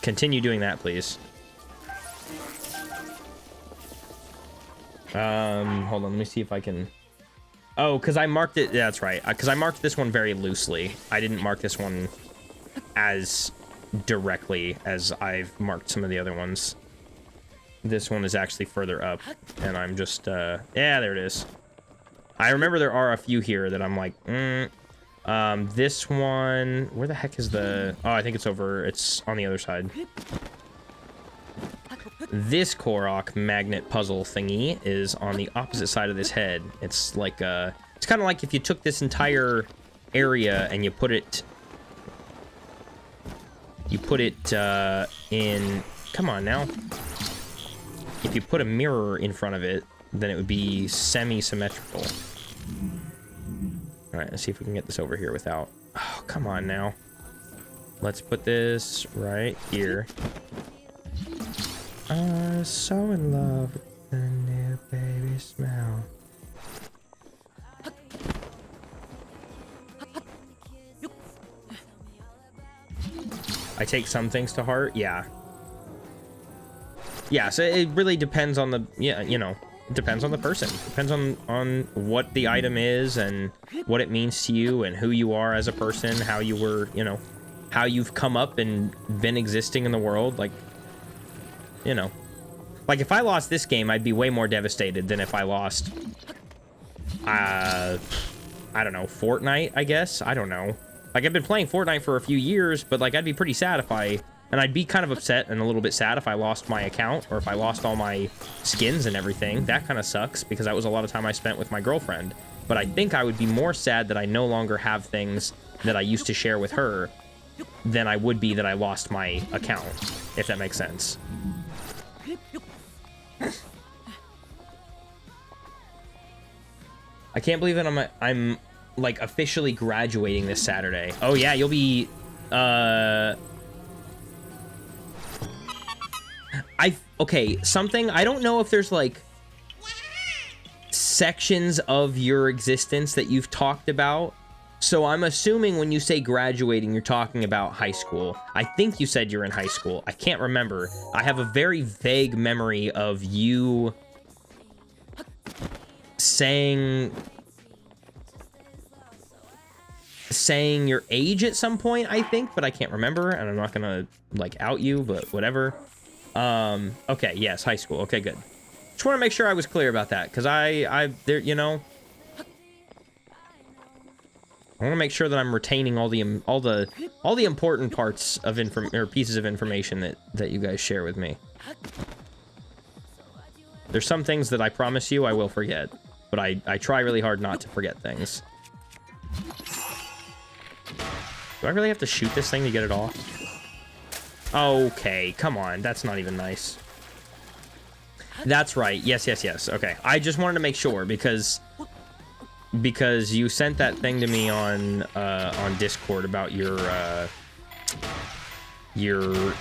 continue doing that, please. Hold on, let me see if I can... Oh, because I marked it... Yeah, that's right. Because I marked this one very loosely. I didn't mark this one as directly as I've marked some of the other ones. This one is actually further up, and I'm just, yeah, there it is. I remember there are a few here that I'm like, this one... Where the heck is the... Oh, I think it's over... It's on the other side. This korok magnet puzzle thingy is on the opposite side of this head. It's like, it's kind of like if you took this entire area and you put it... in... Come on now. If you put a mirror in front of it, then it would be semi-symmetrical. Alright, let's see if we can get this over here without... Oh, come on now. Let's put this right here. So in love with the new baby smell. I take some things to heart, yeah. Yeah, so it really depends on the, yeah, you know, it depends on the person. Depends on what the item is and what it means to you and who you are as a person, how you were, you know, how you've come up and been existing in the world, like, you know. Like, if I lost this game, I'd be way more devastated than if I lost, I don't know, Fortnite, I guess? I don't know. Like, I've been playing Fortnite for a few years, but, like, I'd be pretty sad if I... And I'd be kind of upset and a little bit sad if I lost my account or if I lost all my skins and everything. That kind of sucks because that was a lot of time I spent with my girlfriend. But I think I would be more sad that I no longer have things that I used to share with her than I would be that I lost my account, if that makes sense. I can't believe that I'm like officially graduating this Saturday. Oh yeah, you'll be okay, something, I don't know if there's like sections of your existence that you've talked about. So I'm assuming when you say graduating, you're talking about high school. I think you said you're in high school. I can't remember. I have a very vague memory of you saying your age at some point, I think, but I can't remember, and I'm not gonna like out you, but whatever. Okay, yes, high school. Okay, good. Just want to make sure I was clear about that, because there, you know, I want to make sure that I'm retaining all the important parts of pieces of information that you guys share with me. There's some things that I promise you I will forget, but I try really hard not to forget things. Do I really have to shoot this thing to get it off? Okay, come on. That's not even nice. That's right. Yes, yes, yes. Okay. I just wanted to make sure because you sent that thing to me on Discord about your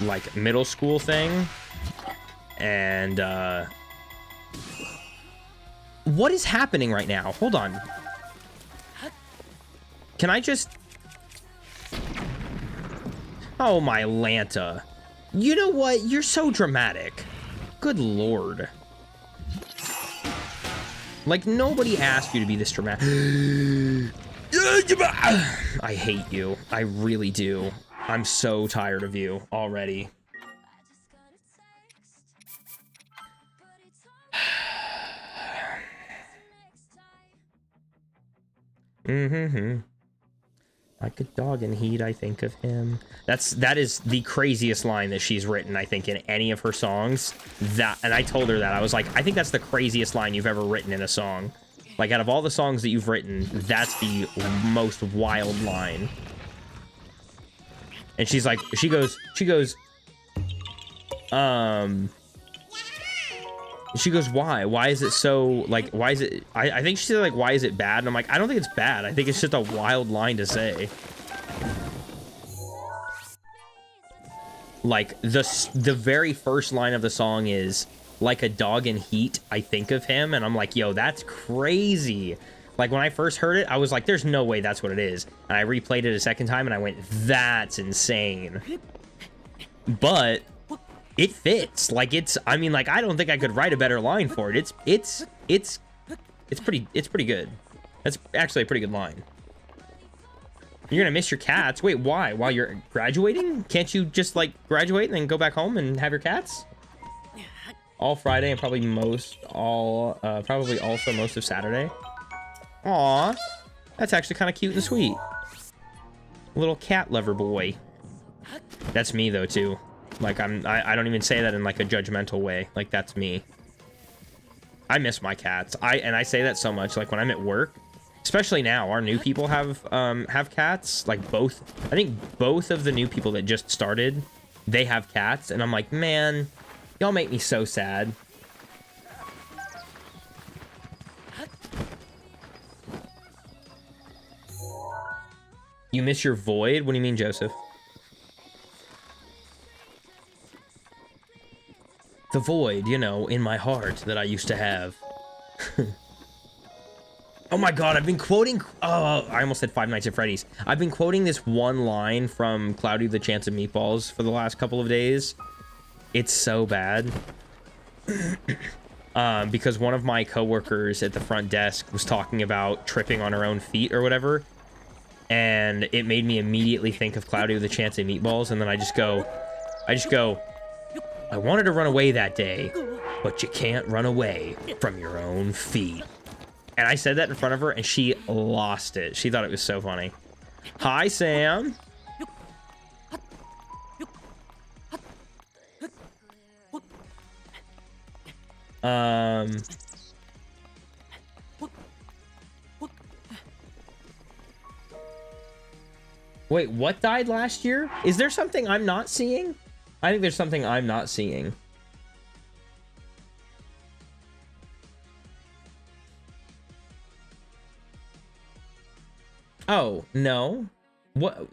like middle school thing. And what is happening right now? Hold on. Can I just Oh, my Lanta. You know what? You're so dramatic. Good lord. Like, nobody asked you to be this dramatic. I hate you. I really do. I'm so tired of you already. Like a dog in heat, I think of him. That is the craziest line that she's written, I think, in any of her songs. And I told her that. I was like, I think that's the craziest line you've ever written in a song. Like, out of all the songs that you've written, that's the most wild line. And she's like, she goes, why? Why is it so, like, why is it, I think she said, like, why is it bad? And I'm like, I don't think it's bad. I think it's just a wild line to say. Like, the very first line of the song is, like a dog in heat, I think of him. And I'm like, yo, that's crazy. Like, when I first heard it, I was like, there's no way that's what it is. And I replayed it a second time, and I went, that's insane. But it fits. Like, it's, I mean, like, I don't think I could write a better line for it. It's pretty good. That's actually a pretty good line. You're gonna miss your cats. Wait, why? While you're graduating? Can't you just, like, graduate and then go back home and have your cats? All Friday and probably probably also most of Saturday. Aw, that's actually kind of cute and sweet. Little cat lover boy. That's me though too. Like, I don't even say that in like a judgmental way. Like, that's me. I miss my cats. I say that so much. Like, when I'm at work, especially now, our new people have cats. Like, I think both of the new people that just started, they have cats, and I'm like, man, y'all make me so sad. You miss your void? What do you mean, Joseph? The void, you know, in my heart that I used to have. Oh my god, I've been quoting... Oh, I almost said Five Nights at Freddy's. I've been quoting this one line from Cloudy with a Chance of Meatballs for the last couple of days. It's so bad. Because one of my coworkers at the front desk was talking about tripping on her own feet or whatever. And it made me immediately think of Cloudy with a Chance of Meatballs. And then I just go... I wanted to run away that day, but you can't run away from your own feet. And I said that in front of her, and she lost it. She thought it was so funny. Hi, Sam. Wait, what died last year? Is there something I'm not seeing? I think there's something I'm not seeing. Oh, no. What?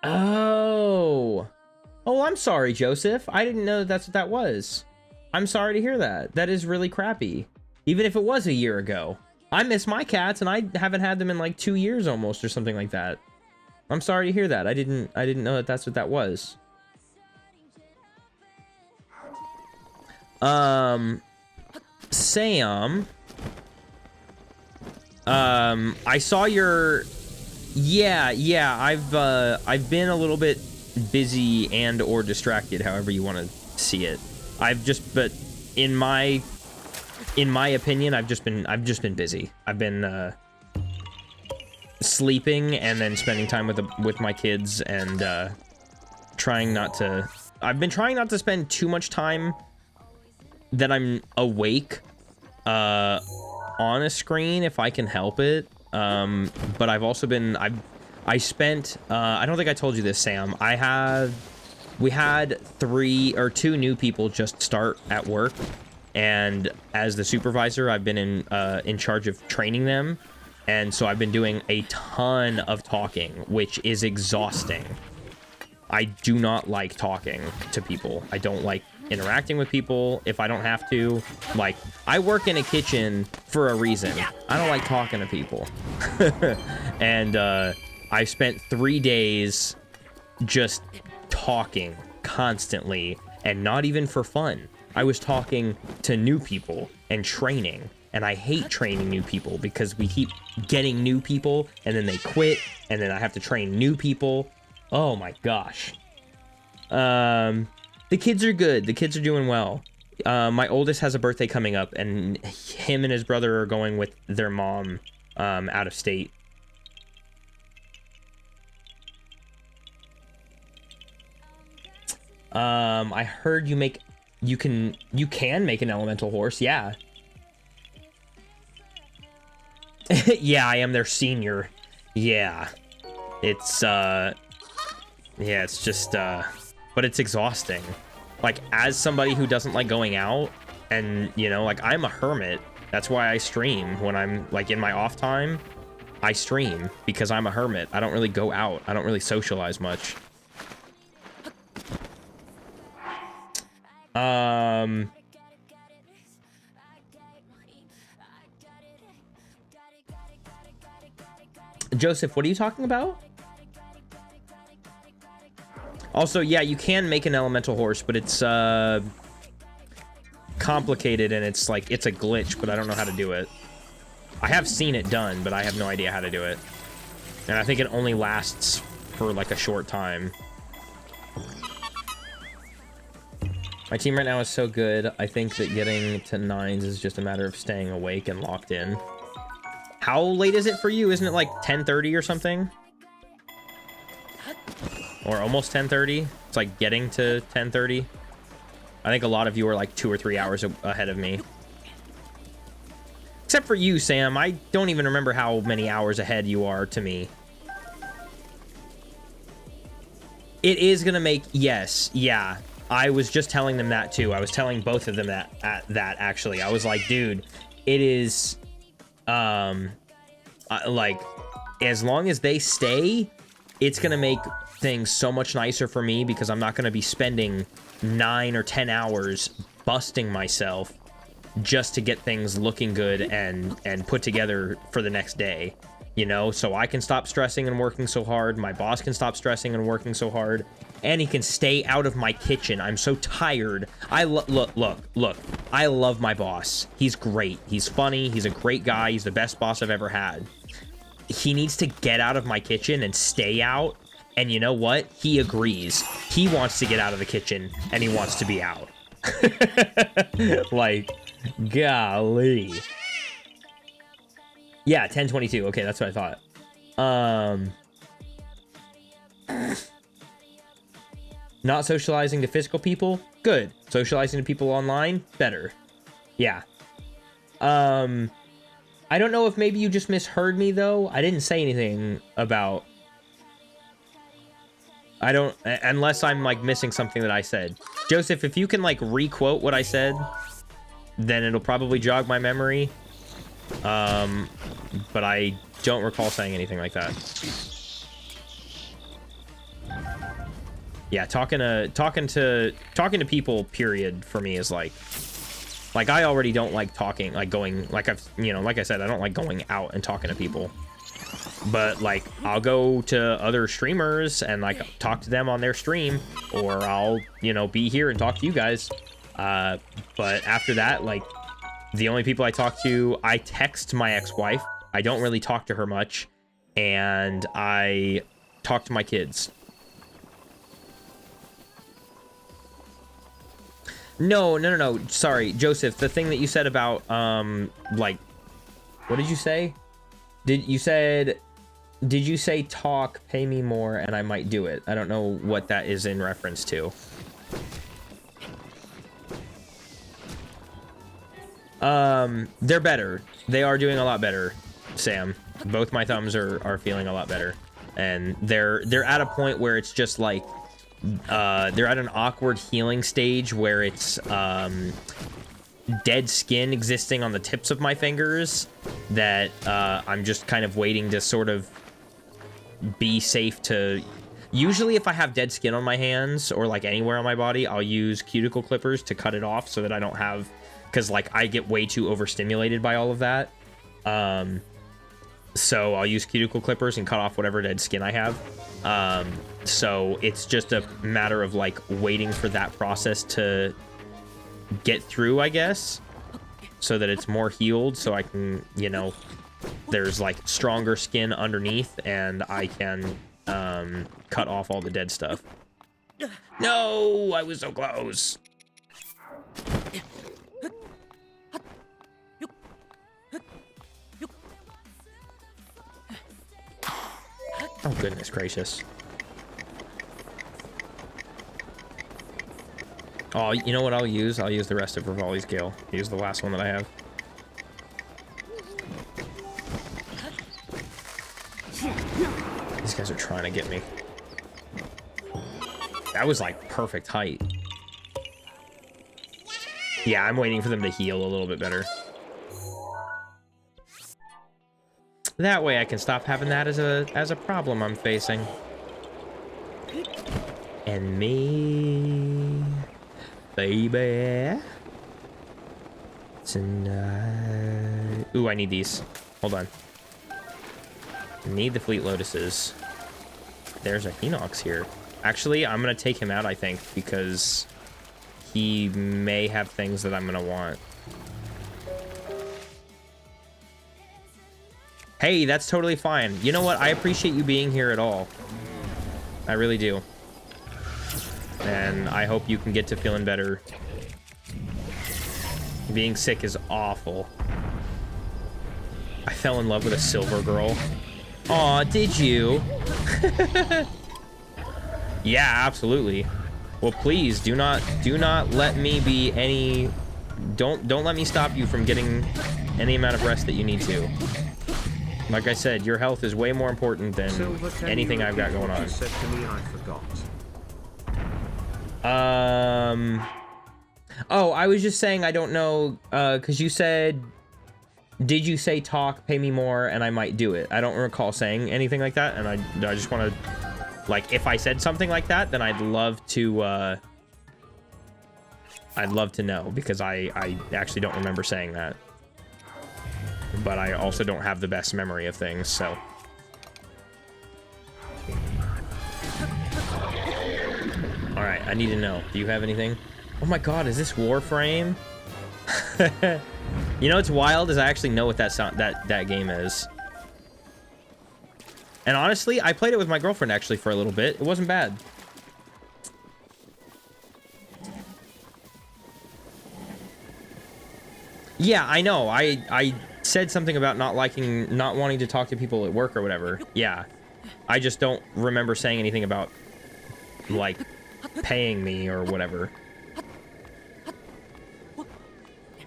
Oh. Oh, I'm sorry, Joseph. I didn't know that's what that was. I'm sorry to hear that. That is really crappy. Even if it was a year ago. I miss my cats, and I haven't had them in like 2 years almost or something like that. I'm sorry to hear that. I didn't know that that's what that was. Sam. I saw your... Yeah, I've been a little bit busy and or distracted, however you want to see it. But in my opinion, I've just been busy. I've been sleeping and then spending time with my kids and I've been trying not to spend too much time that I'm awake on a screen if I can help it. But I've also been I spent I don't think I told you this, Sam. We had 2 new people just start at work, and as the supervisor, I've been in charge of training them, and so I've been doing a ton of talking, which is exhausting. I do not like talking to people. I don't like interacting with people if I don't have to. Like, I work in a kitchen for a reason. I don't like talking to people. And I spent 3 days just talking constantly, and not even for fun. I was talking to new people and training, and I hate training new people because we keep getting new people and then they quit, and then I have to train new people. Oh my gosh. The kids are good. The kids are doing well. My oldest has a birthday coming up, and him and his brother are going with their mom out of state. I heard you can make an elemental horse. Yeah. Yeah, I am their senior. Yeah. It's just but it's exhausting. Like, as somebody who doesn't like going out, and you know, like, I'm a hermit. That's why I stream when I'm like in my off time. I stream because I'm a hermit. I don't really go out. I don't really socialize much. Joseph, what are you talking about? Also, yeah, you can make an elemental horse, but it's complicated, and it's like, it's a glitch, but I don't know how to do it. I have seen it done, but I have no idea how to do it. And I think it only lasts for like a short time. My team right now is so good. I think that getting to 9s is just a matter of staying awake and locked in. How late is it for you? Isn't it like 10:30 or something? Or almost 10:30? It's like getting to 10:30. I think a lot of you are like 2 or 3 hours ahead of me. Except for you, Sam. I don't even remember how many hours ahead you are to me. It is gonna make... Yes, yeah. I was just telling them that too. I was telling both of them that actually. I was like, dude, it is... like, as long as they stay, it's gonna make things so much nicer for me, because I'm not gonna be spending 9 or 10 hours busting myself just to get things looking good and put together for the next day, you know? So I can stop stressing and working so hard, my boss can stop stressing and working so hard, and he can stay out of my kitchen. I'm so tired. Look, I love my boss. He's great. He's funny. He's a great guy. He's the best boss I've ever had. He needs to get out of my kitchen and stay out. And you know what? He agrees. He wants to get out of the kitchen, and he wants to be out. Like, golly. Yeah, 10:22. Okay, that's what I thought. Not socializing to physical people? Good. Socializing to people online? Better. Yeah. I don't know if maybe you just misheard me, though. I didn't say anything about... I don't... Unless I'm, like, missing something that I said. Joseph, if you can, like, re-quote what I said, then it'll probably jog my memory. But I don't recall saying anything like that. Yeah, talking to people, period, for me is like I already don't like talking, like going, like like I said, I don't like going out and talking to people. But like, I'll go to other streamers and like talk to them on their stream, or I'll, be here and talk to you guys. But after that, like, the only people I talk to, I text my ex-wife. I don't really talk to her much, and I talk to my kids. No. Sorry, Joseph. The thing that you said about, like, what did you say? Did you say talk, pay me more, and I might do it? I don't know what that is in reference to. They're better. They are doing a lot better, Sam. Both my thumbs are feeling a lot better. And they're at a point where it's just like, they're at an awkward healing stage where it's dead skin existing on the tips of my fingers that I'm just kind of waiting to sort of be safe to Usually if I have dead skin on my hands or like anywhere on my body, I'll use cuticle clippers to cut it off so that I don't have, because like I get way too overstimulated by all of that. So I'll use cuticle clippers and cut off whatever dead skin I have. So it's just a matter of like waiting for that process to get through, I guess, so that it's more healed, so I can, you know, there's like stronger skin underneath and I can cut off all the dead stuff. No, I was so close. Oh, goodness gracious. Oh, you know what I'll use? I'll use the rest of Rivali's Gale. Use the last one that I have. These guys are trying to get me. That was like perfect height. Yeah, I'm waiting for them to heal a little bit better. That way I can stop having that as a problem I'm facing. And me, baby, tonight. Ooh, I need these. Hold on. Need the Fleet Lotuses. There's a Hinox here. Actually, I'm gonna take him out, I think, because he may have things that I'm gonna want. Hey, that's totally fine. You know what? I appreciate you being here at all. I really do. And I hope you can get to feeling better. Being sick is awful. I fell in love with a silver girl. Aw, did you? Yeah, absolutely. Well, please do not let me be any. Don't let me stop you from getting any amount of rest that you need to. Like I said, your health is way more important than anything I've got going on. Said to me, I forgot. Oh, I was just saying I don't know, because you said, did you say talk, pay me more, and I might do it? I don't recall saying anything like that, and I just want to, like, if I said something like that, then I'd love to know, because I actually don't remember saying that. But I also don't have the best memory of things, so. Alright, I need to know. Do you have anything? Oh my god, is this Warframe? You know what's wild is I actually know what that game is. And honestly, I played it with my girlfriend actually for a little bit. It wasn't bad. Yeah, I know. I said something about not wanting to talk to people at work or whatever. Yeah. I just don't remember saying anything about, like, paying me or whatever.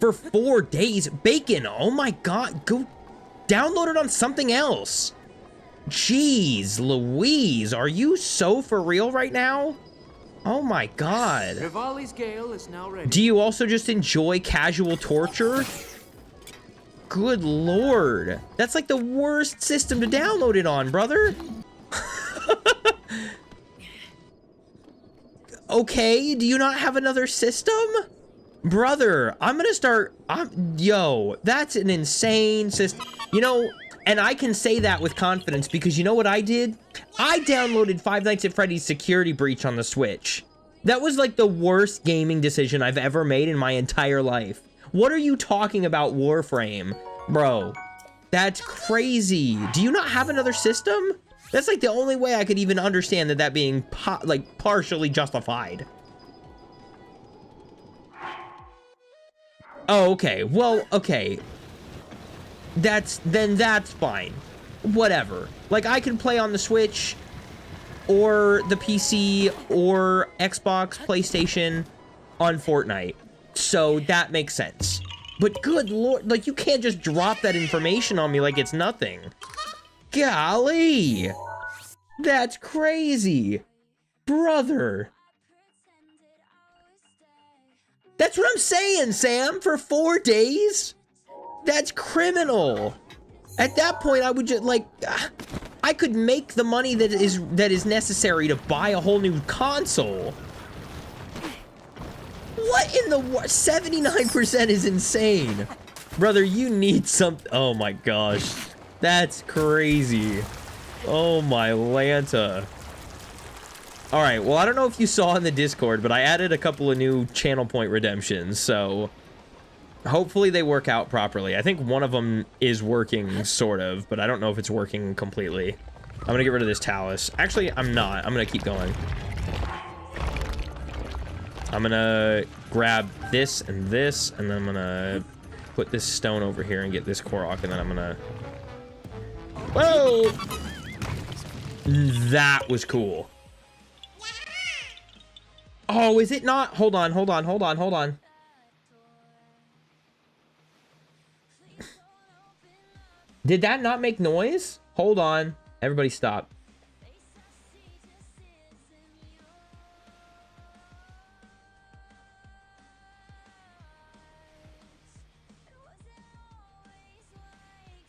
For 4 days? Bacon, oh my god. Go download it on something else. Jeez Louise, are you so for real right now? Oh my god. Rivali's Gale is now ready. Do you also just enjoy casual torture? Good lord. That's like the worst system to download it on, brother. Okay, do you not have another system? Brother, I'm gonna start... yo, that's an insane system. You know, and I can say that with confidence because you know what I did? I downloaded Five Nights at Freddy's Security Breach on the Switch. That was like the worst gaming decision I've ever made in my entire life. What are you talking about, Warframe? Bro, that's crazy. Do you not have another system? That's like the only way I could even understand that being partially justified. Oh, okay. Well, okay. That's fine. Whatever. Like, I can play on the Switch or the PC or Xbox, PlayStation on Fortnite. So that makes sense. But good lord, like, you can't just drop that information on me like it's nothing. Golly! That's crazy. Brother. That's what I'm saying, Sam, for 4 days? That's criminal. At that point, I would just, like, I could make the money that is necessary to buy a whole new console. What in the 79% is insane. Brother, you need some. Oh my gosh. That's crazy. Oh my Lanta. Alright, well, I don't know if you saw in the Discord, but I added a couple of new channel point redemptions, so hopefully they work out properly. I think one of them is working, sort of, but I don't know if it's working completely. I'm gonna get rid of this Talus. Actually, I'm not. I'm gonna keep going. I'm gonna grab this, and then I'm gonna put this stone over here and get this korok, and then I'm gonna... Whoa! That was cool. Oh, is it not? Hold on. Did that not make noise? Hold on. Everybody stop.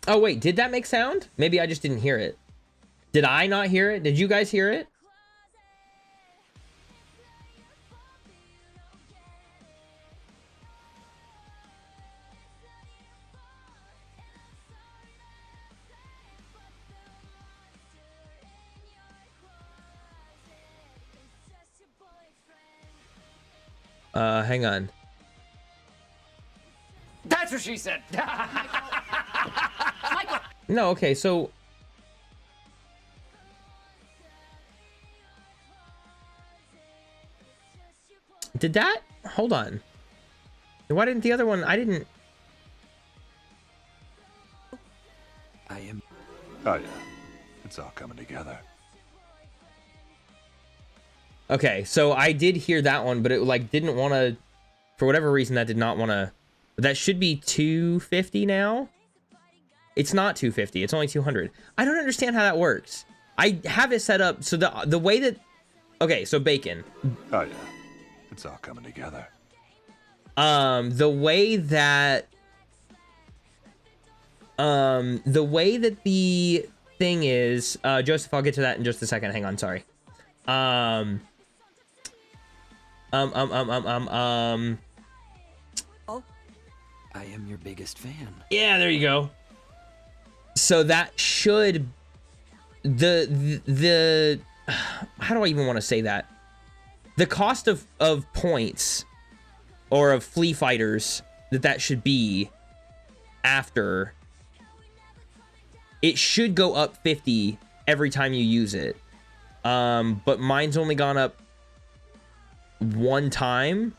Oh, wait. Did that make sound? Maybe I just didn't hear it. Did I not hear it? Did you guys hear it? Hang on. That's what she said. No, okay, so... Did that? Hold on. Why didn't the other one... I didn't... I am... Oh, yeah. It's all coming together. Okay, so I did hear that one, but it, like, didn't want to... For whatever reason, that did not want to... That should be 250 now? It's not 250, it's only 200. I don't understand how that works. I have it set up so the way that... Okay, so Bacon. Oh, yeah. It's all coming together. The way that... The way that the thing is... Joseph, I'll get to that in just a second. Hang on, sorry. Oh, I am your biggest fan. Yeah, there you go. So that should the how do I even want to say that? The cost of points or of flea fighters that should be after, it should go up 50 every time you use it. But mine's only gone up one time,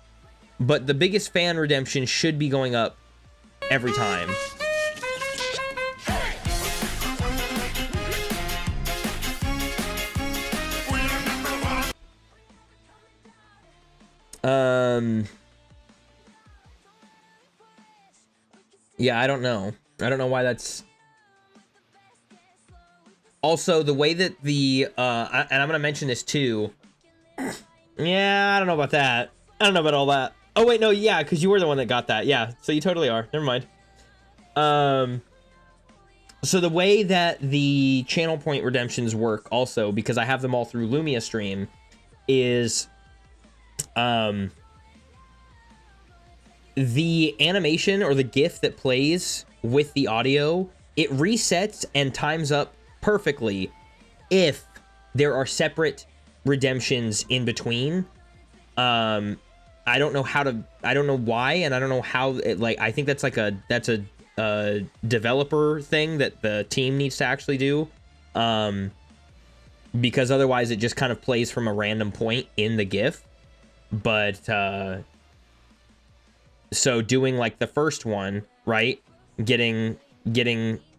but the biggest fan redemption should be going up every time. Yeah, I don't know. I don't know why that's... Also, the way that the, and I'm gonna mention this too. Yeah, I don't know about that. I don't know about all that. Oh, wait, no, yeah, because you were the one that got that. Yeah, so you totally are. Never mind. So the way that the channel point redemptions work also, because I have them all through Lumia Stream, is, the animation or the GIF that plays with the audio, it resets and times up perfectly if there are separate redemptions in between. I don't know how to, I don't know why, and I don't know how it, like, I think that's like that's a developer thing that the team needs to actually do, because otherwise it just kind of plays from a random point in the GIF. But so doing like the first one, right, getting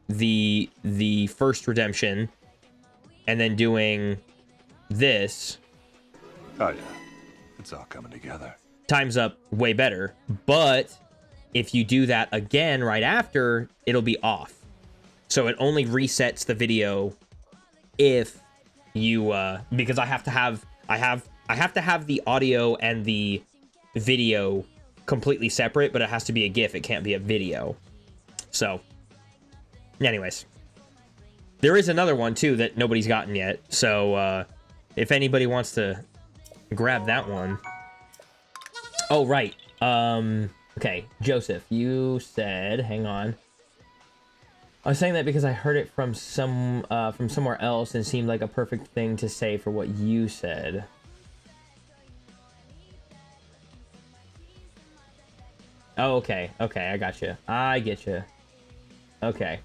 the first redemption, and then doing this, Oh, yeah. It's all coming together. times up way better. But if you do that again right after, it'll be off. So it only resets the video if you because I have to have the audio and the video completely separate, but it has to be a GIF. It can't be a video. So anyways, There is another one, too, that nobody's gotten yet. So, if anybody wants to grab that one. Oh, right. Okay, Joseph, you said... Hang on. I was saying that because I heard it from somewhere else and seemed like a perfect thing to say for what you said. Oh, okay. Okay, I got you. I get you. Okay.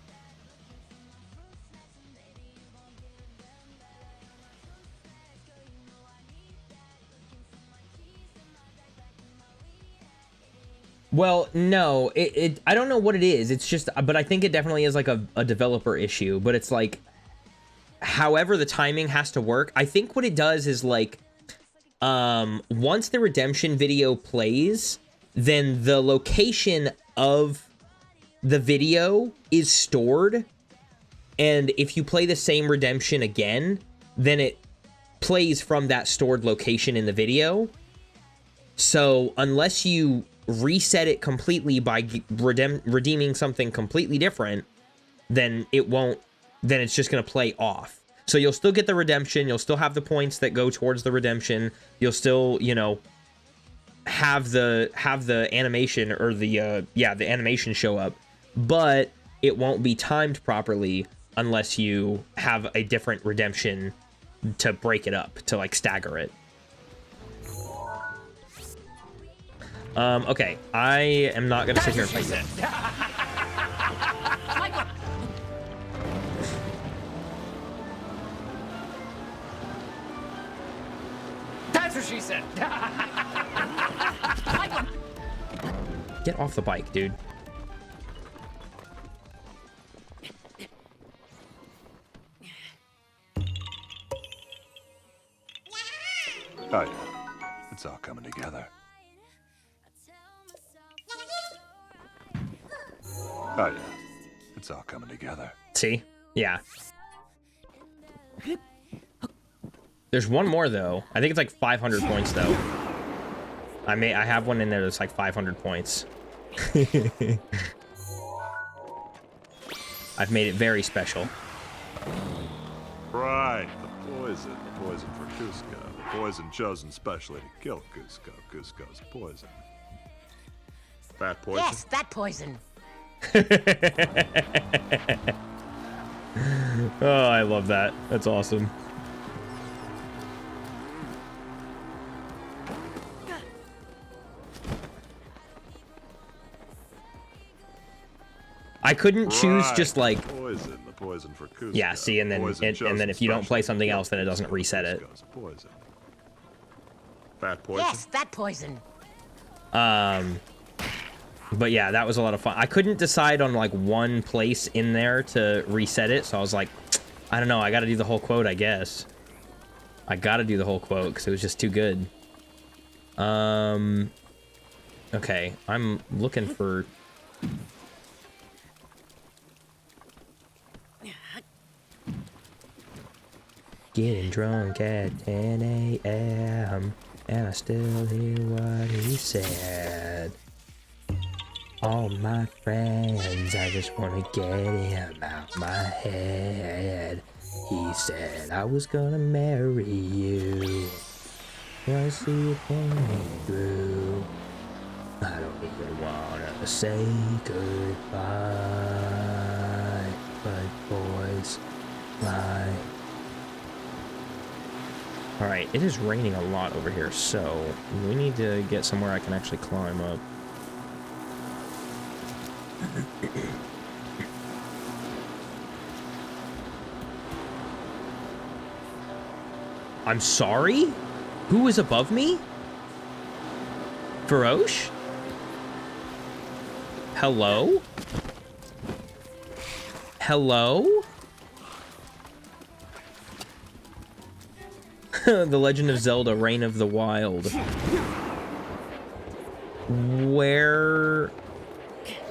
Well, no, I don't know what it is. It's just, but I think it definitely is like a developer issue, but it's like, however the timing has to work. I think what it does is like, once the redemption video plays, then the location of the video is stored. And if you play the same redemption again, then it plays from that stored location in the video. So unless you reset it completely by redeeming something completely different, then it won't, then it's just going to play off. So you'll still get the redemption, you'll still have the points that go towards the redemption, you'll still, you know, have the animation or the animation show up, but it won't be timed properly unless you have a different redemption to break it up, to like stagger it. Okay, I am not gonna sit here and fight that. That's what she said. Get off the bike, dude. Oh yeah, it's all coming together. Oh yeah, it's all coming together. See? Yeah. There's one more though. I think it's like 500 points though. I have one in there that's like 500 points. I've made it very special. Right, the poison for Cusco. The poison chosen specially to kill Cusco. Cusco's poison. That poison? Yes, that poison. Oh, I love that. That's awesome. I couldn't choose just like the poison for Cusco. Yeah, see, and then if you don't play something else, then it doesn't reset it. Poison. That poison? Yes, that poison. But yeah, that was a lot of fun. I couldn't decide on like one place in there to reset it, so I was like, I don't know, I gotta do the whole quote, I guess. I gotta do the whole quote, because it was just too good. Okay, I'm looking for... Getting drunk at 10 a.m. and I still hear what he said. All my friends, I just wanna get him out my head. He said I was gonna marry you. Wanna see it come through. I don't even wanna say goodbye. But boys, lie. Alright, it is raining a lot over here, so we need to get somewhere I can actually climb up. I'm sorry? Who is above me? Farosh? Hello? Hello? The Legend of Zelda, Reign of the Wild.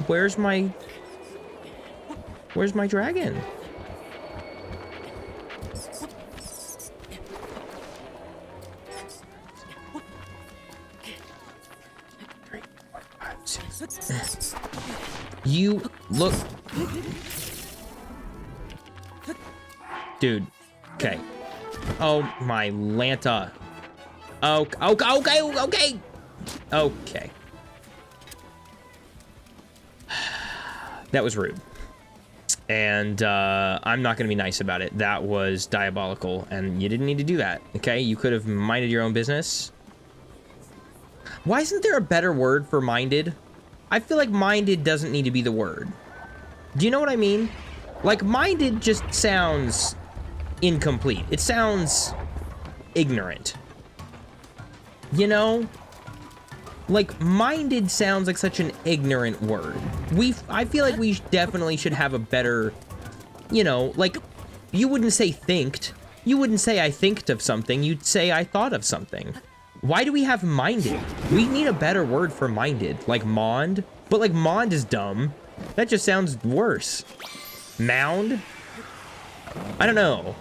Where's my dragon? 3, 4, 5, 6. You look. Dude. Okay. Oh, my Lanta. Oh, okay. Okay. That was rude. And I'm not going to be nice about it. That was diabolical, and you didn't need to do that, okay? You could have minded your own business. Why isn't there a better word for minded? I feel like minded doesn't need to be the word. Do you know what I mean? Like, minded just sounds incomplete. It sounds ignorant. You know? Like, minded sounds like such an ignorant word. I feel like we definitely should have a better, you know, like, you wouldn't say thinked. You wouldn't say I thinked of something. You'd say I thought of something. Why do we have minded? We need a better word for minded, like mond. But like mond is dumb. That just sounds worse. Mound? I don't know.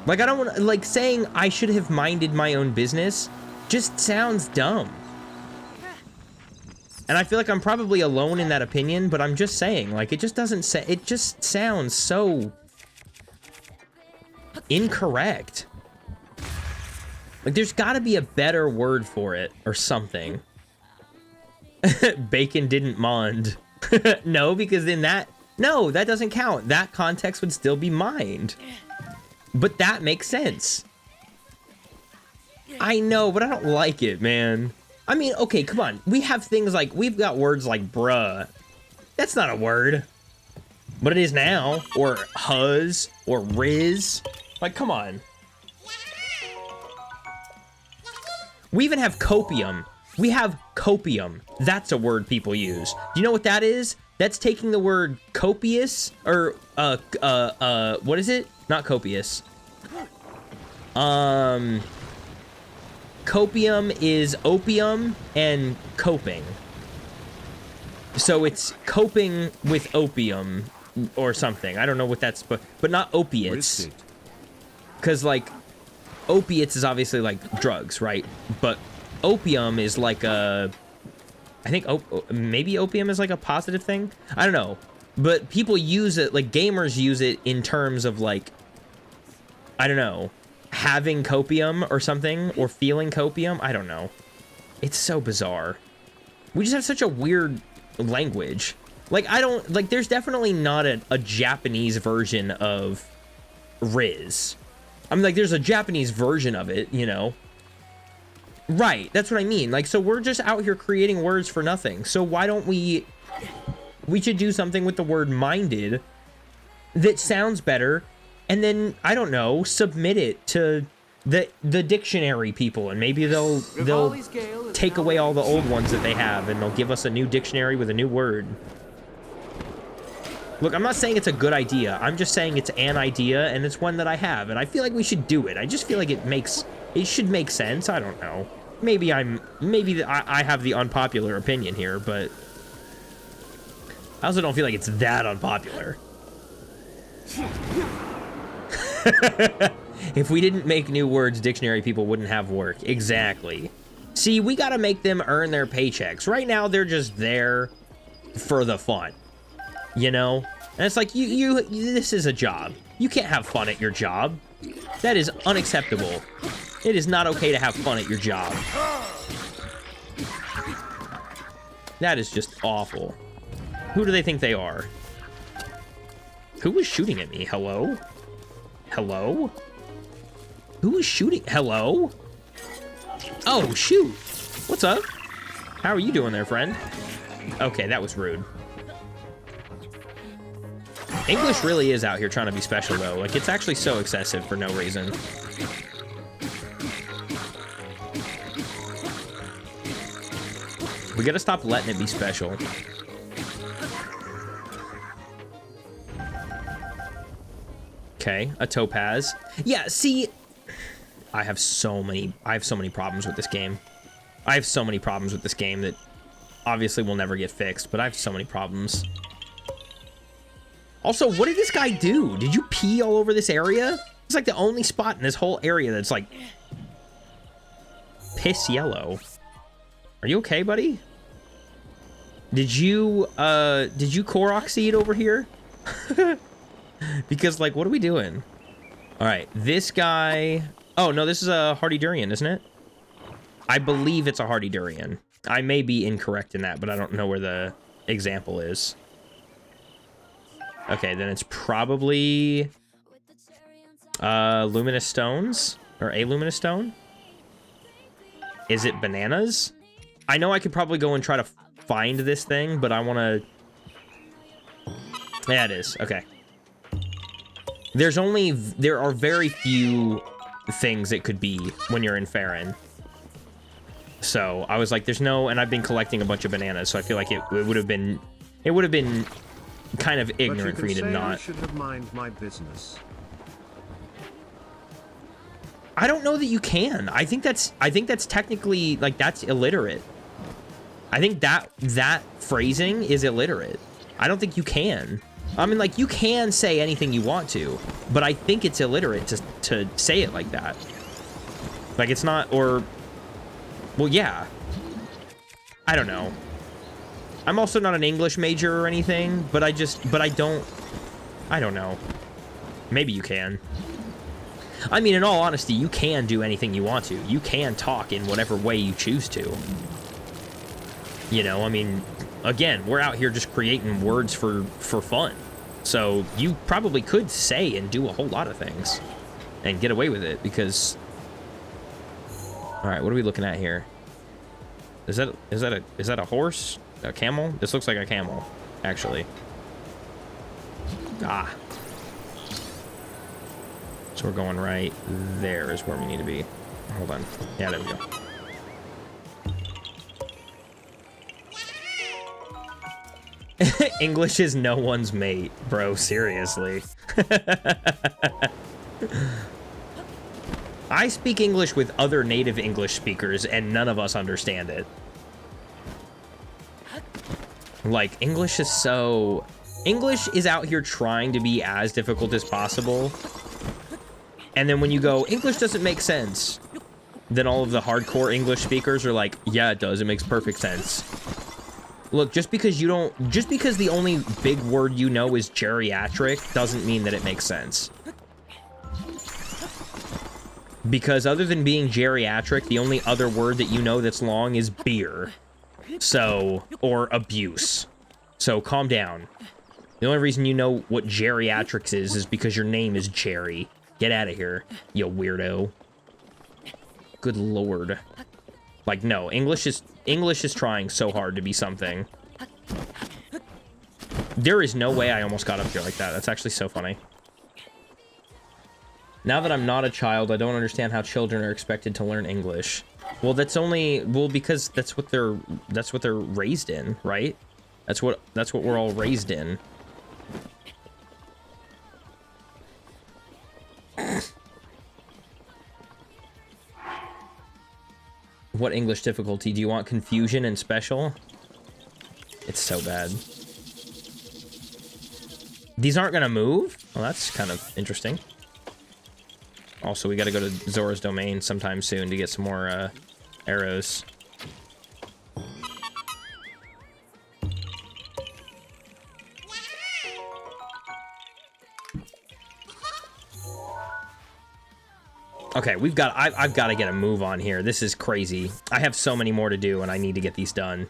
Like, I don't want, like, saying I should have minded my own business just sounds dumb. And I feel like I'm probably alone in that opinion, but I'm just saying, like, it just doesn't say, it just sounds so incorrect. Like, there's gotta be a better word for it or something. Bacon didn't mond. No, because in that, no, that doesn't count. That context would still be mind. But that makes sense. I know, but I don't like it, man. I mean, okay, come on. We have things like, we've got words like bruh. That's not a word. But it is now. Or huz. Or riz. Like, come on. We even have copium. We have copium. That's a word people use. Do you know what that is? That's taking the word copious, or, what is it? Not copious. Copium is opium and coping. So it's coping with opium or something. I don't know what that's, but not opiates. Because, like, opiates is obviously, like, drugs, right? But opium is like a... I think maybe opium is like a positive thing? I don't know. But people use it, like, gamers use it in terms of, like, I don't know, having copium or something, or feeling copium. I don't know. It's so bizarre. We just have such a weird language. Like, I don't, like, there's definitely not a Japanese version of Riz. I mean, like, there's a Japanese version of it, you know? Right, that's what I mean. Like, so we're just out here creating words for nothing. So why don't we should do something with the word minded that sounds better, and then, I don't know, submit it to the dictionary people, and maybe they'll take away all the old ones that they have, and they'll give us a new dictionary with a new word. Look, I'm not saying it's a good idea. I'm just saying it's an idea, and it's one that I have, and I feel like we should do it. I just feel like it should make sense. I don't know. Maybe I have the unpopular opinion here, but I also don't feel like it's that unpopular. If we didn't make new words, dictionary people wouldn't have work. Exactly. See, we gotta make them earn their paychecks. Right now, they're just there for the fun. You know? And it's like, this is a job. You can't have fun at your job. That is unacceptable. It is not okay to have fun at your job. That is just awful. Who do they think they are? Who was shooting at me? Hello? Hello? Who was shooting? Hello? Oh, shoot. What's up? How are you doing there, friend? Okay, that was rude. English really is out here trying to be special, though. Like, it's actually so excessive for no reason. We gotta stop letting it be special. Okay, a topaz. Yeah, see, I have so many problems with this game. I have so many problems with this game that obviously will never get fixed, but I have so many problems. Also, what did this guy do? Did you pee all over this area? It's like the only spot in this whole area that's like piss yellow. Are you okay, buddy? Did you korok seed over here? Because, like, what are we doing? All right, this guy... Oh, no, this is a hardy durian, isn't it? I believe it's a hardy durian. I may be incorrect in that, but I don't know where the example is. Okay, then it's probably... luminous stones? Or a luminous stone? Is it bananas? I know I could probably go and try to find this thing, but I want to... Yeah, it is. Okay. There are very few things it could be when you're in Faron. So I was like, there's no, and I've been collecting a bunch of bananas, so I feel like it would have been kind of ignorant for me to not. You should have mind my business. I don't know that you can. I think that's technically, like, that's illiterate. I think that phrasing is illiterate. I don't think you can. I mean, like, you can say anything you want to, but I think it's illiterate to say it like that. Like, it's not, or, well, yeah. I don't know. I'm also not an English major or anything, but I don't know. Maybe you can. I mean, in all honesty, you can do anything you want to. You can talk in whatever way you choose to. You know, I mean, again, we're out here just creating words for fun. So you probably could say and do a whole lot of things and get away with it because... All right, what are we looking at here? Is that a horse? A camel? This looks like a camel, actually. Ah. So we're going right there is where we need to be. Hold on. Yeah, there we go. English is no one's mate, bro. Seriously. I speak English with other native English speakers, and none of us understand it. Like, English is so... English is out here trying to be as difficult as possible. And then when you go, English doesn't make sense, then all of the hardcore English speakers are like, yeah, it does. It makes perfect sense. Look, just because the only big word you know is geriatric doesn't mean that it makes sense. Because other than being geriatric, the only other word that you know that's long is beer. So, or abuse. So calm down. The only reason you know what geriatrics is because your name is Jerry. Get out of here, you weirdo. Good lord. Like, no, English is trying so hard to be something. There is no way I almost got up here like that. That's actually so funny. Now that I'm not a child, I don't understand how children are expected to learn English. Well, because that's what they're raised in, right? That's what we're all raised in. What English difficulty? Do you want confusion and special? It's so bad. These aren't gonna move? Well, that's kind of interesting. Also, we gotta go to Zora's Domain sometime soon to get some more arrows. Okay, I've got to get a move on here. This is crazy. I have so many more to do, and I need to get these done.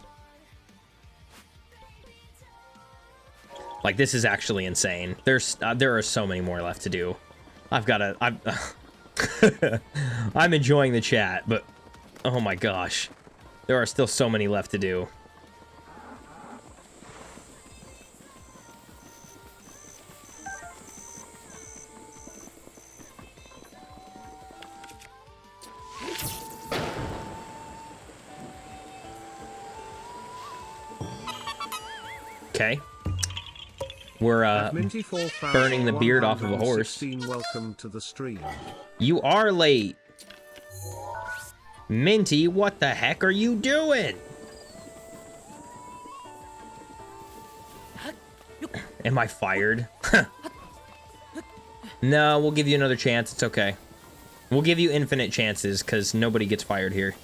Like, this is actually insane. There are so many more left to do. I'm enjoying the chat, but oh my gosh. There are still so many left to do. Okay. We're burning the beard off of a horse. Welcome to the stream. You are late. Minty, what the heck are you doing? Am I fired? No, we'll give you another chance. It's okay. We'll give you infinite chances because nobody gets fired here.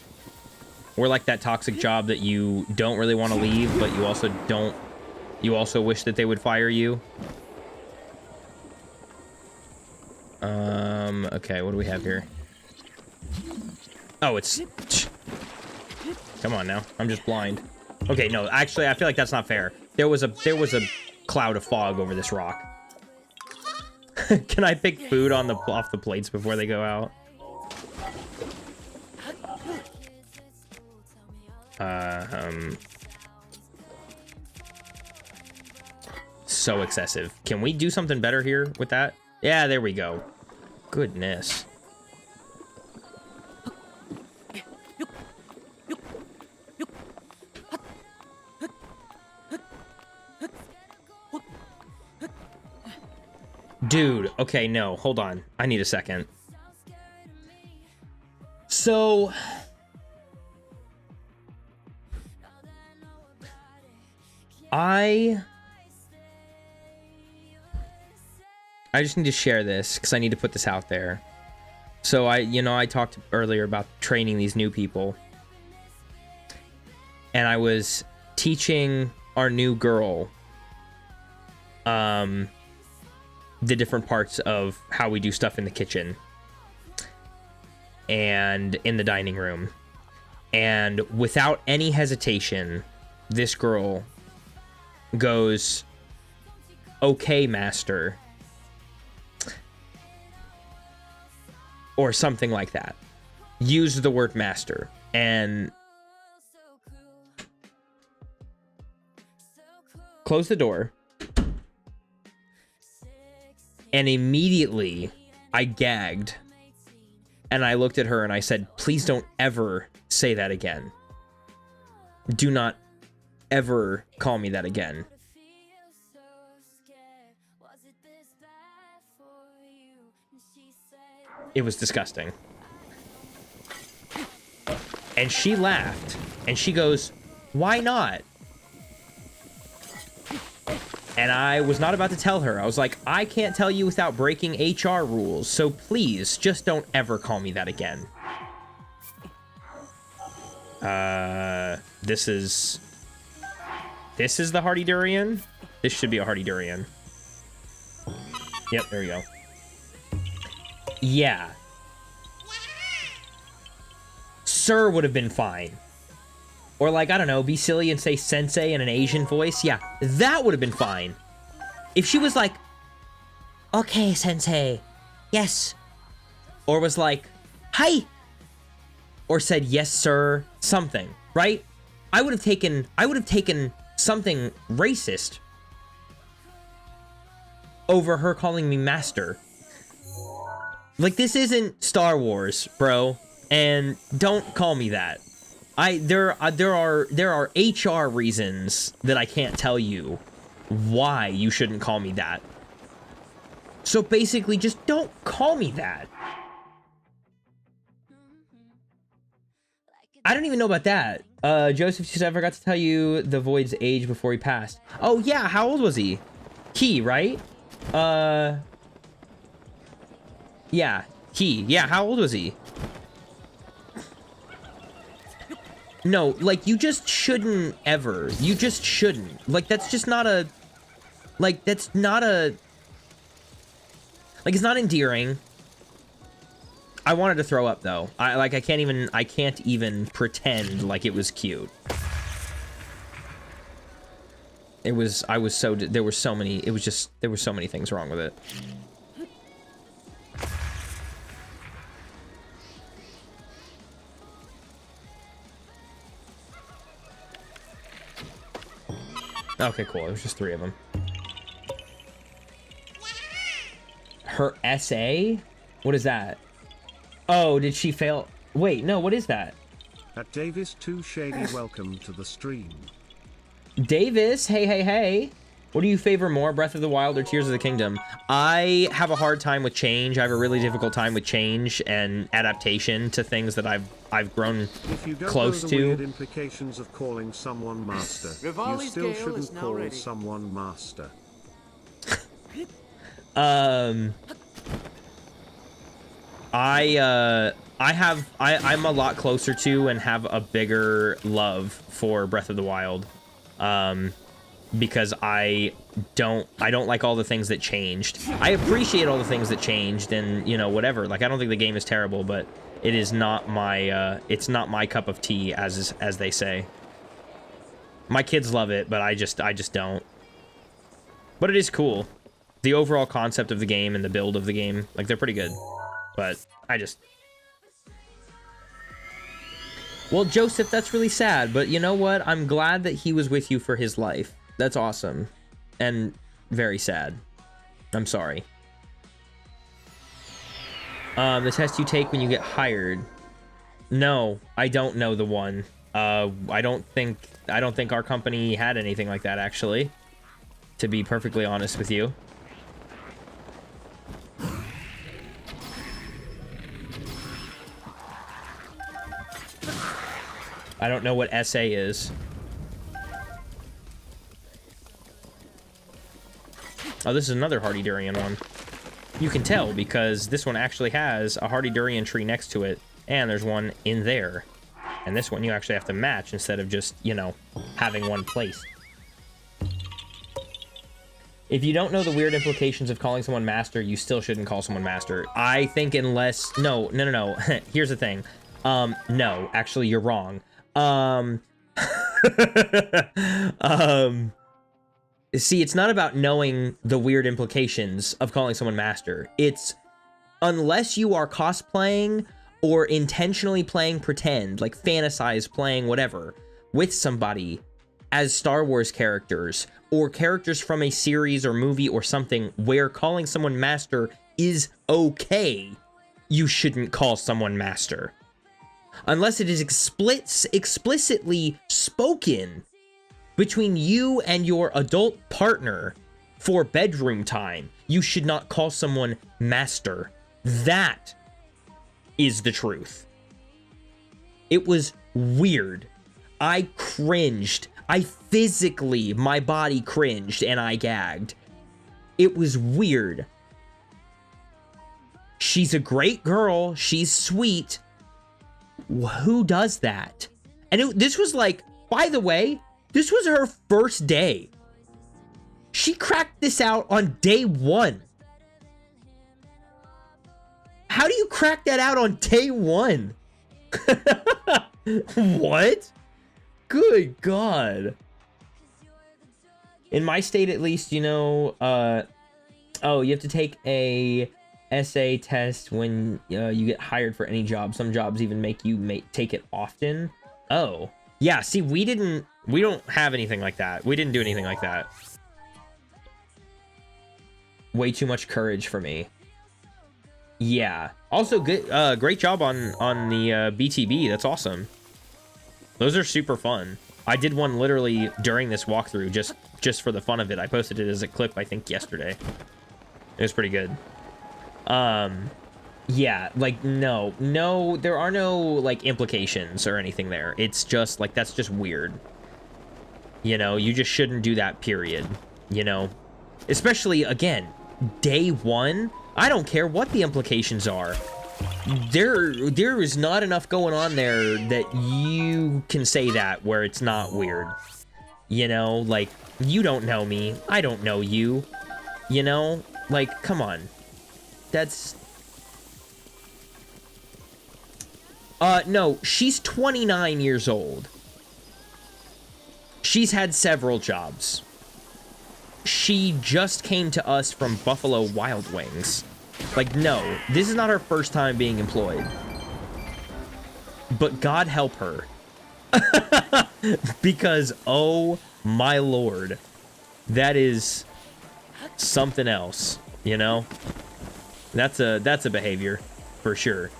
We're like that toxic job that you don't really want to leave, but you also wish that they would fire you. Okay, what do we have here? Oh, it's... Come on now. I'm just blind. Okay, no, actually, I feel like that's not fair. There was a cloud of fog over this rock. Can I pick food on off the plates before they go out? So excessive. Can we do something better here with that? Yeah, there we go. Goodness. Dude, okay, no, hold on. I need a second. So... I just need to share this because I need to put this out there. So I talked earlier about training these new people. And I was teaching our new girl the different parts of how we do stuff in the kitchen and in the dining room. And without any hesitation, this girl goes, "Okay, master," or something like that. Use the word master. And close the door. And immediately I gagged and I looked at her and I said, "Please don't ever say that again. Do not ever call me that again." It was disgusting. And she laughed and she goes, "Why not?" And I was not about to tell her. I was like, "I can't tell you without breaking HR rules, so please just don't ever call me that again." This is the Hardy Durian? This should be a Hardy Durian. Yep, there you go. Yeah. Sir would have been fine. Or like, I don't know, be silly and say sensei in an Asian voice. Yeah, that would have been fine. If she was like, "Okay, sensei, yes." Or was like, "Hi." Or said, "Yes, sir," something, right? I would have taken something racist over her calling me master. Like, this isn't Star Wars, bro, and don't call me that. There are HR reasons that I can't tell you why you shouldn't call me that. So basically, just don't call me that. I don't even know about that. Joseph says, "I forgot to tell you the Void's age before he passed." Oh yeah, how old was he? He, right? Yeah, he. Yeah, how old was he? No, like, you just shouldn't ever. You just shouldn't. Like, that's just not a... Like, that's not a... Like, it's not endearing. I wanted to throw up, though. I can't even pretend like it was cute. There were so many things wrong with it. Okay, cool. It was just 3 of them. Her essay? What is that? Oh, did she fail? Wait, no, what is that? At Davis 2 Shady, welcome to the stream. Davis, hey. What do you favor more, Breath of the Wild or Tears of the Kingdom? I have a hard time with change. I have a really difficult time with change and adaptation to things that I've grown close to. If you don't know the weird implications of calling someone master, you Rivali's still Gale shouldn't is now call ready. someone master. I'm a lot closer to and have a bigger love for Breath of the Wild. Because I don't like all the things that changed. I appreciate all the things that changed and, you know, whatever. Like, I don't think the game is terrible, but it is not my, it's not my cup of tea, as they say. My kids love it, but I just don't. But it is cool. The overall concept of the game and the build of the game, like, they're pretty good. But I just... Well, Joseph, that's really sad, but you know what? I'm glad that he was with you for his life. That's awesome. And very sad. I'm sorry. The test you take when you get hired. No, I don't know the one. I don't think our company had anything like that, actually. To be perfectly honest with you. I don't know what SA is. Oh, this is another hardy durian one. You can tell because this one actually has a hardy durian tree next to it, and there's one in there. And this one you actually have to match instead of just, you know, having one place. If you don't know the weird implications of calling someone master, you still shouldn't call someone master. I think unless... No. Here's the thing. No, actually, you're wrong. See, it's not about knowing the weird implications of calling someone master. It's unless you are cosplaying or intentionally playing pretend, like fantasize playing whatever, with somebody as Star Wars characters or characters from a series or movie or something where calling someone master is okay, you shouldn't call someone master. Unless it is explicitly spoken between you and your adult partner for bedroom time, you should not call someone master. That is the truth. It was weird. I cringed. My body cringed and I gagged. It was weird. She's a great girl. She's sweet. Who does that? And this was like, by the way, this was her first day. She cracked this out on day 1. How do you crack that out on day 1? What? Good God. In my state, at least, you know, oh, you have to take a essay test when you get hired for any job. Some jobs even make you take it often. Oh, yeah. See, we don't have anything like that. We didn't do anything like that. Way too much courage for me. Yeah. Also, good, great job on the BTB. That's awesome. Those are super fun. I did one literally during this walkthrough, just for the fun of it. I posted it as a clip, I think, yesterday. It was pretty good. Yeah, like, no, there are no, like, implications or anything there. It's just, like, that's just weird. You know, you just shouldn't do that, period. You know? Especially, again, day 1, I don't care what the implications are. There is not enough going on there that you can say that where it's not weird. You know, like, you don't know me, I don't know you. You know? Like, come on. That's... no, she's 29 years old. She's had several jobs. She just came to us from Buffalo Wild Wings. Like, no, this is not her first time being employed. But God help her. Because, oh my lord, that is something else, you know? That's a behavior, for sure.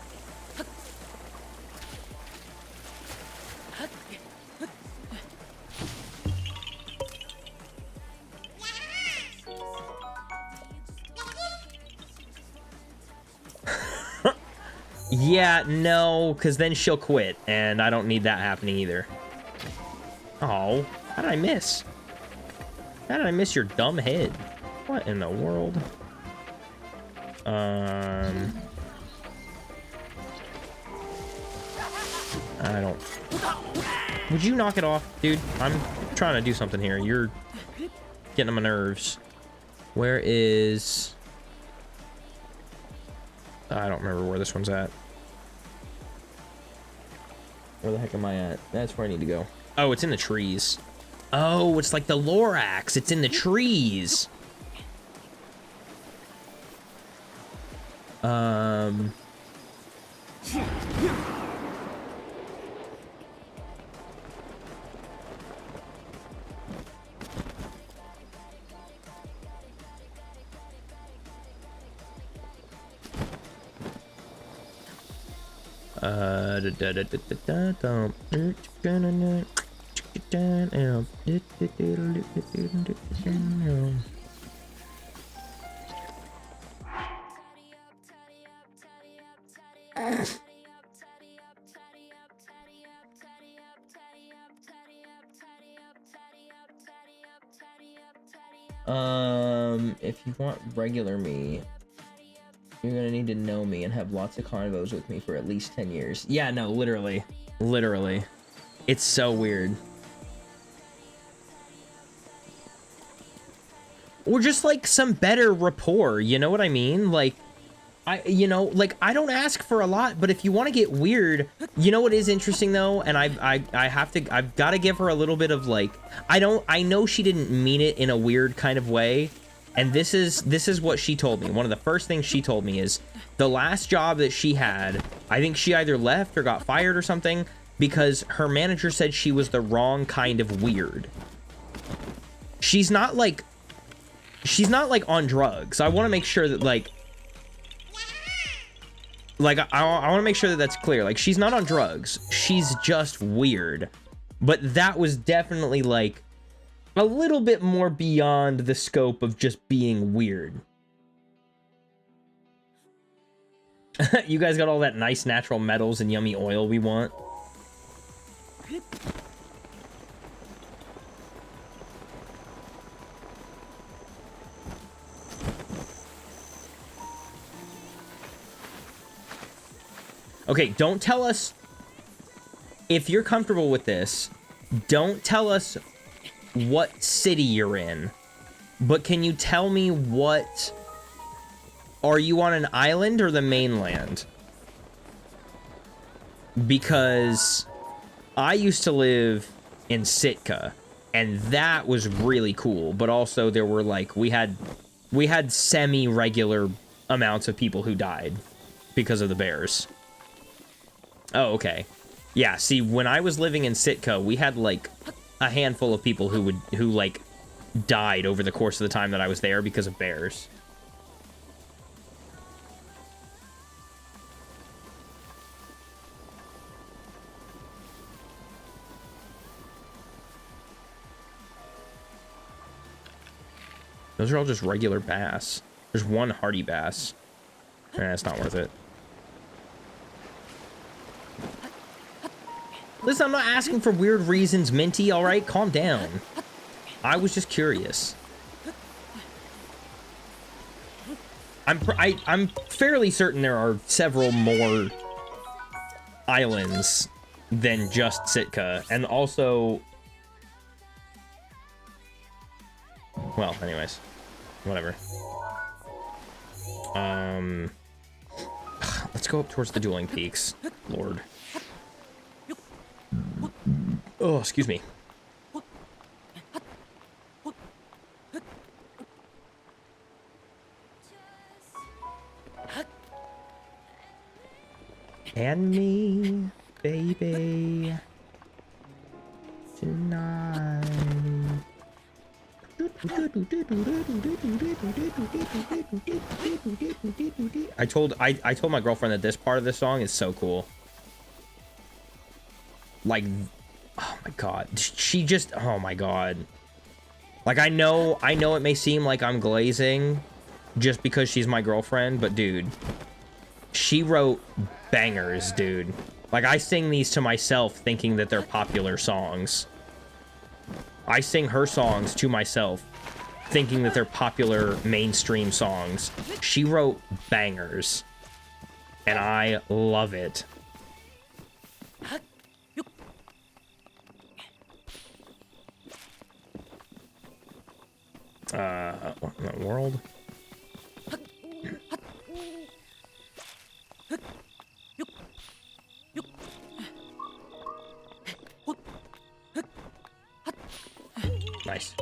Yeah, no, because then she'll quit, and I don't need that happening either. Oh, how did I miss? How did I miss your dumb head? What in the world? I don't... Would you knock it off, dude? I'm trying to do something here. You're getting on my nerves. Where is... I don't remember where this one's at. Where the heck am I at? That's where I need to go. Oh, it's in the trees. Oh, it's like the Lorax. It's in the trees. If you want regular me, you're gonna need to know me and have lots of convos with me for at least 10 years. Yeah, no, literally. Literally. It's so weird. Or just, like, some better rapport, you know what I mean? Like, I don't ask for a lot, but if you want to get weird, you know what is interesting, though? And I've got to give her a little bit of, like, I know she didn't mean it in a weird kind of way. And this is what she told me. One of the first things she told me is the last job that she had, I think she either left or got fired or something because her manager said she was the wrong kind of weird. She's not like on drugs. I want to make sure that I want to make sure that that's clear. Like, she's not on drugs. She's just weird. But that was definitely like a little bit more beyond the scope of just being weird. You guys got all that nice natural metals and yummy oil we want. Okay, don't tell us if you're comfortable with this. Don't tell us what city you're in, but can you tell me what... Are you on an island or the mainland? Because I used to live in Sitka, and that was really cool, but also there were, like, we had semi-regular amounts of people who died because of the bears. Oh, okay. Yeah, see, when I was living in Sitka, we had, like, a handful of people who like, died over the course of the time that I was there because of bears. Those are all just regular bass. There's one hardy bass. It's not worth it. Listen, I'm not asking for weird reasons, Minty, alright? Calm down. I was just curious. I'm fairly certain there are several more islands than just Sitka, and also... Well, anyways. Whatever. Let's go up towards the dueling peaks. Lord. Oh, excuse me. And me, baby, tonight. I told my girlfriend that this part of the song is so cool. Like, oh my god, she just, oh my god. Like, I know it may seem like I'm glazing just because she's my girlfriend, but dude, she wrote bangers, dude. Like, I sing these to myself thinking that they're popular songs. I sing her songs to myself thinking that they're popular mainstream songs. She wrote bangers, and I love it. What in the world? Nice.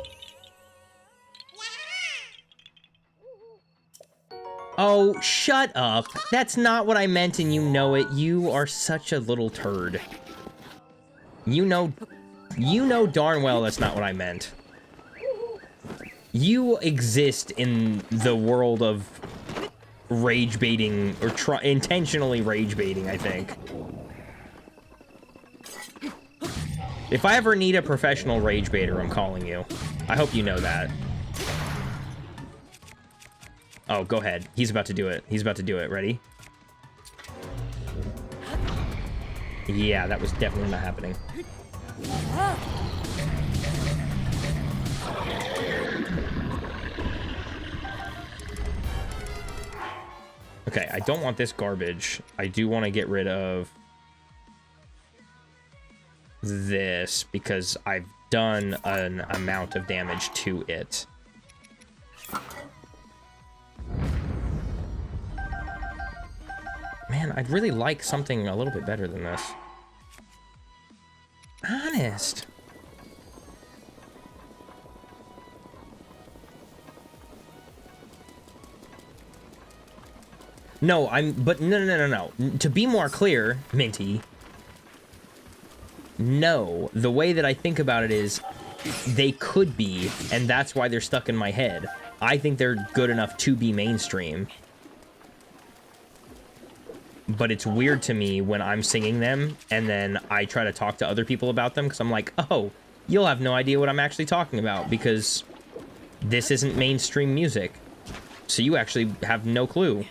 Oh, shut up. That's not what I meant and you know it. You are such a little turd. You know darn well that's not what I meant. You exist in the world of rage baiting, or intentionally rage baiting, I think. If I ever need a professional rage baiter, I'm calling you. I hope you know that. Oh, go ahead. He's about to do it. He's about to do it. Ready? Yeah, that was definitely not happening. Okay, I don't want this garbage. I do want to get rid of this because I've done an amount of damage to it. Man, I'd really like something a little bit better than this. Honest. No, but no. To be more clear, Minty, no. The way that I think about it is they could be, and that's why they're stuck in my head. I think they're good enough to be mainstream. But it's weird to me when I'm singing them, and then I try to talk to other people about them, because I'm like, oh, you'll have no idea what I'm actually talking about, because this isn't mainstream music. So you actually have no clue.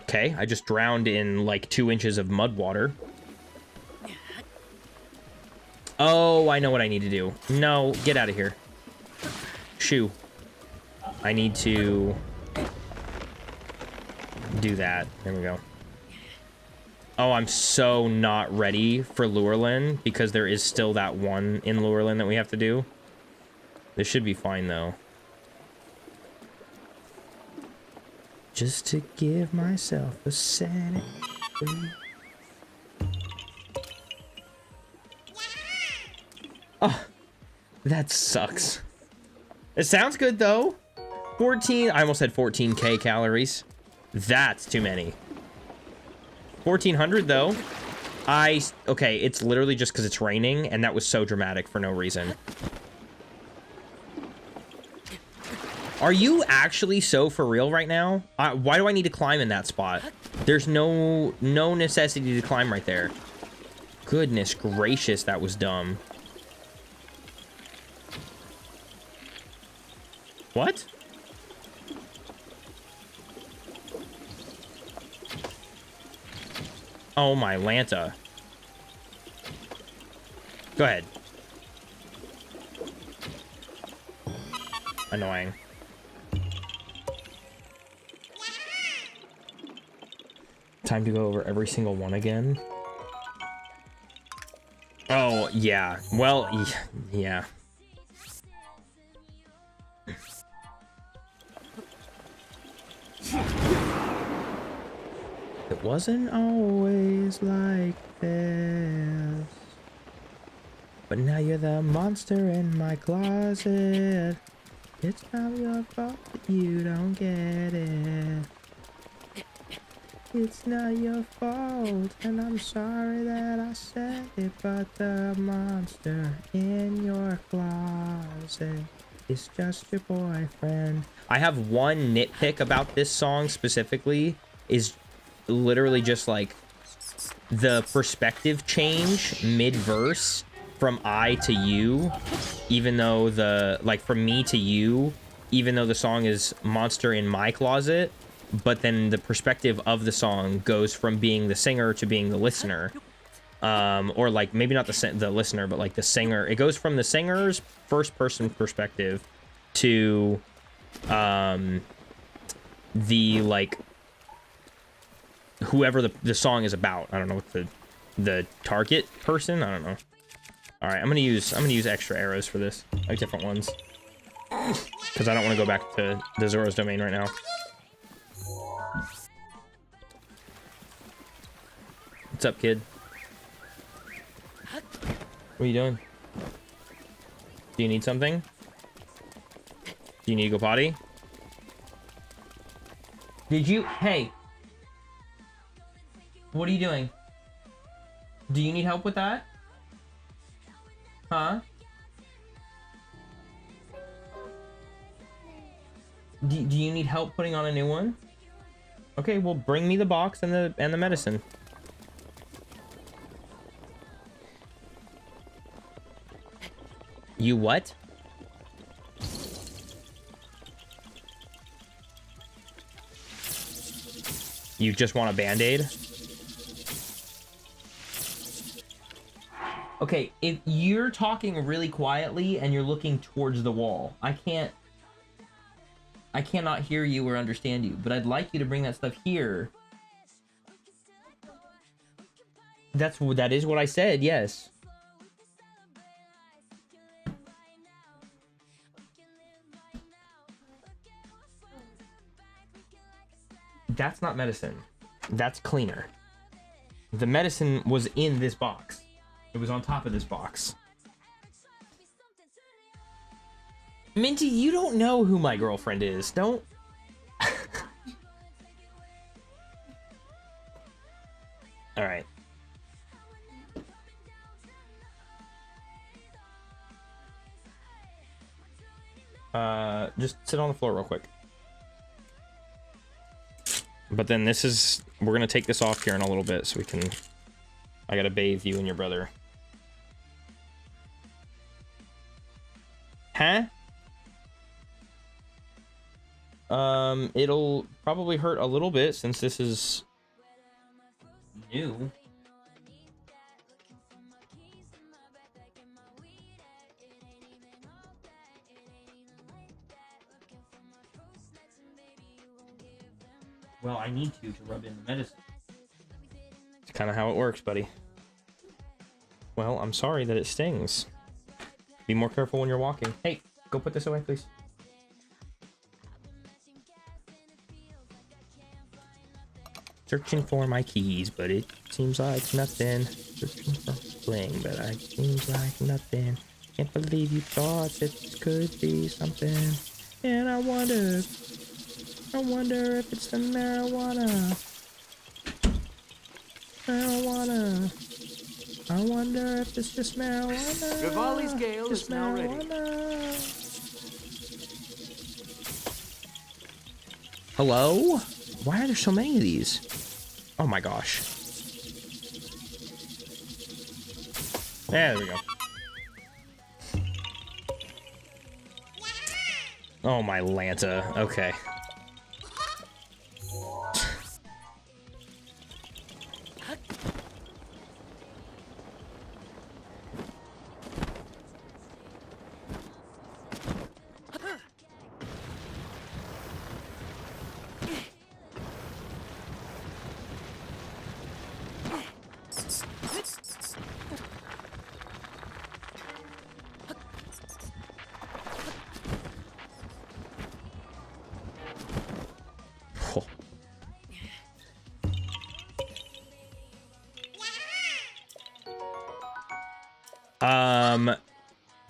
Okay, I just drowned in like 2 inches of mud water. Oh, I know what I need to do. No, get out of here. Shoo. I need to do that. There we go. Oh, I'm so not ready for Lurelin because there is still that one in Lurelin that we have to do. This should be fine, though. Just to give myself a sanity. Oh, that sucks. It sounds good, though. 14, I almost said 14k calories. That's too many. 1400, though. Okay, it's literally just because it's raining, and that was so dramatic for no reason. Are you actually so for real right now? Why do I need to climb in that spot? There's no necessity to climb right there. Goodness gracious, that was dumb. What? Oh my Lanta. Go ahead. Annoying. Time to go over every single one again. Oh, yeah. Well, yeah. It wasn't always like this. But now you're the monster in my closet. It's not your fault that you don't get it. It's not your fault, and I'm sorry that I said it, but the monster in your closet is just your boyfriend. I have one nitpick about this song specifically, is literally just like the perspective change mid-verse from I to you, even though from me to you, even though the song is monster in my closet, but then the perspective of the song goes from being the singer to being the listener. Or like maybe not the listener, but like the singer. It goes from the singer's first person perspective to the like whoever the song is about. I don't know what the target person. I don't know. All right, I'm gonna use extra arrows for this, like different ones, because I don't want to go back to the Zoro's domain right now. What's up, kid? What are you doing? Do you need something? Do you need to go potty? Did you? Hey. What are you doing? Do you need help with that? Huh? Do you need help putting on a new one? Okay, well, bring me the box and the medicine. You what? You just want a band-aid? Okay, if you're talking really quietly and you're looking towards the wall, I cannot hear you or understand you, but I'd like you to bring that stuff here. That is what I said, yes. That's not medicine. That's cleaner. The medicine was in this box. It was on top of this box. Minty, you don't know who my girlfriend is. Don't... Alright. Just sit on the floor real quick. But then this is... We're gonna take this off here in a little bit so we can... I gotta bathe you and your brother. Huh? It'll probably hurt a little bit since this is new. Well, I need to rub in the medicine. It's kind of how it works, buddy. Well, I'm sorry that it stings. Be more careful when you're walking. Hey, go put this away, please. Searching for my keys, but it seems like nothing. Searching for bling, but it seems like nothing. Can't believe you thought this could be something. And I wonder if it's the marijuana. I wonder if it's just marijuana. Rivali's Gale is now ready. Hello? Why are there so many of these? Oh my gosh. There we go. Oh my Lanta. Okay.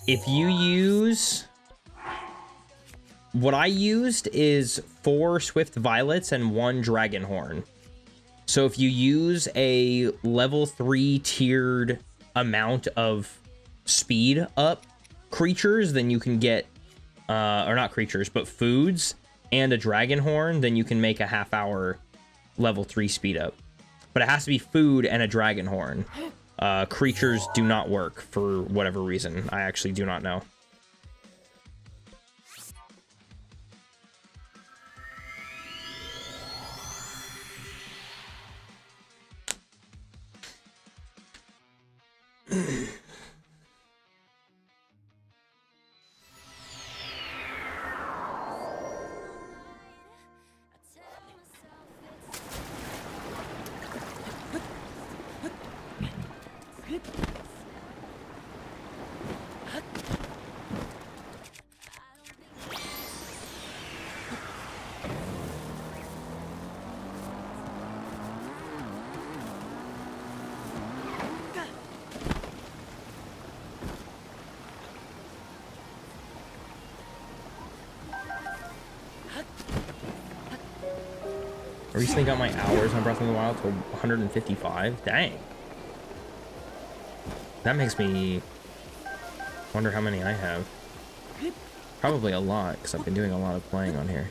If you use... What I used is 4 Swift Violets and 1 Dragon Horn. So if you use a level 3 tiered amount of speed up creatures, then you can get... or not creatures, but foods and a Dragon Horn, then you can make a half-hour level 3 speed up. But it has to be food and a Dragon Horn. Creatures do not work for whatever reason. I actually do not know. I recently got my hours on Breath of the Wild to 155. Dang. That makes me wonder how many I have. Probably a lot, because I've been doing a lot of playing on here.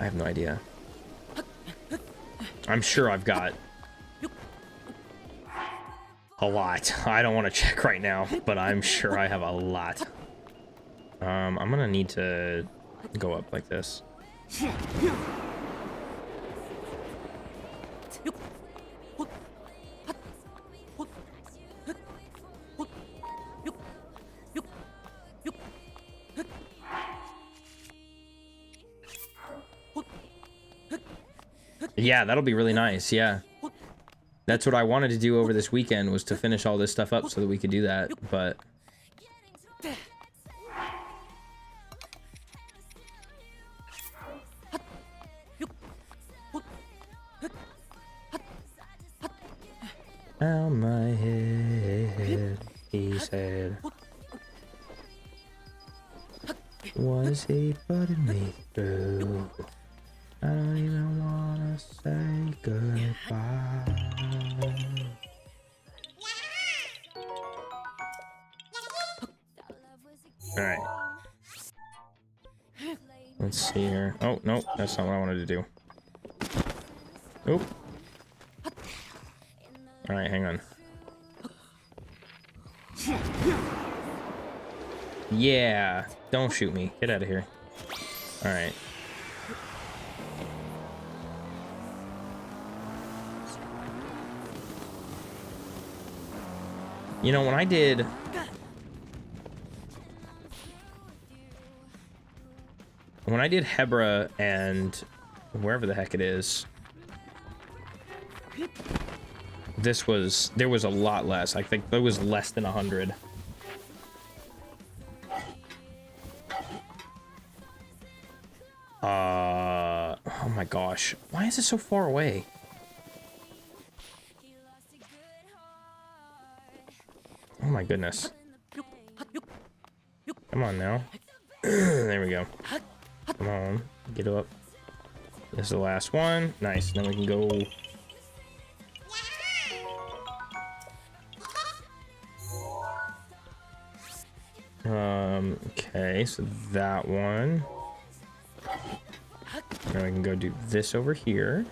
I have no idea. I'm sure I've got a lot. I don't want to check right now, but I'm sure I have a lot. I'm gonna need to go up like this. Yeah, that'll be really nice. Yeah. That's what I wanted to do over this weekend, was to finish all this stuff up so that we could do that, but... On my head, he said, was he putting me through? I don't even wanna say goodbye. Alright. Let's see here. Oh, no, that's not what I wanted to do. Oop. Alright, hang on. Yeah! Don't shoot me. Get out of here. Alright. You know, when I did Hebra and wherever the heck it is, there was a lot less. I think there was less than 100. Oh my gosh. Why is it so far away? Oh my goodness. Come on now. There we go. Come on. Get up. This is the last one. Nice. Then we can go... Okay, so that one. Now I can go do this over here.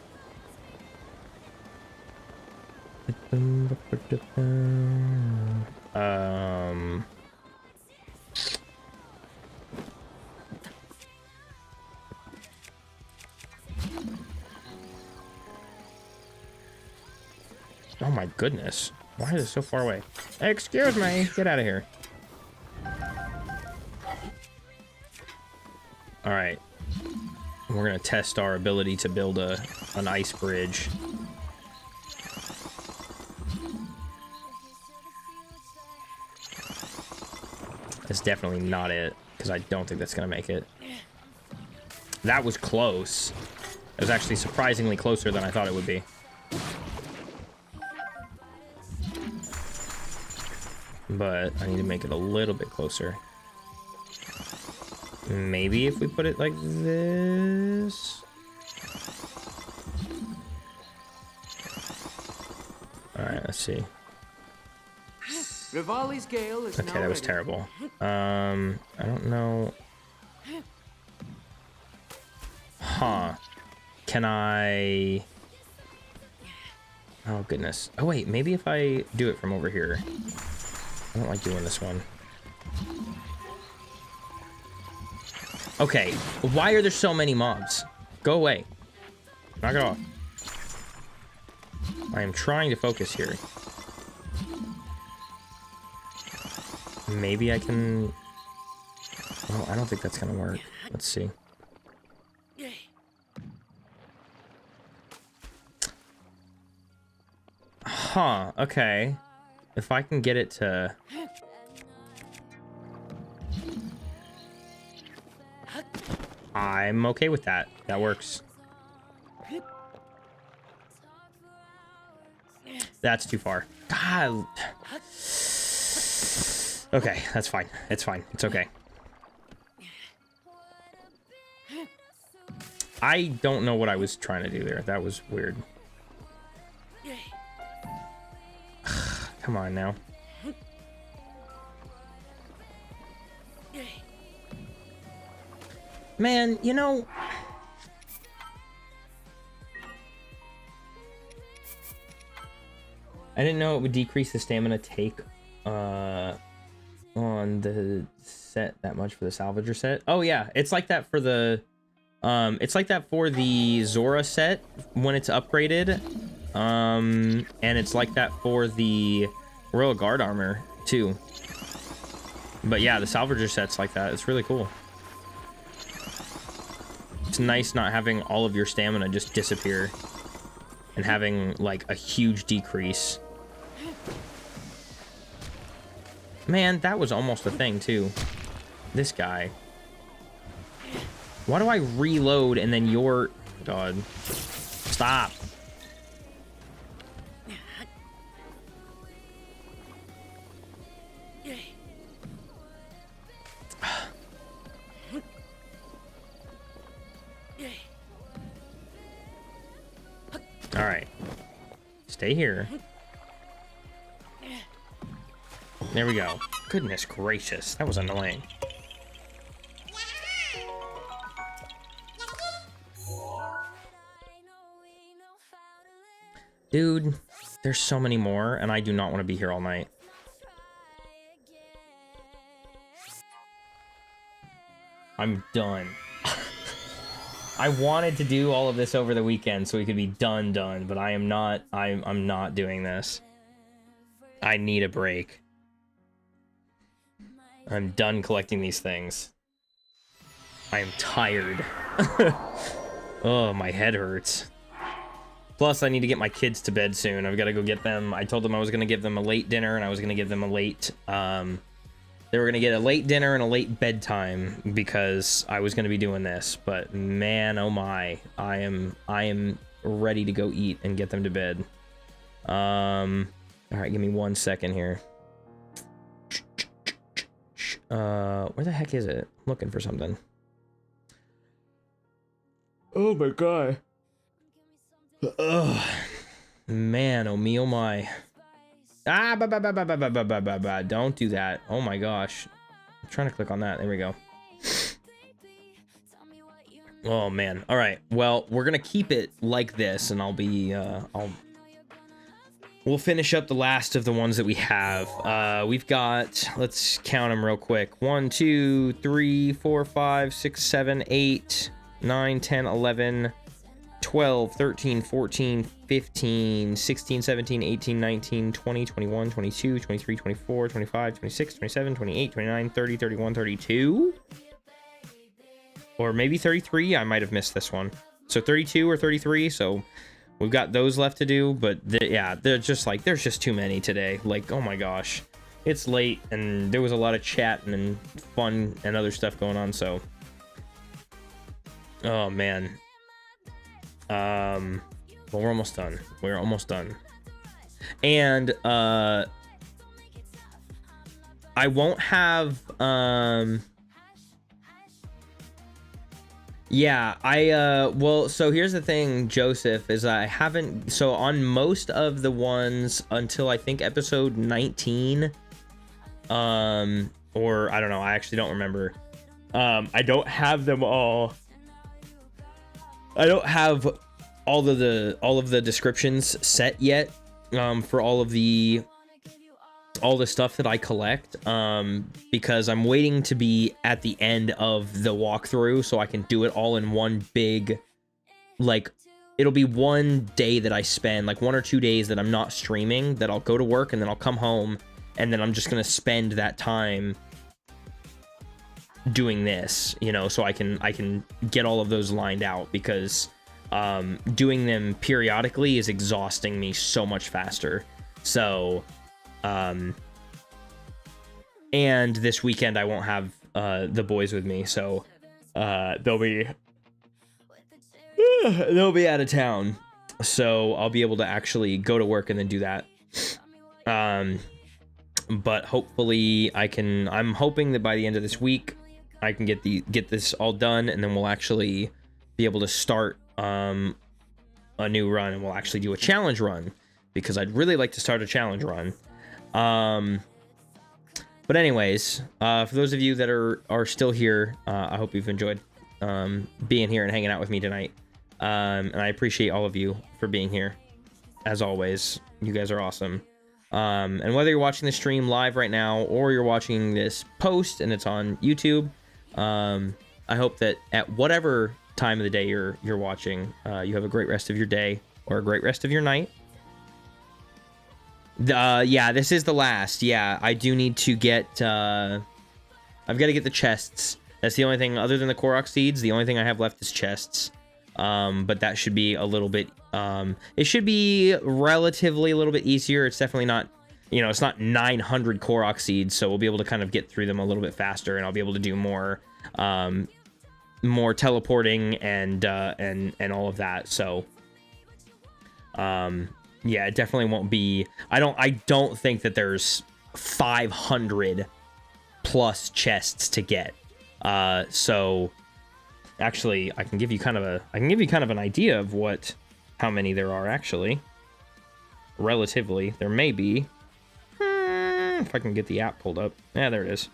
Oh my goodness. Why is it so far away? Excuse me. Get out of here. Alright. We're gonna test our ability to build an ice bridge. That's definitely not it, because I don't think that's gonna make it. That was close. It was actually surprisingly closer than I thought it would be. But I need to make it a little bit closer. Maybe if we put it like this. Alright, let's see. Rivali's gale is Okay, that was terrible. I don't know. Huh. Can I... Oh, goodness. Oh, wait, maybe if I do it from over here. I don't like doing this one. Okay, why are there so many mobs? Go away. Knock it off. I am trying to focus here. Maybe I can... Oh, I don't think that's gonna work. Let's see. Huh, okay. If I can get it to... I'm okay with that. That works. That's too far. God. Okay, that's fine. It's fine. It's okay. I don't know what I was trying to do there. That was weird. Come on now. Man, you know... I didn't know it would decrease the stamina take on the set that much for the salvager set. Oh yeah, it's like that for the Zora set when it's upgraded. And it's like that for the Royal Guard armor too. But yeah, the salvager set's like that. It's really cool. It's nice not having all of your stamina just disappear and having like a huge decrease. Man, that was almost a thing too. This guy. Why do I reload and then you're... God. Stop. All right. Stay here. There we go. Goodness gracious, that was annoying. Dude, there's so many more, and I do not want to be here all night. I'm done. I wanted to do all of this over the weekend so we could be done, but I am not. I'm not doing this. I need a break. I'm done collecting these things. I am tired. Oh, my head hurts. Plus, I need to get my kids to bed soon. I've got to go get them. I told them I was going to give them a late dinner, and I was going to give them a late... they were going to get a late dinner and a late bedtime because I was going to be doing this. But man, oh my. I am ready to go eat and get them to bed. All right, give me 1 second here. Where the heck is it? I'm looking for something. Oh my god. Ugh. Man, oh me, oh my. Ah, don't do that. Oh my gosh. I'm trying to click on that. There we go. Oh man. All right. Well, we're gonna keep it like this, and I'll be we'll finish up the last of the ones that we have. We've got, let's count them real quick. 1, 2, 3, 4, 5, 6, 7, 8, 9, 10, 11, 12, 13, 14, 15, 16, 17, 18, 19, 20, 21, 22, 23, 24, 25, 26, 27, 28, 29, 30, 31, 32. Or maybe 33. I might have missed this one. So 32 or 33. So we've got those left to do. But yeah, they're just like, there's just too many today. Like, oh my gosh. It's late and there was a lot of chatting and fun and other stuff going on. So, oh man. Well, we're almost done. We're almost done. And I won't have yeah, well, so here's the thing, Joseph, is I haven't, so on most of the ones until I think episode 19, or I don't know, I actually don't remember. I don't have them all. I don't have all of the descriptions set yet, for all the stuff that I collect, because I'm waiting to be at the end of the walkthrough so I can do it all in one big, like, it'll be one day that I spend, like 1 or 2 days that I'm not streaming, that I'll go to work and then I'll come home and then I'm just gonna spend that time doing this, you know, so I can get all of those lined out, because doing them periodically is exhausting me so much faster. So and this weekend I won't have the boys with me, so they'll be out of town, so I'll be able to actually go to work and then do that. But hopefully I'm hoping that by the end of this week I can get this all done, and then we'll actually be able to start a new run, and we'll actually do a challenge run, because I'd really like to start a challenge run. But anyways, for those of you that are still here, I hope you've enjoyed being here and hanging out with me tonight. And I appreciate all of you for being here. As always, you guys are awesome. And whether you're watching the stream live right now or you're watching this post and it's on YouTube, I hope that at whatever time of the day you're watching, you have a great rest of your day or a great rest of your night. Yeah, this is the last. Yeah, I do need to get, I've got to get the chests. That's the only thing, other than the korok seeds, the only thing I have left is chests. But that should be a little bit, it should be relatively a little bit easier. It's definitely not, you know, it's not 900 korok seeds, so we'll be able to kind of get through them a little bit faster, and I'll be able to do more, more teleporting and all of that. So, yeah, it definitely won't be, I don't think that there's 500 plus chests to get. So actually I can give you kind of an idea of how many there are actually. Relatively, there may be, if I can get the app pulled up. Yeah, there it is.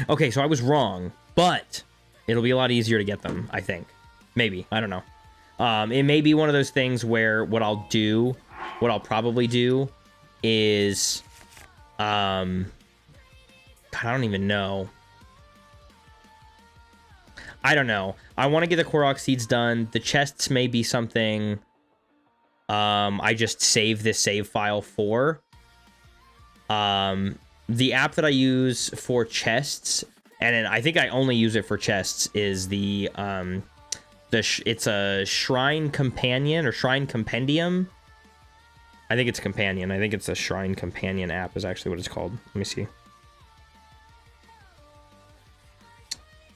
Okay, so I was wrong, but it'll be a lot easier to get them, I think. Maybe, I don't know. It may be one of those things where what I'll probably do is, God, I don't even know. I don't know. I want to get the korok seeds done. The chests may be something I just save this save file for. The app that I use for chests, and I think I only use it for chests, is it's a Shrine Companion or Shrine Compendium. I think it's Companion. I think it's a Shrine Companion app is actually what it's called. Let me see.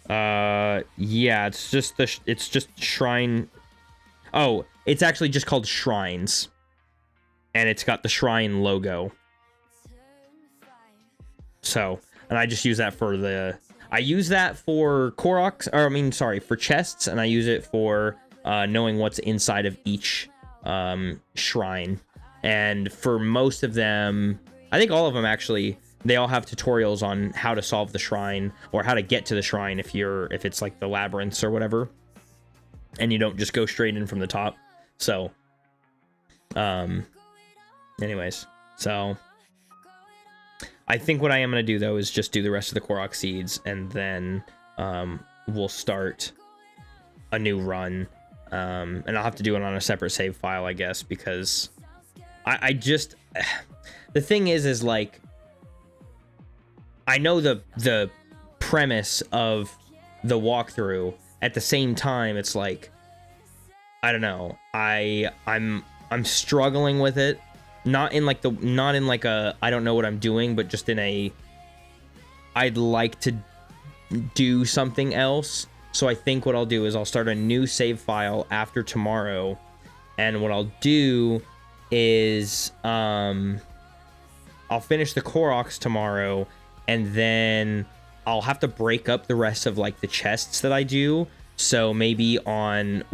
Yeah, it's just Shrine. Oh, it's actually just called Shrines, and it's got the Shrine logo. So, and I just use that for koroks, or I mean, sorry, for chests, and I use it for knowing what's inside of each shrine. And for most of them, I think all of them actually, they all have tutorials on how to solve the shrine or how to get to the shrine if it's like the labyrinths or whatever, and you don't just go straight in from the top. So, anyways, so I think what I am going to do, though, is just do the rest of the korok seeds, and then we'll start a new run. And I'll have to do it on a separate save file, I guess, because I just... The thing is like, I know the premise of the walkthrough. At the same time, it's like, I don't know. I'm struggling with it. Not in like a I don't know what I'm doing, but just in a I'd like to do something else. So I think what I'll do is I'll start a new save file after tomorrow, and what I'll do is I'll finish the koroks tomorrow, and then I'll have to break up the rest of like the chests that I do. So maybe on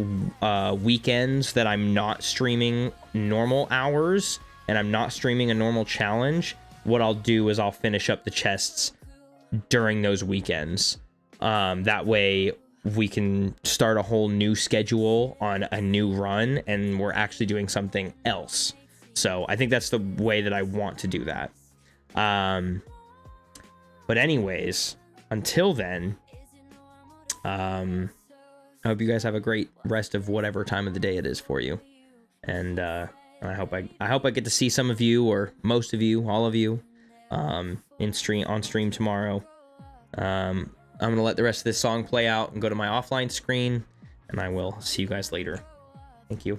weekends that I'm not streaming normal hours and I'm not streaming a normal challenge, what I'll do is I'll finish up the chests during those weekends. That way we can start a whole new schedule on a new run, and we're actually doing something else. So I think that's the way that I want to do that. But anyways, until then, I hope you guys have a great rest of whatever time of the day it is for you. And I hope I get to see some of you, or most of you, all of you, on stream tomorrow. I'm gonna let the rest of this song play out and go to my offline screen, and I will see you guys later. Thank you.